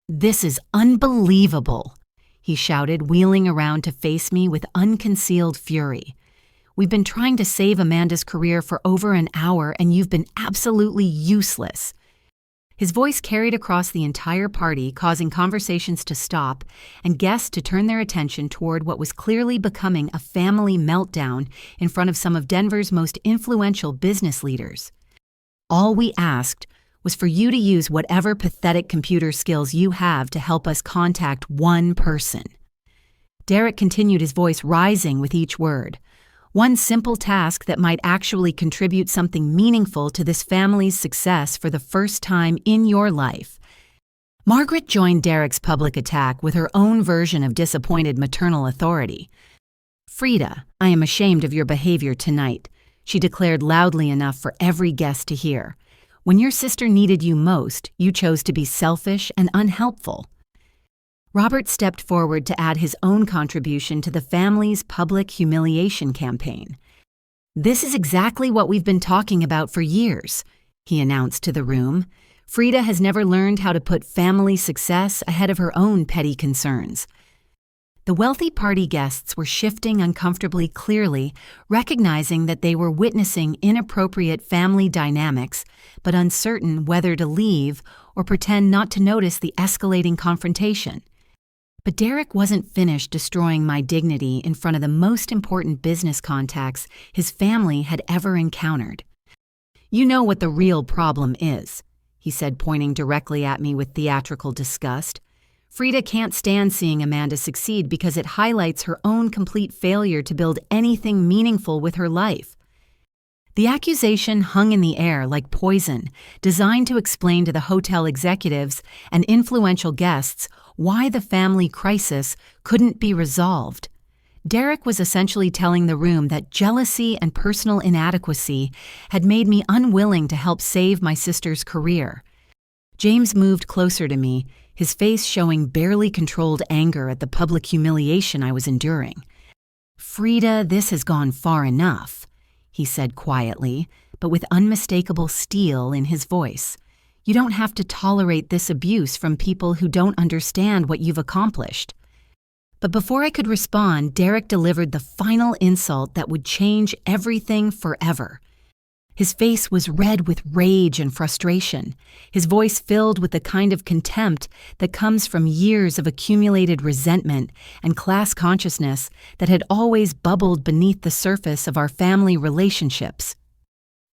This is unbelievable, he shouted, wheeling around to face me with unconcealed fury. We've been trying to save Amanda's career for over an hour, and you've been absolutely useless. His voice carried across the entire party, causing conversations to stop and guests to turn their attention toward what was clearly becoming a family meltdown in front of some of Denver's most influential business leaders. All we asked was for you to use whatever pathetic computer skills you have to help us contact one person. Derek continued, his voice rising with each word. One simple task that might actually contribute something meaningful to this family's success for the first time in your life. Margaret joined Derek's public attack with her own version of disappointed maternal authority. Frieda, I am ashamed of your behavior tonight, she declared loudly enough for every guest to hear. When your sister needed you most, you chose to be selfish and unhelpful. Robert stepped forward to add his own contribution to the family's public humiliation campaign. This is exactly what we've been talking about for years, he announced to the room. Frieda has never learned how to put family success ahead of her own petty concerns. The wealthy party guests were shifting uncomfortably clearly, recognizing that they were witnessing inappropriate family dynamics, but uncertain whether to leave or pretend not to notice the escalating confrontation. But Derek wasn't finished destroying my dignity in front of the most important business contacts his family had ever encountered. You know what the real problem is, he said, pointing directly at me with theatrical disgust. Frieda can't stand seeing Amanda succeed because it highlights her own complete failure to build anything meaningful with her life. The accusation hung in the air like poison, designed to explain to the hotel executives and influential guests why the family crisis couldn't be resolved. Derek was essentially telling the room that jealousy and personal inadequacy had made me unwilling to help save my sister's career. James moved closer to me, his face showing barely controlled anger at the public humiliation I was enduring. Frieda, this has gone far enough, he said quietly, but with unmistakable steel in his voice. You don't have to tolerate this abuse from people who don't understand what you've accomplished. But before I could respond, Derek delivered the final insult that would change everything forever. His face was red with rage and frustration, his voice filled with the kind of contempt that comes from years of accumulated resentment and class consciousness that had always bubbled beneath the surface of our family relationships.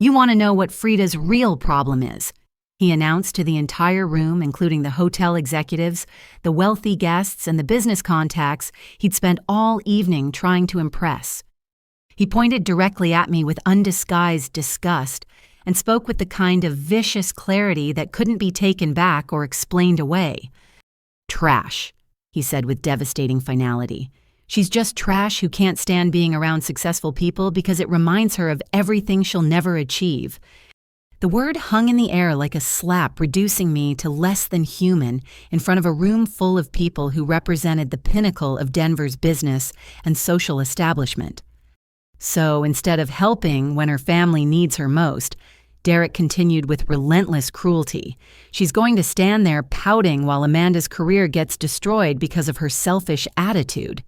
You want to know what Frieda's real problem is, he announced to the entire room, including the hotel executives, the wealthy guests, and the business contacts he'd spent all evening trying to impress. He pointed directly at me with undisguised disgust and spoke with the kind of vicious clarity that couldn't be taken back or explained away. Trash, he said with devastating finality. She's just trash who can't stand being around successful people because it reminds her of everything she'll never achieve. The word hung in the air like a slap, reducing me to less than human in front of a room full of people who represented the pinnacle of Denver's business and social establishment. So instead of helping when her family needs her most, Derek continued with relentless cruelty. She's going to stand there pouting while Amanda's career gets destroyed because of her selfish attitude.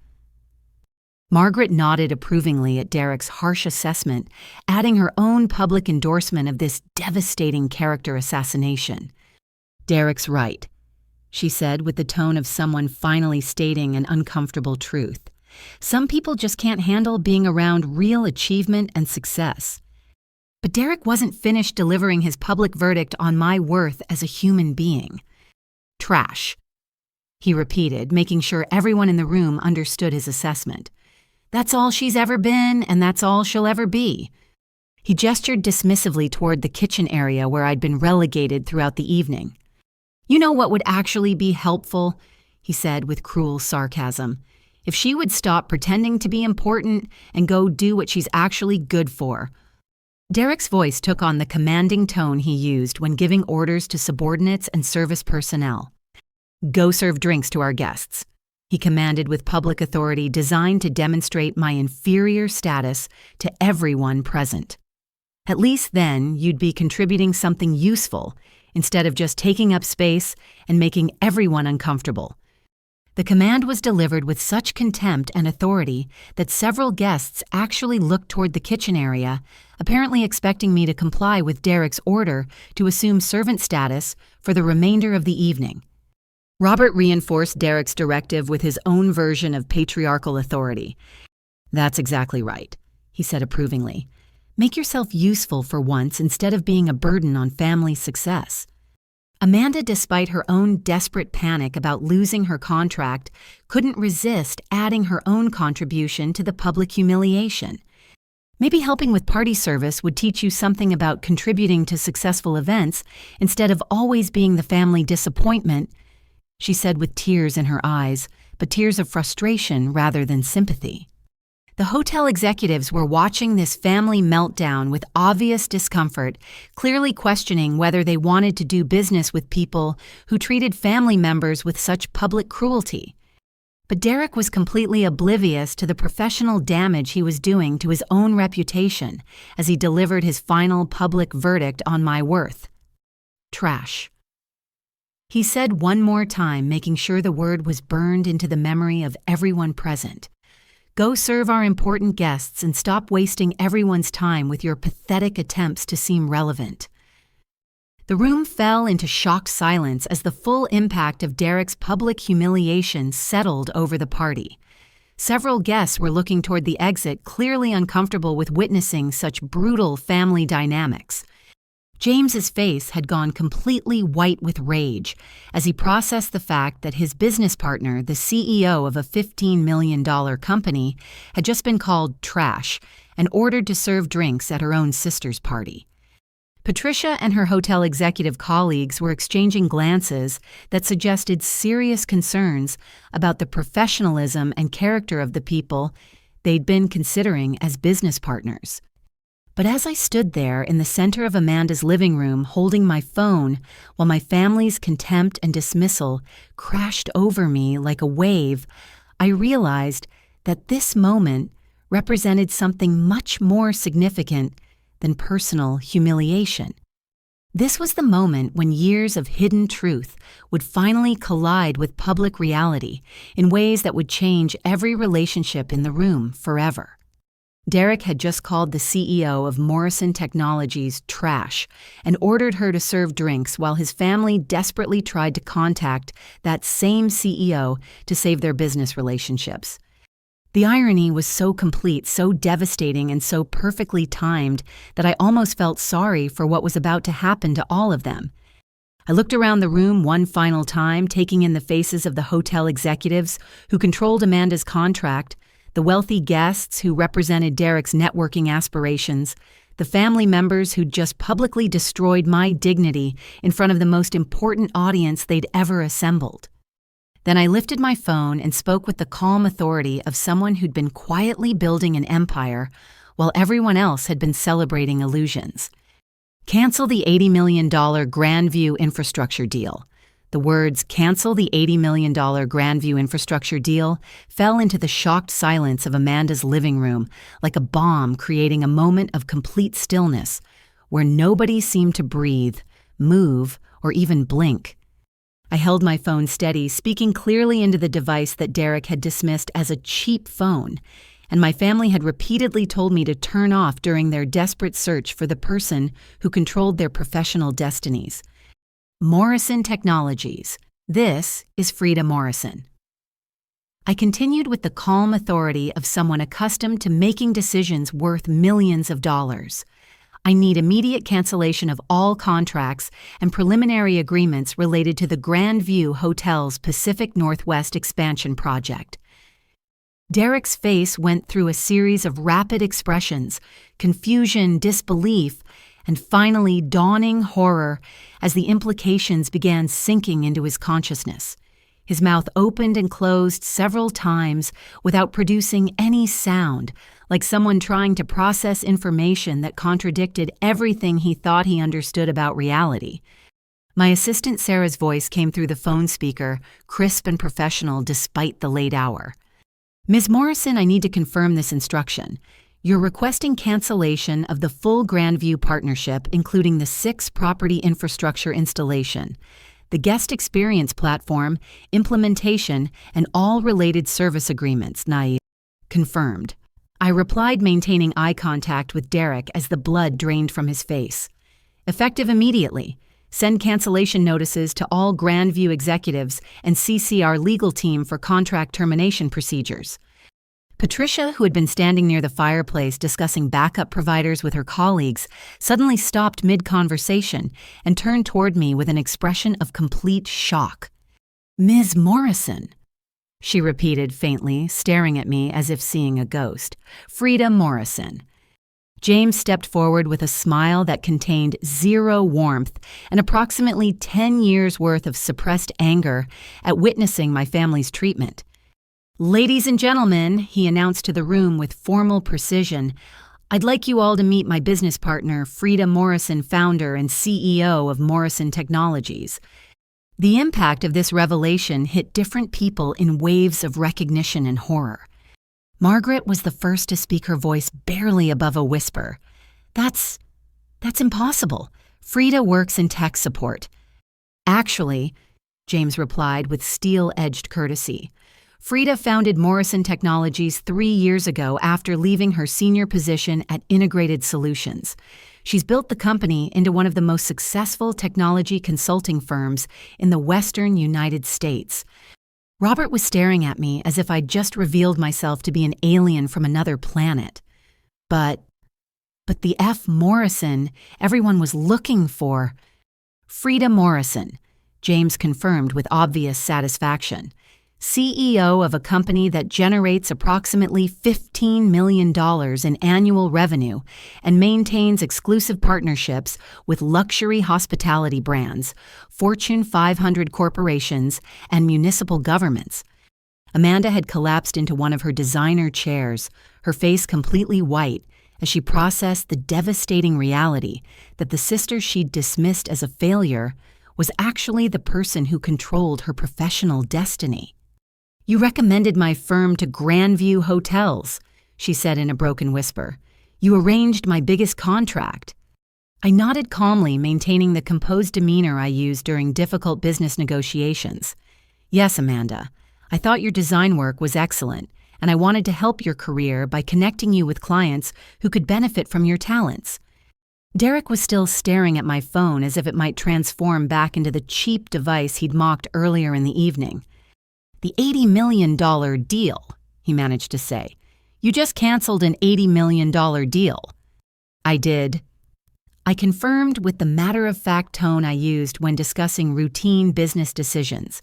Margaret nodded approvingly at Derek's harsh assessment, adding her own public endorsement of this devastating character assassination. Derek's right, she said with the tone of someone finally stating an uncomfortable truth. Some people just can't handle being around real achievement and success. But Derek wasn't finished delivering his public verdict on my worth as a human being. Trash, he repeated, making sure everyone in the room understood his assessment. That's all she's ever been, and that's all she'll ever be. He gestured dismissively toward the kitchen area where I'd been relegated throughout the evening. "You know what would actually be helpful?" he said with cruel sarcasm. "If she would stop pretending to be important and go do what she's actually good for." Derek's voice took on the commanding tone he used when giving orders to subordinates and service personnel. "Go serve drinks to our guests," he commanded with public authority designed to demonstrate my inferior status to everyone present. At least then, you'd be contributing something useful instead of just taking up space and making everyone uncomfortable. The command was delivered with such contempt and authority that several guests actually looked toward the kitchen area, apparently expecting me to comply with Derek's order to assume servant status for the remainder of the evening. Robert reinforced Derek's directive with his own version of patriarchal authority. "That's exactly right," he said approvingly. "Make yourself useful for once instead of being a burden on family success." Amanda, despite her own desperate panic about losing her contract, couldn't resist adding her own contribution to the public humiliation. "Maybe helping with party service would teach you something about contributing to successful events instead of always being the family disappointment," she said with tears in her eyes, but tears of frustration rather than sympathy. The hotel executives were watching this family meltdown with obvious discomfort, clearly questioning whether they wanted to do business with people who treated family members with such public cruelty. But Derek was completely oblivious to the professional damage he was doing to his own reputation as he delivered his final public verdict on my worth. "Trash," he said one more time, making sure the word was burned into the memory of everyone present. "Go serve our important guests and stop wasting everyone's time with your pathetic attempts to seem relevant." The room fell into shocked silence as the full impact of Derek's public humiliation settled over the party. Several guests were looking toward the exit, clearly uncomfortable with witnessing such brutal family dynamics. James's face had gone completely white with rage as he processed the fact that his business partner, the CEO of a $15 million company, had just been called trash and ordered to serve drinks at her own sister's party. Patricia and her hotel executive colleagues were exchanging glances that suggested serious concerns about the professionalism and character of the people they'd been considering as business partners. But as I stood there in the center of Amanda's living room holding my phone while my family's contempt and dismissal crashed over me like a wave, I realized that this moment represented something much more significant than personal humiliation. This was the moment when years of hidden truth would finally collide with public reality in ways that would change every relationship in the room forever. Derek had just called the CEO of Morrison Technologies trash and ordered her to serve drinks while his family desperately tried to contact that same CEO to save their business relationships. The irony was so complete, so devastating, and so perfectly timed that I almost felt sorry for what was about to happen to all of them. I looked around the room one final time, taking in the faces of the hotel executives who controlled Amanda's contract, the wealthy guests who represented Derek's networking aspirations, the family members who'd just publicly destroyed my dignity in front of the most important audience they'd ever assembled. Then I lifted my phone and spoke with the calm authority of someone who'd been quietly building an empire while everyone else had been celebrating illusions. "Cancel the $80 million Grandview infrastructure deal." The words, "cancel the $80 million Grandview infrastructure deal," fell into the shocked silence of Amanda's living room like a bomb, creating a moment of complete stillness where nobody seemed to breathe, move, or even blink. I held my phone steady, speaking clearly into the device that Derek had dismissed as a cheap phone, and my family had repeatedly told me to turn off during their desperate search for the person who controlled their professional destinies. Morrison Technologies. This is Frieda Morrison. I continued with the calm authority of someone accustomed to making decisions worth millions of dollars. I need immediate cancellation of all contracts and preliminary agreements related to the Grandview Hotel's Pacific Northwest expansion project. Derek's face went through a series of rapid expressions: confusion, disbelief, and finally dawning horror as the implications began sinking into his consciousness. His mouth opened and closed several times without producing any sound, like someone trying to process information that contradicted everything he thought he understood about reality. My assistant Sarah's voice came through the phone speaker, crisp and professional despite the late hour. "Ms. Morrison, I need to confirm this instruction. You're requesting cancellation of the full Grandview partnership, including the 6 property infrastructure installation, the guest experience platform, implementation, and all related service agreements." Naive. "Confirmed." I replied, maintaining eye contact with Derek as the blood drained from his face. "Effective immediately. Send cancellation notices to all Grandview executives and CC our legal team for contract termination procedures." Patricia, who had been standing near the fireplace discussing backup providers with her colleagues, suddenly stopped mid-conversation and turned toward me with an expression of complete shock. "Ms. Morrison," she repeated faintly, staring at me as if seeing a ghost. "Frieda Morrison." James stepped forward with a smile that contained zero warmth and approximately 10 years' worth of suppressed anger at witnessing my family's treatment. "Ladies and gentlemen," he announced to the room with formal precision, "I'd like you all to meet my business partner, Frieda Morrison, founder and CEO of Morrison Technologies." The impact of this revelation hit different people in waves of recognition and horror. Margaret was the first to speak, her voice barely above a whisper. That's impossible. Frieda works in tech support." "Actually," James replied with steel-edged courtesy, "Frieda founded Morrison Technologies 3 years ago after leaving her senior position at Integrated Solutions. She's built the company into one of the most successful technology consulting firms in the Western United States." Robert was staring at me as if I'd just revealed myself to be an alien from another planet. But the F. Morrison everyone was looking for. "Frieda Morrison," James confirmed with obvious satisfaction. "CEO of a company that generates approximately $15 million in annual revenue and maintains exclusive partnerships with luxury hospitality brands, Fortune 500 corporations, and municipal governments." Amanda had collapsed into one of her designer chairs, her face completely white, as she processed the devastating reality that the sister she'd dismissed as a failure was actually the person who controlled her professional destiny. "You recommended my firm to Grandview Hotels," she said in a broken whisper. "You arranged my biggest contract." I nodded calmly, maintaining the composed demeanor I used during difficult business negotiations. "Yes, Amanda. I thought your design work was excellent, and I wanted to help your career by connecting you with clients who could benefit from your talents." Derek was still staring at my phone as if it might transform back into the cheap device he'd mocked earlier in the evening. "The $80 million deal," he managed to say. "You just canceled an $80 million deal." "I did." I confirmed with the matter-of-fact tone I used when discussing routine business decisions.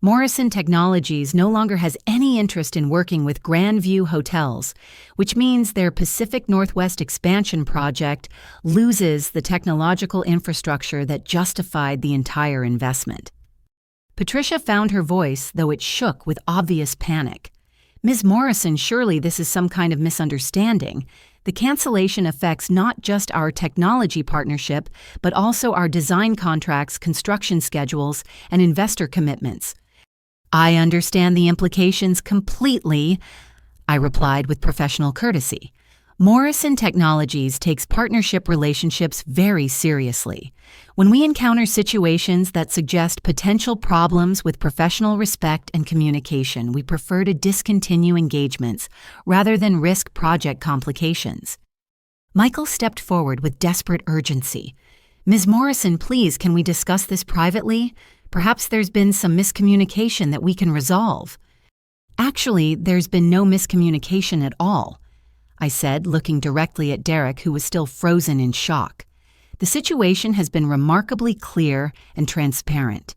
Morrison Technologies no longer has any interest in working with Grandview Hotels, which means their Pacific Northwest expansion project loses the technological infrastructure that justified the entire investment. Patricia found her voice, though it shook with obvious panic. "Ms. Morrison, surely this is some kind of misunderstanding. The cancellation affects not just our technology partnership, but also our design contracts, construction schedules, and investor commitments." "I understand the implications completely," I replied with professional courtesy. Morrison Technologies takes partnership relationships very seriously. When we encounter situations that suggest potential problems with professional respect and communication, we prefer to discontinue engagements rather than risk project complications. Michael stepped forward with desperate urgency. "Ms. Morrison, please, can we discuss this privately? Perhaps there's been some miscommunication that we can resolve." "Actually, there's been no miscommunication at all," I said, looking directly at Derek, who was still frozen in shock. "The situation has been remarkably clear and transparent."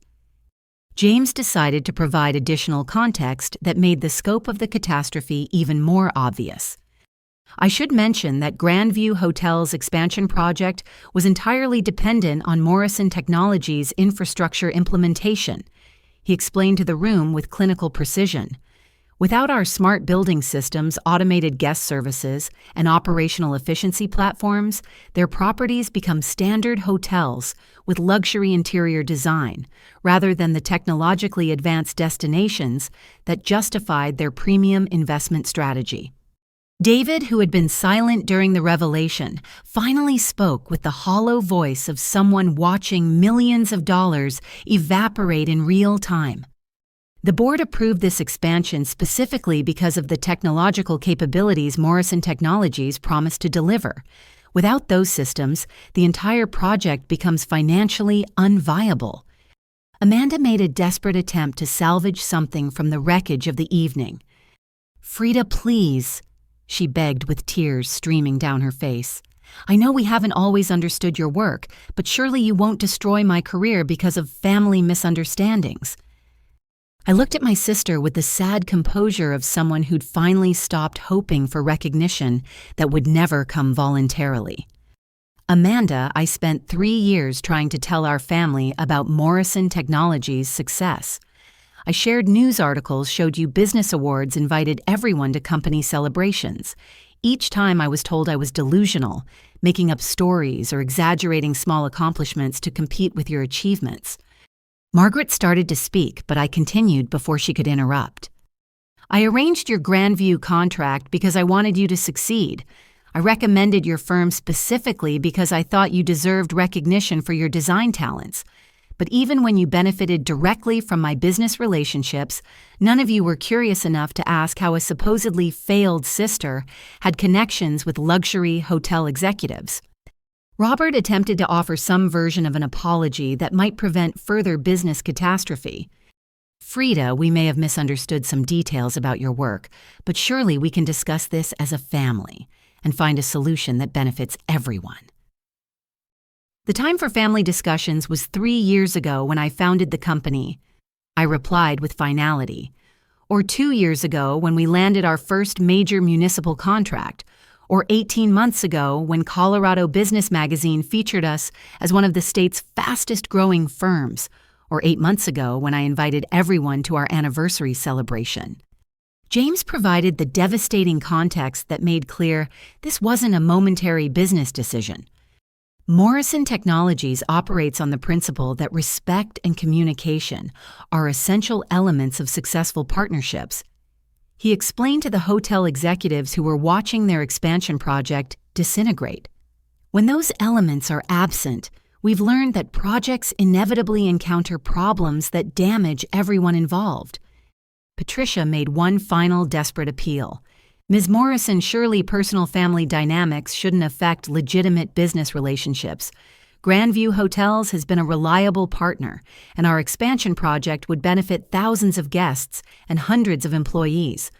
James decided to provide additional context that made the scope of the catastrophe even more obvious. I should mention that Grandview Hotel's expansion project was entirely dependent on Morrison Technologies' infrastructure implementation. He explained to the room with clinical precision. Without our smart building systems, automated guest services, and operational efficiency platforms, their properties become standard hotels with luxury interior design, rather than the technologically advanced destinations that justified their premium investment strategy. David, who had been silent during the revelation, finally spoke with the hollow voice of someone watching millions of dollars evaporate in real time. The board approved this expansion specifically because of the technological capabilities Morrison Technologies promised to deliver. Without those systems, the entire project becomes financially unviable. Amanda made a desperate attempt to salvage something from the wreckage of the evening. "Frieda, please," she begged with tears streaming down her face. "I know we haven't always understood your work, but surely you won't destroy my career because of family misunderstandings." I looked at my sister with the sad composure of someone who'd finally stopped hoping for recognition that would never come voluntarily. "Amanda, I spent 3 years trying to tell our family about Morrison Technologies' success. I shared news articles showed you business awards invited everyone to company celebrations. Each time I was told I was delusional, making up stories or exaggerating small accomplishments to compete with your achievements." Margaret started to speak, but I continued before she could interrupt. "I arranged your Grandview contract because I wanted you to succeed. I recommended your firm specifically because I thought you deserved recognition for your design talents. But even when you benefited directly from my business relationships, none of you were curious enough to ask how a supposedly failed sister had connections with luxury hotel executives." Robert attempted to offer some version of an apology that might prevent further business catastrophe. "Frieda, we may have misunderstood some details about your work, but surely we can discuss this as a family and find a solution that benefits everyone." "The time for family discussions was 3 years ago when I founded the company," I replied with finality. "Or 2 years ago when we landed our first major municipal contract. Or 18 months ago when Colorado Business Magazine featured us as one of the state's fastest-growing firms. Or 8 months ago when I invited everyone to our anniversary celebration." James provided the devastating context that made clear this wasn't a momentary business decision. Morrison Technologies operates on the principle that respect and communication are essential elements of successful partnerships. He explained to the hotel executives who were watching their expansion project disintegrate. "When those elements are absent, we've learned that projects inevitably encounter problems that damage everyone involved." Patricia made one final desperate appeal. "Ms. Morrison, surely personal family dynamics shouldn't affect legitimate business relationships. Grandview Hotels has been a reliable partner, and our expansion project would benefit thousands of guests and hundreds of employees."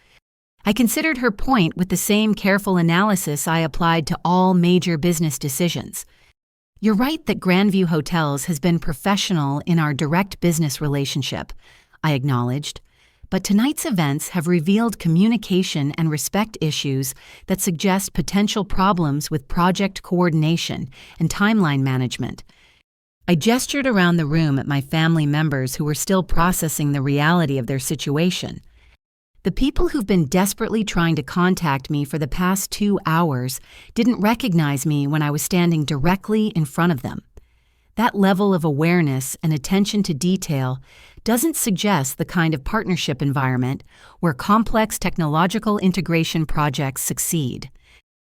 I considered her point with the same careful analysis I applied to all major business decisions. "You're right that Grandview Hotels has been professional in our direct business relationship," I acknowledged. "But tonight's events have revealed communication and respect issues that suggest potential problems with project coordination and timeline management." I gestured around the room at my family members who were still processing the reality of their situation. "The people who've been desperately trying to contact me for the past 2 hours didn't recognize me when I was standing directly in front of them. That level of awareness and attention to detail doesn't suggest the kind of partnership environment where complex technological integration projects succeed."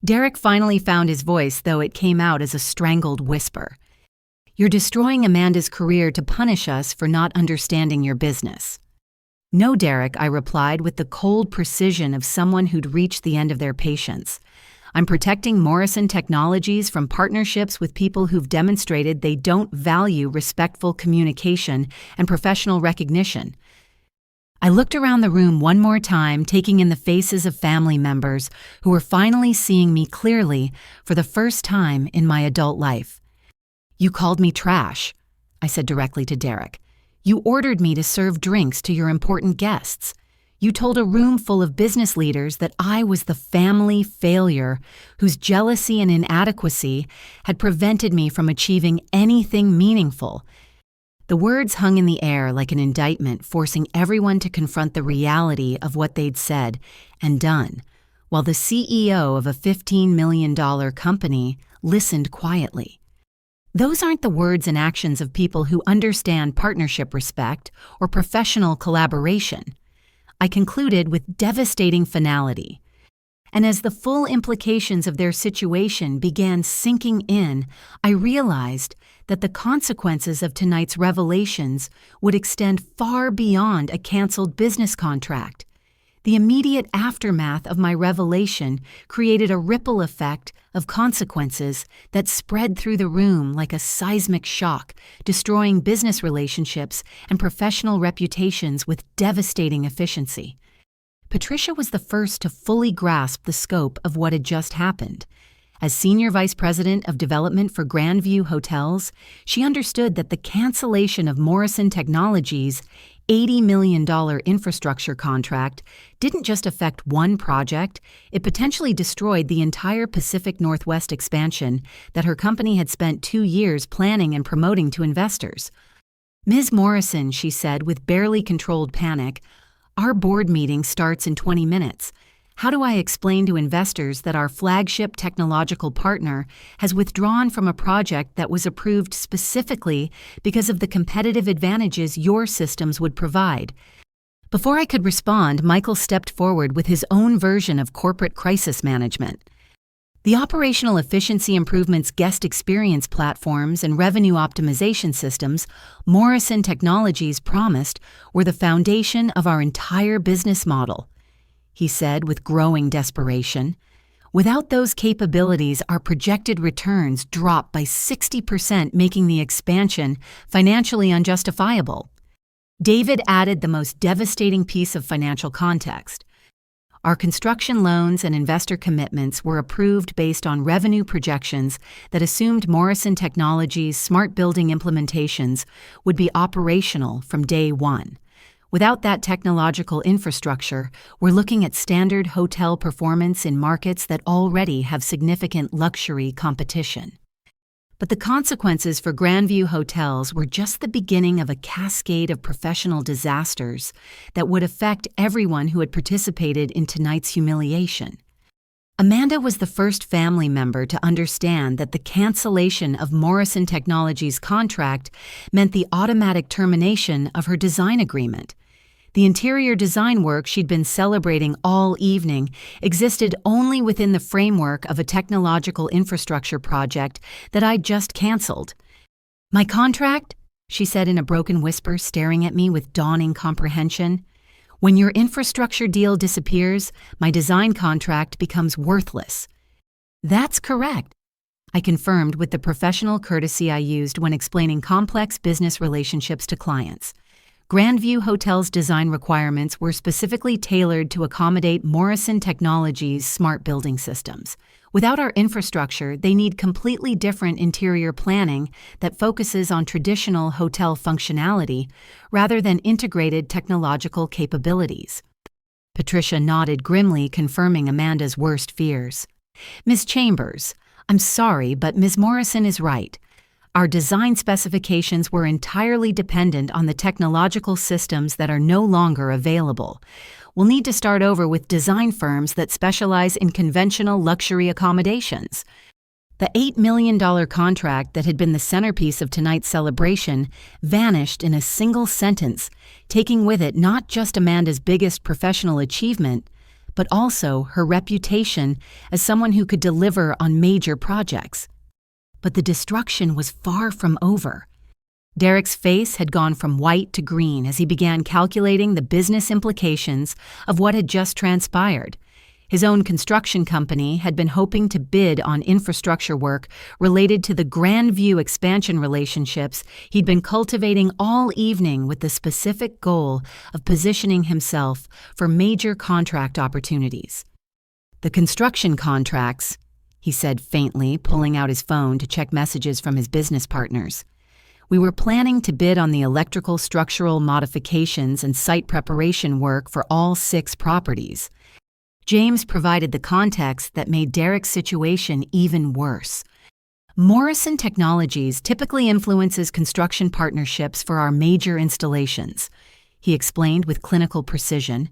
Derek finally found his voice, though it came out as a strangled whisper. "You're destroying Amanda's career to punish us for not understanding your business." "No, Derek," I replied with the cold precision of someone who'd reached the end of their patience. "I'm protecting Morrison Technologies from partnerships with people who've demonstrated they don't value respectful communication and professional recognition." I looked around the room one more time, taking in the faces of family members who were finally seeing me clearly for the first time in my adult life. "You called me trash," I said directly to Derek. You ordered me to serve drinks to your important guests. You told a room full of business leaders that I was the family failure whose jealousy and inadequacy had prevented me from achieving anything meaningful. The words hung in the air like an indictment, forcing everyone to confront the reality of what they'd said and done, while the CEO of a $15 million company listened quietly. Those aren't the words and actions of people who understand partnership respect or professional collaboration. I concluded with devastating finality. And as the full implications of their situation began sinking in, I realized that the consequences of tonight's revelations would extend far beyond a canceled business contract. The immediate aftermath of my revelation created a ripple effect of consequences that spread through the room like a seismic shock, destroying business relationships and professional reputations with devastating efficiency. Patricia was the first to fully grasp the scope of what had just happened. As Senior Vice President of Development for Grandview Hotels, she understood that the cancellation of Morrison Technologies' $80 million infrastructure contract didn't just affect one project, it potentially destroyed the entire Pacific Northwest expansion that her company had spent 2 years planning and promoting to investors. "Ms. Morrison," she said with barely controlled panic, "our board meeting starts in 20 minutes. How do I explain to investors that our flagship technological partner has withdrawn from a project that was approved specifically because of the competitive advantages your systems would provide?" Before I could respond, Michael stepped forward with his own version of corporate crisis management. The operational efficiency improvements, guest experience platforms, and revenue optimization systems Morrison Technologies promised were the foundation of our entire business model, he said with growing desperation. Without those capabilities, our projected returns drop by 60%, making the expansion financially unjustifiable. David added the most devastating piece of financial context. Our construction loans and investor commitments were approved based on revenue projections that assumed Morrison Technologies' smart building implementations would be operational from day one. Without that technological infrastructure, we're looking at standard hotel performance in markets that already have significant luxury competition. But the consequences for Grandview Hotels were just the beginning of a cascade of professional disasters that would affect everyone who had participated in tonight's humiliation. Amanda was the first family member to understand that the cancellation of Morrison Technologies' contract meant the automatic termination of her design agreement. The interior design work she'd been celebrating all evening existed only within the framework of a technological infrastructure project that I'd just canceled. "My contract?" she said in a broken whisper, staring at me with dawning comprehension. "When your infrastructure deal disappears, my design contract becomes worthless." "That's correct," I confirmed with the professional courtesy I used when explaining complex business relationships to clients. Grandview Hotels' design requirements were specifically tailored to accommodate Morrison Technologies' smart building systems. Without our infrastructure, they need completely different interior planning that focuses on traditional hotel functionality rather than integrated technological capabilities. Patricia nodded grimly, confirming Amanda's worst fears. "Ms. Chambers, I'm sorry, but Ms. Morrison is right. Our design specifications were entirely dependent on the technological systems that are no longer available. We'll need to start over with design firms that specialize in conventional luxury accommodations." The $8 million contract that had been the centerpiece of tonight's celebration vanished in a single sentence, taking with it not just Amanda's biggest professional achievement, but also her reputation as someone who could deliver on major projects. But the destruction was far from over. Derek's face had gone from white to green as he began calculating the business implications of what had just transpired. His own construction company had been hoping to bid on infrastructure work related to the Grandview expansion relationships he'd been cultivating all evening with the specific goal of positioning himself for major contract opportunities. "The construction contracts," he said faintly, pulling out his phone to check messages from his business partners. We were planning to bid on the electrical structural modifications and site preparation work for all 6 properties. James provided the context that made Derek's situation even worse. Morrison Technologies typically influences construction partnerships for our major installations, he explained with clinical precision.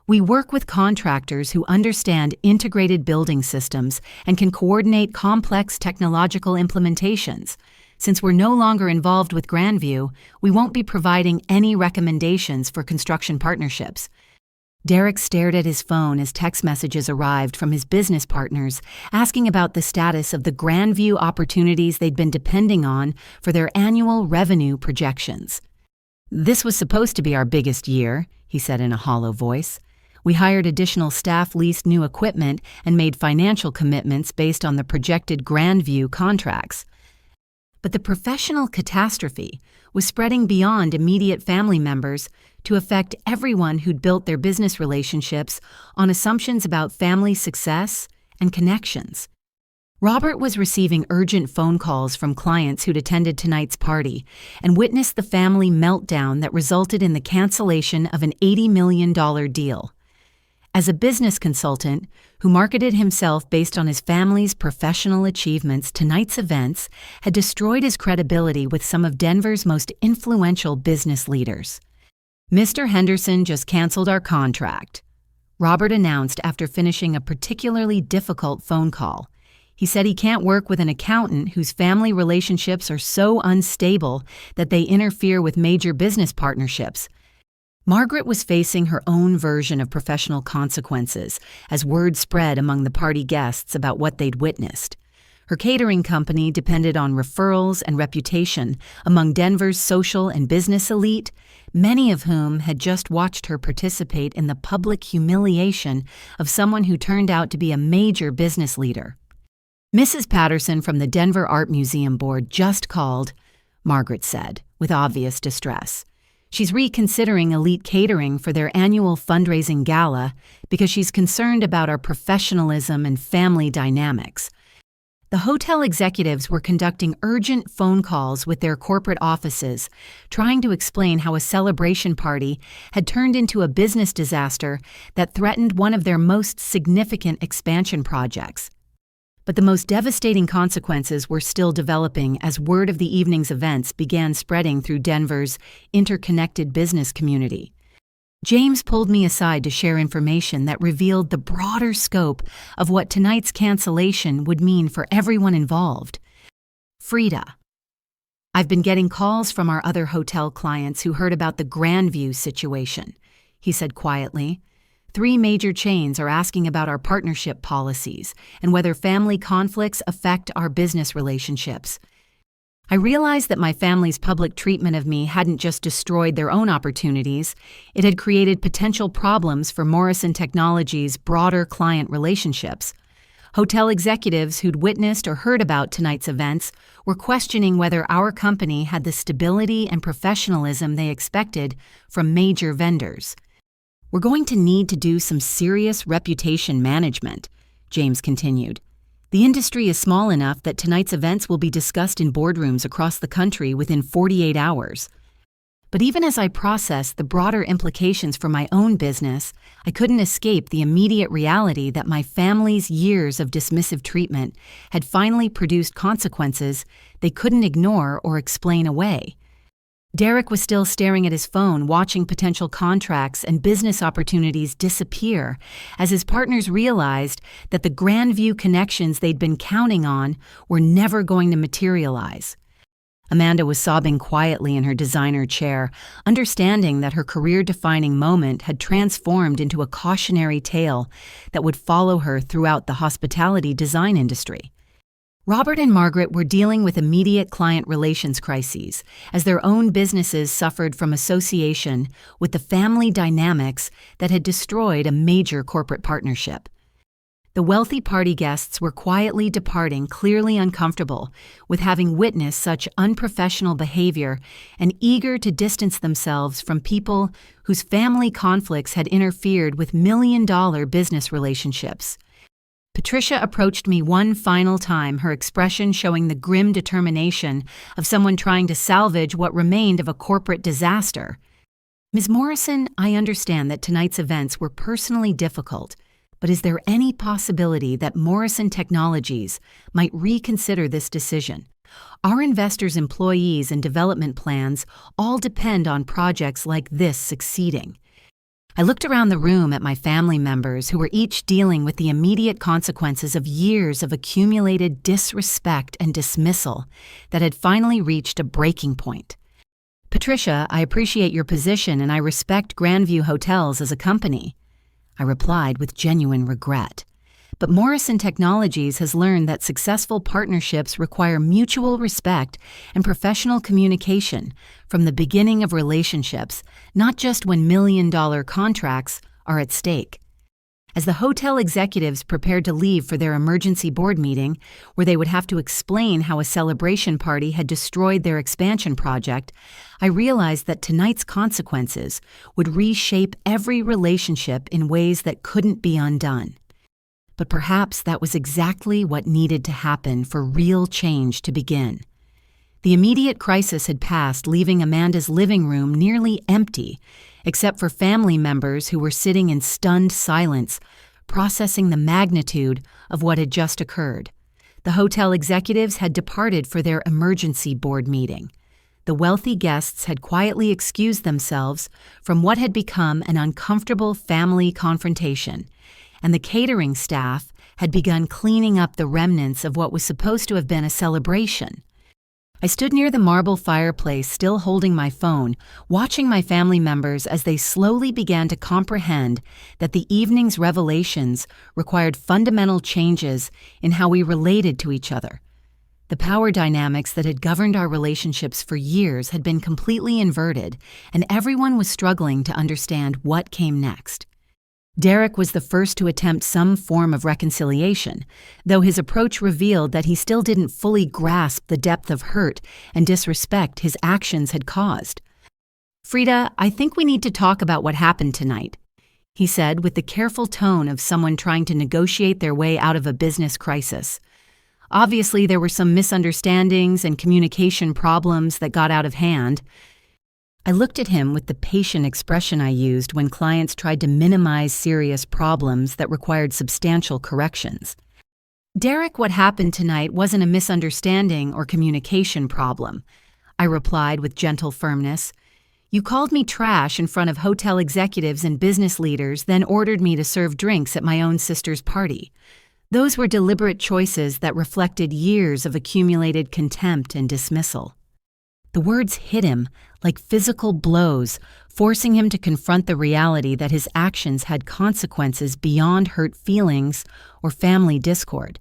We work with contractors who understand integrated building systems and can coordinate complex technological implementations. Since we're no longer involved with Grandview, we won't be providing any recommendations for construction partnerships. Derek stared at his phone as text messages arrived from his business partners asking about the status of the Grandview opportunities they'd been depending on for their annual revenue projections. This was supposed to be our biggest year, he said in a hollow voice. We hired additional staff, leased new equipment, and made financial commitments based on the projected Grandview contracts. But the professional catastrophe was spreading beyond immediate family members to affect everyone who'd built their business relationships on assumptions about family success and connections. Robert was receiving urgent phone calls from clients who'd attended tonight's party and witnessed the family meltdown that resulted in the cancellation of an $80 million deal. As a business consultant who marketed himself based on his family's professional achievements, tonight's events had destroyed his credibility with some of Denver's most influential business leaders. Mr. Henderson just canceled our contract, Robert announced after finishing a particularly difficult phone call. He said he can't work with an accountant whose family relationships are so unstable that they interfere with major business partnerships. Margaret was facing her own version of professional consequences as word spread among the party guests about what they'd witnessed. Her catering company depended on referrals and reputation among Denver's social and business elite, many of whom had just watched her participate in the public humiliation of someone who turned out to be a major business leader. Mrs. Patterson from the Denver Art Museum Board just called, Margaret said, with obvious distress. She's reconsidering elite catering for their annual fundraising gala because she's concerned about our professionalism and family dynamics. The hotel executives were conducting urgent phone calls with their corporate offices, trying to explain how a celebration party had turned into a business disaster that threatened one of their most significant expansion projects. But the most devastating consequences were still developing as word of the evening's events began spreading through Denver's interconnected business community. James pulled me aside to share information that revealed the broader scope of what tonight's cancellation would mean for everyone involved. Frieda. I've been getting calls from our other hotel clients who heard about the Grandview situation, he said quietly. 3 major chains are asking about our partnership policies and whether family conflicts affect our business relationships. I realized that my family's public treatment of me hadn't just destroyed their own opportunities, it had created potential problems for Morrison Technologies' broader client relationships. Hotel executives who'd witnessed or heard about tonight's events were questioning whether our company had the stability and professionalism they expected from major vendors. We're going to need to do some serious reputation management, James continued. The industry is small enough that tonight's events will be discussed in boardrooms across the country within 48 hours. But even as I processed the broader implications for my own business, I couldn't escape the immediate reality that my family's years of dismissive treatment had finally produced consequences they couldn't ignore or explain away. Derek was still staring at his phone, watching potential contracts and business opportunities disappear as his partners realized that the Grandview connections they'd been counting on were never going to materialize. Amanda was sobbing quietly in her designer chair, understanding that her career-defining moment had transformed into a cautionary tale that would follow her throughout the hospitality design industry. Robert and Margaret were dealing with immediate client relations crises as their own businesses suffered from association with the family dynamics that had destroyed a major corporate partnership. The wealthy party guests were quietly departing, clearly uncomfortable with having witnessed such unprofessional behavior and eager to distance themselves from people whose family conflicts had interfered with million-dollar business relationships. Patricia approached me one final time, her expression showing the grim determination of someone trying to salvage what remained of a corporate disaster. Ms. Morrison, I understand that tonight's events were personally difficult, but is there any possibility that Morrison Technologies might reconsider this decision? Our investors' employees and development plans all depend on projects like this succeeding. I looked around the room at my family members who were each dealing with the immediate consequences of years of accumulated disrespect and dismissal that had finally reached a breaking point. Patricia, I appreciate your position and I respect Grandview Hotels as a company, I replied with genuine regret. But Morrison Technologies has learned that successful partnerships require mutual respect and professional communication from the beginning of relationships, not just when million-dollar contracts are at stake. As the hotel executives prepared to leave for their emergency board meeting, where they would have to explain how a celebration party had destroyed their expansion project, I realized that tonight's consequences would reshape every relationship in ways that couldn't be undone. But perhaps that was exactly what needed to happen for real change to begin. The immediate crisis had passed, leaving Amanda's living room nearly empty, except for family members who were sitting in stunned silence, processing the magnitude of what had just occurred. The hotel executives had departed for their emergency board meeting. The wealthy guests had quietly excused themselves from what had become an uncomfortable family confrontation, and the catering staff had begun cleaning up the remnants of what was supposed to have been a celebration. I stood near the marble fireplace, still holding my phone, watching my family members as they slowly began to comprehend that the evening's revelations required fundamental changes in how we related to each other. The power dynamics that had governed our relationships for years had been completely inverted, and everyone was struggling to understand what came next. Derek was the first to attempt some form of reconciliation, though his approach revealed that he still didn't fully grasp the depth of hurt and disrespect his actions had caused. "Frieda, I think we need to talk about what happened tonight," he said with the careful tone of someone trying to negotiate their way out of a business crisis. Obviously, there were some misunderstandings and communication problems that got out of hand. I looked at him with the patient expression I used when clients tried to minimize serious problems that required substantial corrections. "Derek, what happened tonight wasn't a misunderstanding or communication problem," I replied with gentle firmness. "You called me trash in front of hotel executives and business leaders, then ordered me to serve drinks at my own sister's party. Those were deliberate choices that reflected years of accumulated contempt and dismissal." The words hit him like physical blows, forcing him to confront the reality that his actions had consequences beyond hurt feelings or family discord.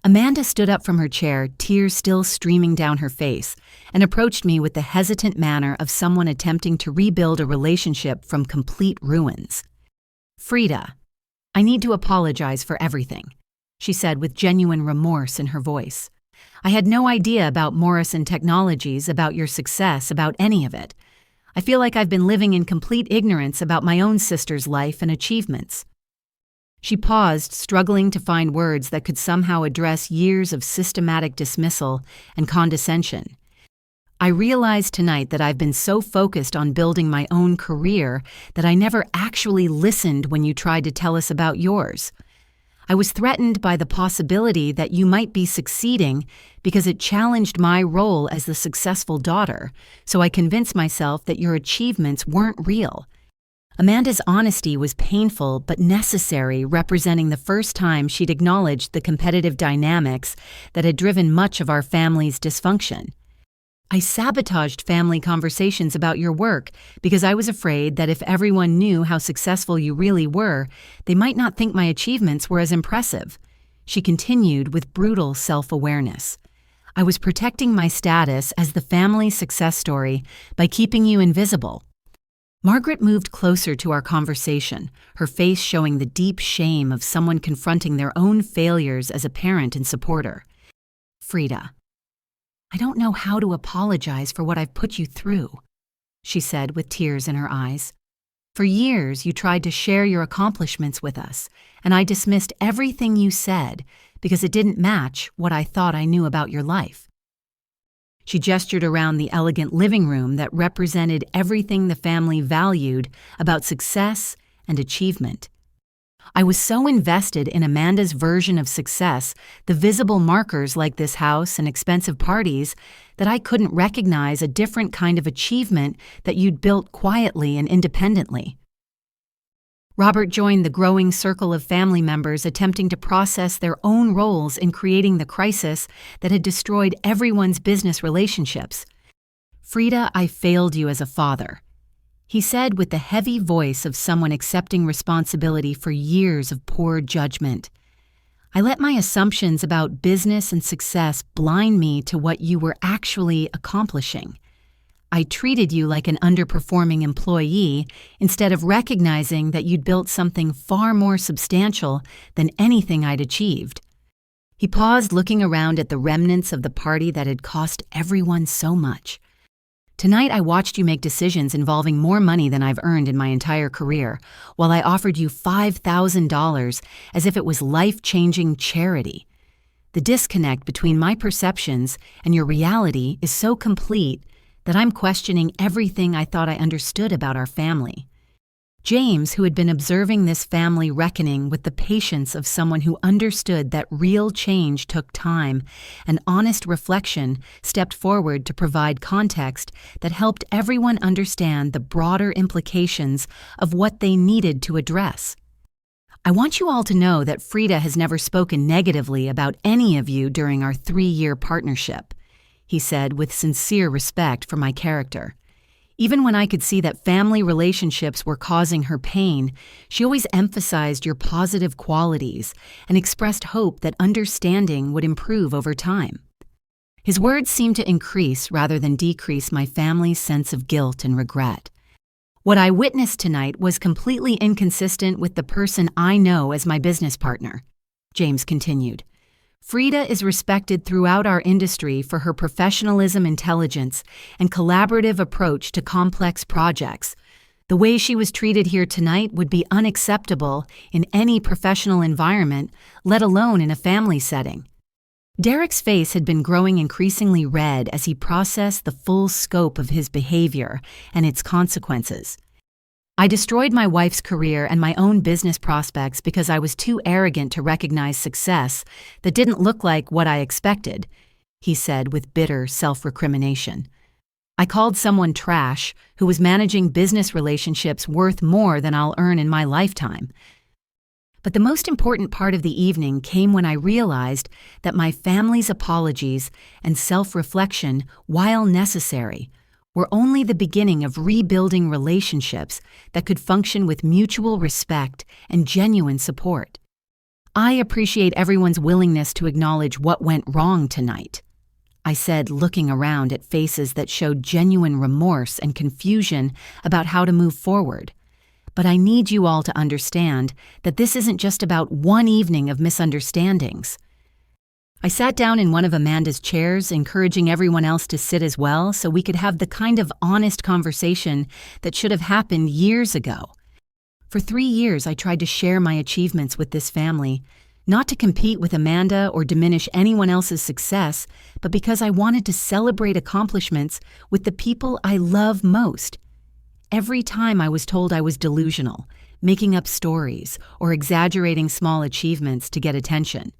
Amanda stood up from her chair, tears still streaming down her face, and approached me with the hesitant manner of someone attempting to rebuild a relationship from complete ruins. "Frieda, I need to apologize for everything," she said with genuine remorse in her voice. "I had no idea about Morrison Technologies, about your success, about any of it. I feel like I've been living in complete ignorance about my own sister's life and achievements." She paused, struggling to find words that could somehow address years of systematic dismissal and condescension. "I realized tonight that I've been so focused on building my own career that I never actually listened when you tried to tell us about yours. I was threatened by the possibility that you might be succeeding because it challenged my role as the successful daughter, so I convinced myself that your achievements weren't real." Amanda's honesty was painful but necessary, representing the first time she'd acknowledged the competitive dynamics that had driven much of our family's dysfunction. "I sabotaged family conversations about your work because I was afraid that if everyone knew how successful you really were, they might not think my achievements were as impressive," she continued with brutal self-awareness. "I was protecting my status as the family success story by keeping you invisible." Margaret moved closer to our conversation, her face showing the deep shame of someone confronting their own failures as a parent and supporter. "Frieda, I don't know how to apologize for what I've put you through," she said with tears in her eyes. For years, you tried to share your accomplishments with us, and I dismissed everything you said because it didn't match what I thought I knew about your life." She gestured around the elegant living room that represented everything the family valued about success and achievement. I was so invested in Amanda's version of success, the visible markers like this house and expensive parties, that I couldn't recognize a different kind of achievement that you'd built quietly and independently. Robert joined the growing circle of family members attempting to process their own roles in creating the crisis that had destroyed everyone's business relationships. "Frieda, I failed you as a father," he said with the heavy voice of someone accepting responsibility for years of poor judgment. "I let my assumptions about business and success blind me to what you were actually accomplishing. I treated you like an underperforming employee instead of recognizing that you'd built something far more substantial than anything I'd achieved." He paused, looking around at the remnants of the party that had cost everyone so much. "Tonight I watched you make decisions involving more money than I've earned in my entire career, while I offered you $5,000 as if it was life-changing charity. The disconnect between my perceptions and your reality is so complete that I'm questioning everything I thought I understood about our family." James, who had been observing this family reckoning with the patience of someone who understood that real change took time and honest reflection, stepped forward to provide context that helped everyone understand the broader implications of what they needed to address. "I want you all to know that Frieda has never spoken negatively about any of you during our 3-year partnership," he said with sincere respect for my character. "Even when I could see that family relationships were causing her pain, she always emphasized your positive qualities and expressed hope that understanding would improve over time." His words seemed to increase rather than decrease my family's sense of guilt and regret. "What I witnessed tonight was completely inconsistent with the person I know as my business partner," James continued. "Frieda is respected throughout our industry for her professionalism, intelligence, and collaborative approach to complex projects. The way she was treated here tonight would be unacceptable in any professional environment, let alone in a family setting." Derek's face had been growing increasingly red as he processed the full scope of his behavior and its consequences. "I destroyed my wife's career and my own business prospects because I was too arrogant to recognize success that didn't look like what I expected," he said with bitter self-recrimination. "I called someone trash who was managing business relationships worth more than I'll earn in my lifetime. But the most important part of the evening came when I realized that my family's apologies and self-reflection, while necessary, were only the beginning of rebuilding relationships that could function with mutual respect and genuine support. I appreciate everyone's willingness to acknowledge what went wrong tonight," I said, looking around at faces that showed genuine remorse and confusion about how to move forward. "But I need you all to understand that this isn't just about one evening of misunderstandings." I sat down in one of Amanda's chairs, encouraging everyone else to sit as well so we could have the kind of honest conversation that should have happened years ago. For 3 years, I tried to share my achievements with this family, not to compete with Amanda or diminish anyone else's success, but because I wanted to celebrate accomplishments with the people I love most. Every time I was told I was delusional, making up stories, or exaggerating small achievements to get attention.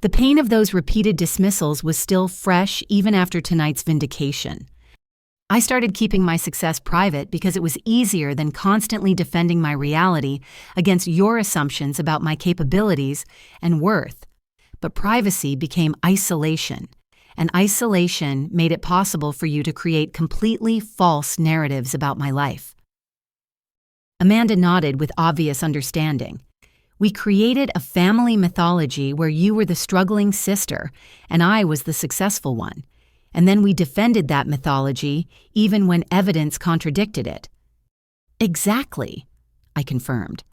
The pain of those repeated dismissals was still fresh even after tonight's vindication. I started keeping my success private because it was easier than constantly defending my reality against your assumptions about my capabilities and worth. But privacy became isolation, and isolation made it possible for you to create completely false narratives about my life." Amanda nodded with obvious understanding. "We created a family mythology where you were the struggling sister and I was the successful one. And then we defended that mythology even when evidence contradicted it." "Exactly," I confirmed.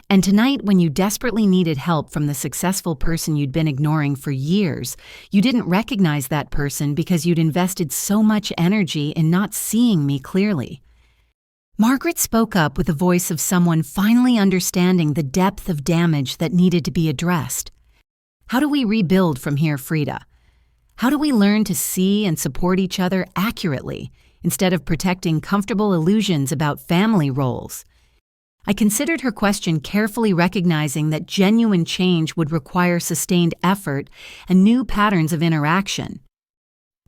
"And tonight, when you desperately needed help from the successful person you'd been ignoring for years, you didn't recognize that person because you'd invested so much energy in not seeing me clearly." Margaret spoke up with the voice of someone finally understanding the depth of damage that needed to be addressed. How do we rebuild from here, Frieda? How do we learn to see and support each other accurately instead of protecting comfortable illusions about family roles? I considered her question carefully, recognizing that genuine change would require sustained effort and new patterns of interaction.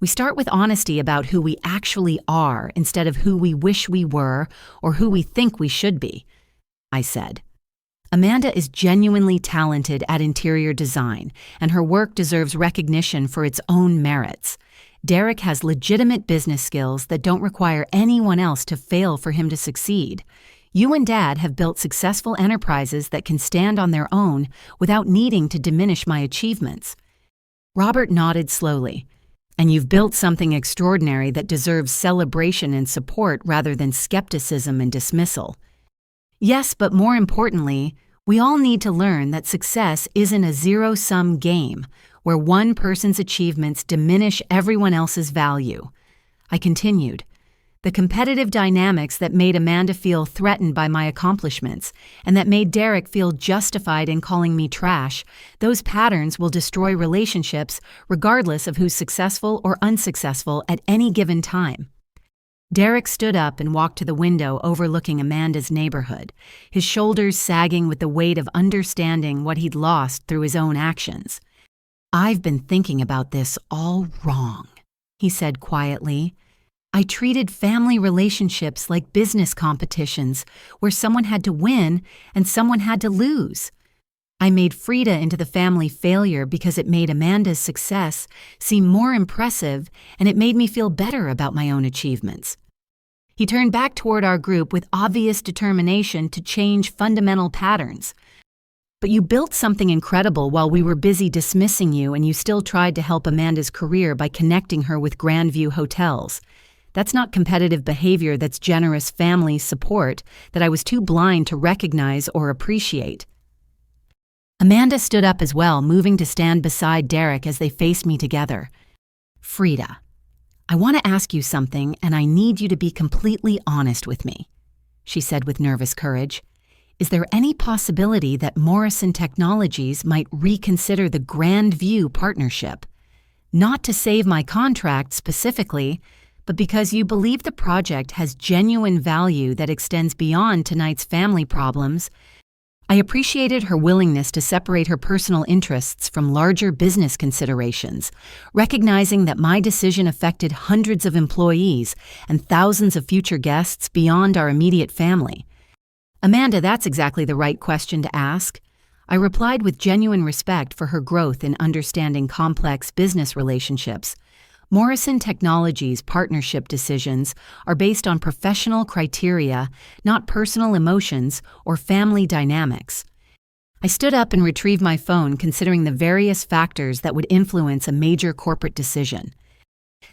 We start with honesty about who we actually are instead of who we wish we were or who we think we should be, I said. Amanda is genuinely talented at interior design, and her work deserves recognition for its own merits. Derek has legitimate business skills that don't require anyone else to fail for him to succeed. You and Dad have built successful enterprises that can stand on their own without needing to diminish my achievements. Robert nodded slowly. And you've built something extraordinary that deserves celebration and support rather than skepticism and dismissal. Yes, but more importantly, we all need to learn that success isn't a zero-sum game where one person's achievements diminish everyone else's value. I continued. The competitive dynamics that made Amanda feel threatened by my accomplishments and that made Derek feel justified in calling me trash, those patterns will destroy relationships regardless of who's successful or unsuccessful at any given time. Derek stood up and walked to the window overlooking Amanda's neighborhood, his shoulders sagging with the weight of understanding what he'd lost through his own actions. "I've been thinking about this all wrong," he said quietly. "I treated family relationships like business competitions where someone had to win and someone had to lose. I made Frieda into the family failure because it made Amanda's success seem more impressive and it made me feel better about my own achievements." He turned back toward our group with obvious determination to change fundamental patterns. "But you built something incredible while we were busy dismissing you, and you still tried to help Amanda's career by connecting her with Grandview Hotels. That's not competitive behavior, that's generous family support that I was too blind to recognize or appreciate." Amanda stood up as well, moving to stand beside Derek as they faced me together. "Frieda, I want to ask you something, and I need you to be completely honest with me," she said with nervous courage. "Is there any possibility that Morrison Technologies might reconsider the Grandview partnership? Not to save my contract specifically, but because you believe the project has genuine value that extends beyond tonight's family problems." I appreciated her willingness to separate her personal interests from larger business considerations, recognizing that my decision affected hundreds of employees and thousands of future guests beyond our immediate family. "Amanda, that's exactly the right question to ask," I replied with genuine respect for her growth in understanding complex business relationships. Morrison Technologies' partnership decisions are based on professional criteria, not personal emotions or family dynamics. I stood up and retrieved my phone, considering the various factors that would influence a major corporate decision.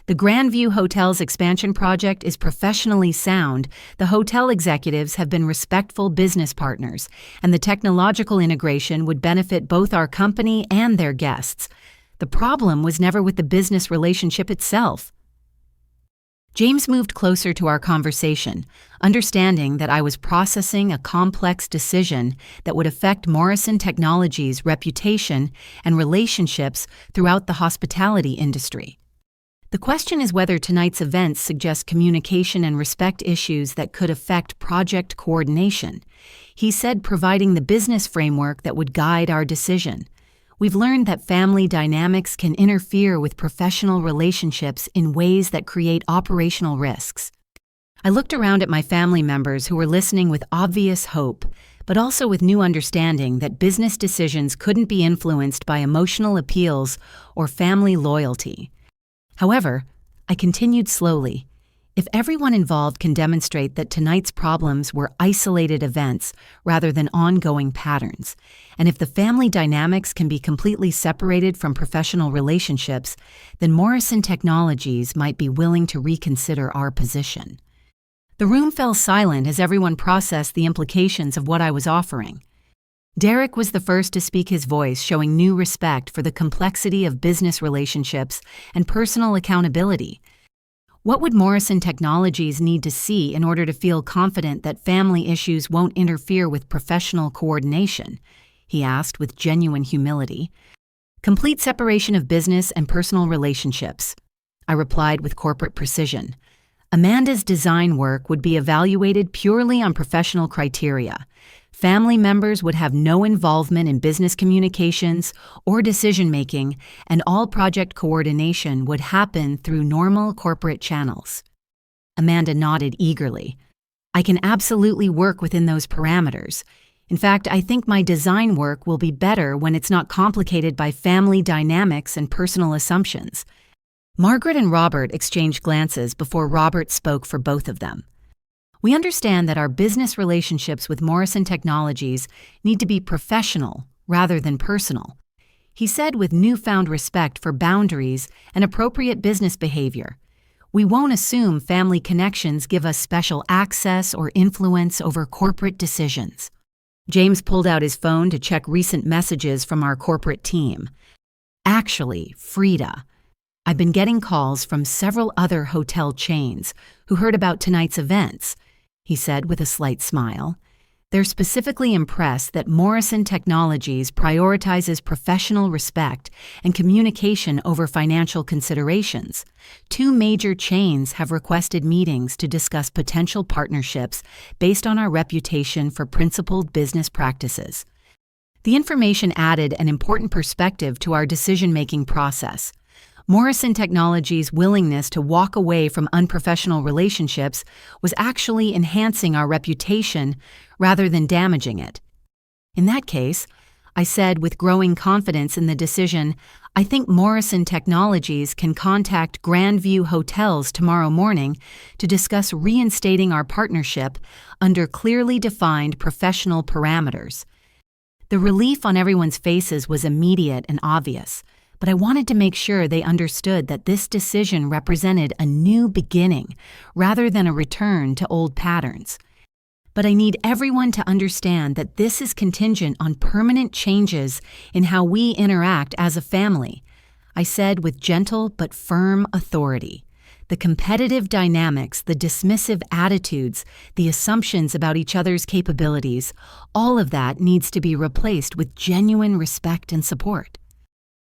The Grandview Hotels expansion project is professionally sound, the hotel executives have been respectful business partners, and the technological integration would benefit both our company and their guests. The problem was never with the business relationship itself. James moved closer to our conversation, understanding that I was processing a complex decision that would affect Morrison Technologies' reputation and relationships throughout the hospitality industry. "The question is whether tonight's events suggest communication and respect issues that could affect project coordination," he said, providing the business framework that would guide our decision. "We've learned that family dynamics can interfere with professional relationships in ways that create operational risks." I looked around at my family members who were listening with obvious hope, but also with new understanding that business decisions couldn't be influenced by emotional appeals or family loyalty. However, I continued slowly. If everyone involved can demonstrate that tonight's problems were isolated events rather than ongoing patterns, and if the family dynamics can be completely separated from professional relationships, then Morrison Technologies might be willing to reconsider our position. The room fell silent as everyone processed the implications of what I was offering. Derek was the first to speak his voice, showing new respect for the complexity of business relationships and personal accountability. What would Morrison Technologies need to see in order to feel confident that family issues won't interfere with professional coordination? He asked with genuine humility. Complete separation of business and personal relationships, I replied with corporate precision. Amanda's design work would be evaluated purely on professional criteria. Family members would have no involvement in business communications or decision-making, and all project coordination would happen through normal corporate channels. Amanda nodded eagerly. I can absolutely work within those parameters. In fact, I think my design work will be better when it's not complicated by family dynamics and personal assumptions. Margaret and Robert exchanged glances before Robert spoke for both of them. We understand that our business relationships with Morrison Technologies need to be professional rather than personal, he said with newfound respect for boundaries and appropriate business behavior. We won't assume family connections give us special access or influence over corporate decisions. James pulled out his phone to check recent messages from our corporate team. Actually, Frieda, I've been getting calls from several other hotel chains who heard about tonight's events, he said with a slight smile. They're specifically impressed that Morrison Technologies prioritizes professional respect and communication over financial considerations. 2 major chains have requested meetings to discuss potential partnerships based on our reputation for principled business practices. The information added an important perspective to our decision-making process. Morrison Technologies' willingness to walk away from unprofessional relationships was actually enhancing our reputation rather than damaging it. In that case, I said with growing confidence in the decision, I think Morrison Technologies can contact Grandview Hotels tomorrow morning to discuss reinstating our partnership under clearly defined professional parameters. The relief on everyone's faces was immediate and obvious, but I wanted to make sure they understood that this decision represented a new beginning rather than a return to old patterns. But I need everyone to understand that this is contingent on permanent changes in how we interact as a family, I said with gentle but firm authority. The competitive dynamics, the dismissive attitudes, the assumptions about each other's capabilities, all of that needs to be replaced with genuine respect and support.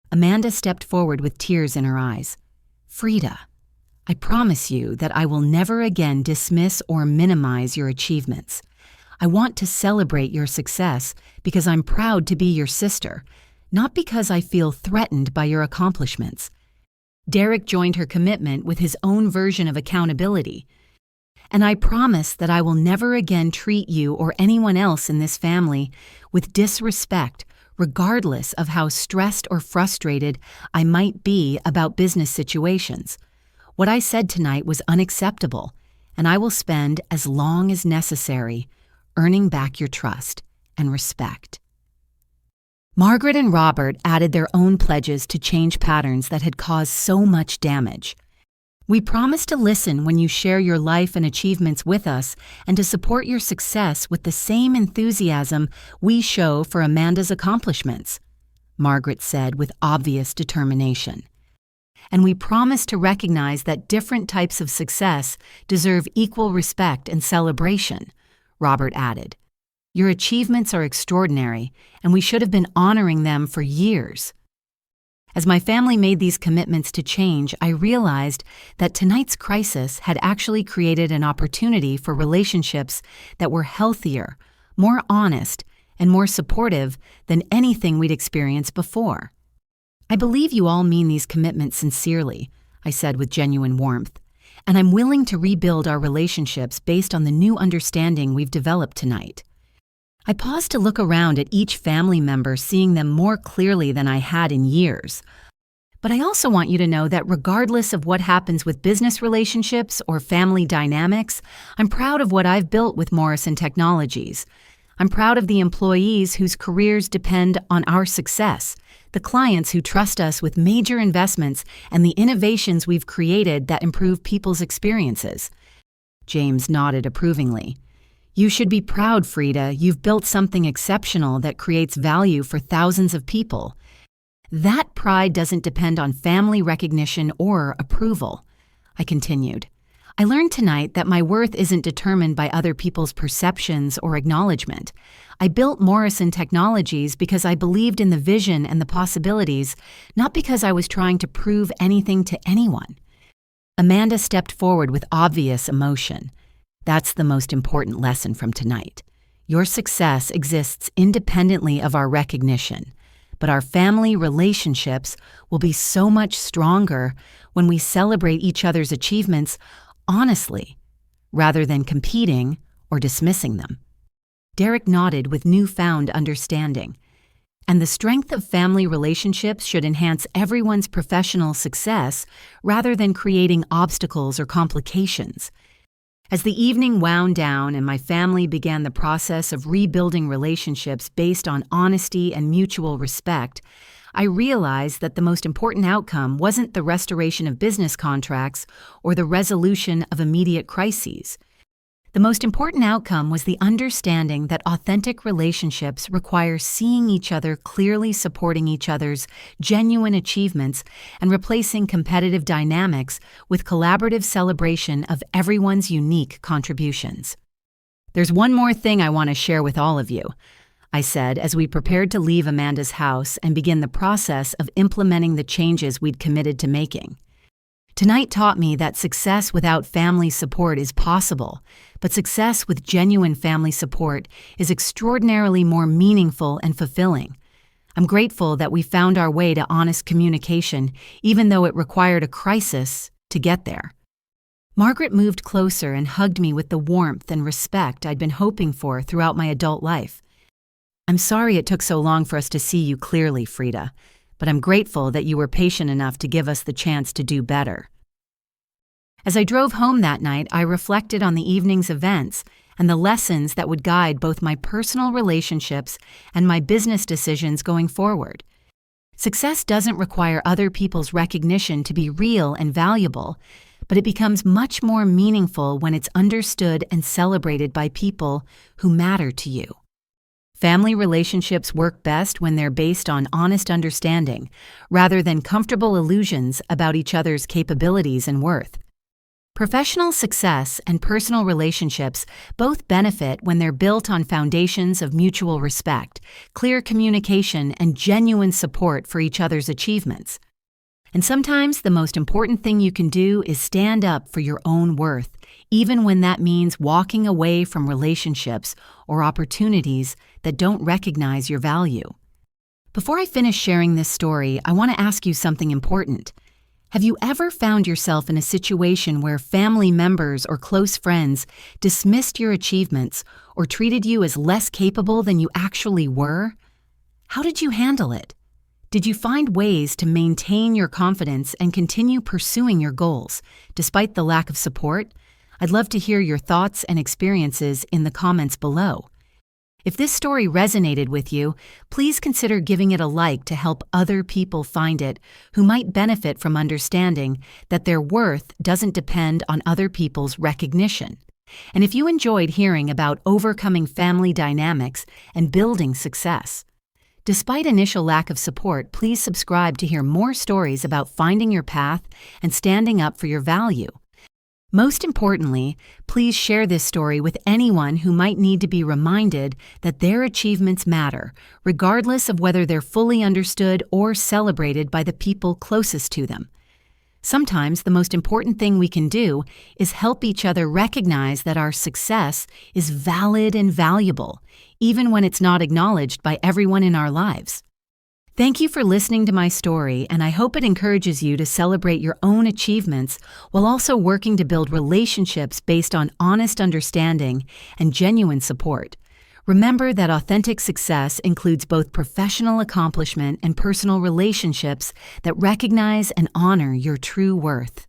Amanda stepped forward with tears in her eyes. Frieda, I promise you that I will never again dismiss or minimize your achievements. I want to celebrate your success because I'm proud to be your sister, not because I feel threatened by your accomplishments. Derek joined her commitment with his own version of accountability. And I promise that I will never again treat you or anyone else in this family with disrespect, regardless of how stressed or frustrated I might be about business situations. What I said tonight was unacceptable, and I will spend as long as necessary earning back your trust and respect. Margaret and Robert added their own pledges to change patterns that had caused so much damage. We promise to listen when you share your life and achievements with us and to support your success with the same enthusiasm we show for Amanda's accomplishments, Margaret said with obvious determination. And we promise to recognize that different types of success deserve equal respect and celebration, Robert added. Your achievements are extraordinary, and we should have been honoring them for years. As my family made these commitments to change, I realized that tonight's crisis had actually created an opportunity for relationships that were healthier, more honest, and more supportive than anything we'd experienced before. I believe you all mean these commitments sincerely, I said with genuine warmth, and I'm willing to rebuild our relationships based on the new understanding we've developed tonight. I paused to look around at each family member, seeing them more clearly than I had in years. But I also want you to know that regardless of what happens with business relationships or family dynamics, I'm proud of what I've built with Morrison Technologies. I'm proud of the employees whose careers depend on our success, the clients who trust us with major investments, and the innovations we've created that improve people's experiences. James nodded approvingly. You should be proud, Frieda. You've built something exceptional that creates value for thousands of people. That pride doesn't depend on family recognition or approval, I continued. I learned tonight that my worth isn't determined by other people's perceptions or acknowledgement. I built Morrison Technologies because I believed in the vision and the possibilities, not because I was trying to prove anything to anyone. Amanda stepped forward with obvious emotion. That's the most important lesson from tonight. Your success exists independently of our recognition, but our family relationships will be so much stronger when we celebrate each other's achievements honestly, rather than competing or dismissing them. Derek nodded with newfound understanding. And the strength of family relationships should enhance everyone's professional success rather than creating obstacles or complications. As the evening wound down and my family began the process of rebuilding relationships based on honesty and mutual respect, I realized that the most important outcome wasn't the restoration of business contracts or the resolution of immediate crises. The most important outcome was the understanding that authentic relationships require seeing each other clearly, supporting each other's genuine achievements, and replacing competitive dynamics with collaborative celebration of everyone's unique contributions. There's one more thing I want to share with all of you, I said as we prepared to leave Amanda's house and begin the process of implementing the changes we'd committed to making. Tonight taught me that success without family support is possible, but success with genuine family support is extraordinarily more meaningful and fulfilling. I'm grateful that we found our way to honest communication, even though it required a crisis to get there. Margaret moved closer and hugged me with the warmth and respect I'd been hoping for throughout my adult life. I'm sorry it took so long for us to see you clearly, Frieda, but I'm grateful that you were patient enough to give us the chance to do better. As I drove home that night, I reflected on the evening's events and the lessons that would guide both my personal relationships and my business decisions going forward. Success doesn't require other people's recognition to be real and valuable, but it becomes much more meaningful when it's understood and celebrated by people who matter to you. Family relationships work best when they're based on honest understanding, rather than comfortable illusions about each other's capabilities and worth. Professional success and personal relationships both benefit when they're built on foundations of mutual respect, clear communication, and genuine support for each other's achievements. And sometimes the most important thing you can do is stand up for your own worth, even when that means walking away from relationships or opportunities that don't recognize your value. Before I finish sharing this story, I want to ask you something important. Have you ever found yourself in a situation where family members or close friends dismissed your achievements or treated you as less capable than you actually were? How did you handle it? Did you find ways to maintain your confidence and continue pursuing your goals, despite the lack of support? I'd love to hear your thoughts and experiences in the comments below. If this story resonated with you, please consider giving it a like to help other people find it who might benefit from understanding that their worth doesn't depend on other people's recognition. And if you enjoyed hearing about overcoming family dynamics and building success, despite initial lack of support, please subscribe to hear more stories about finding your path and standing up for your value. Most importantly, please share this story with anyone who might need to be reminded that their achievements matter, regardless of whether they're fully understood or celebrated by the people closest to them. Sometimes the most important thing we can do is help each other recognize that our success is valid and valuable, even when it's not acknowledged by everyone in our lives. Thank you for listening to my story, and I hope it encourages you to celebrate your own achievements while also working to build relationships based on honest understanding and genuine support. Remember that authentic success includes both professional accomplishment and personal relationships that recognize and honor your true worth.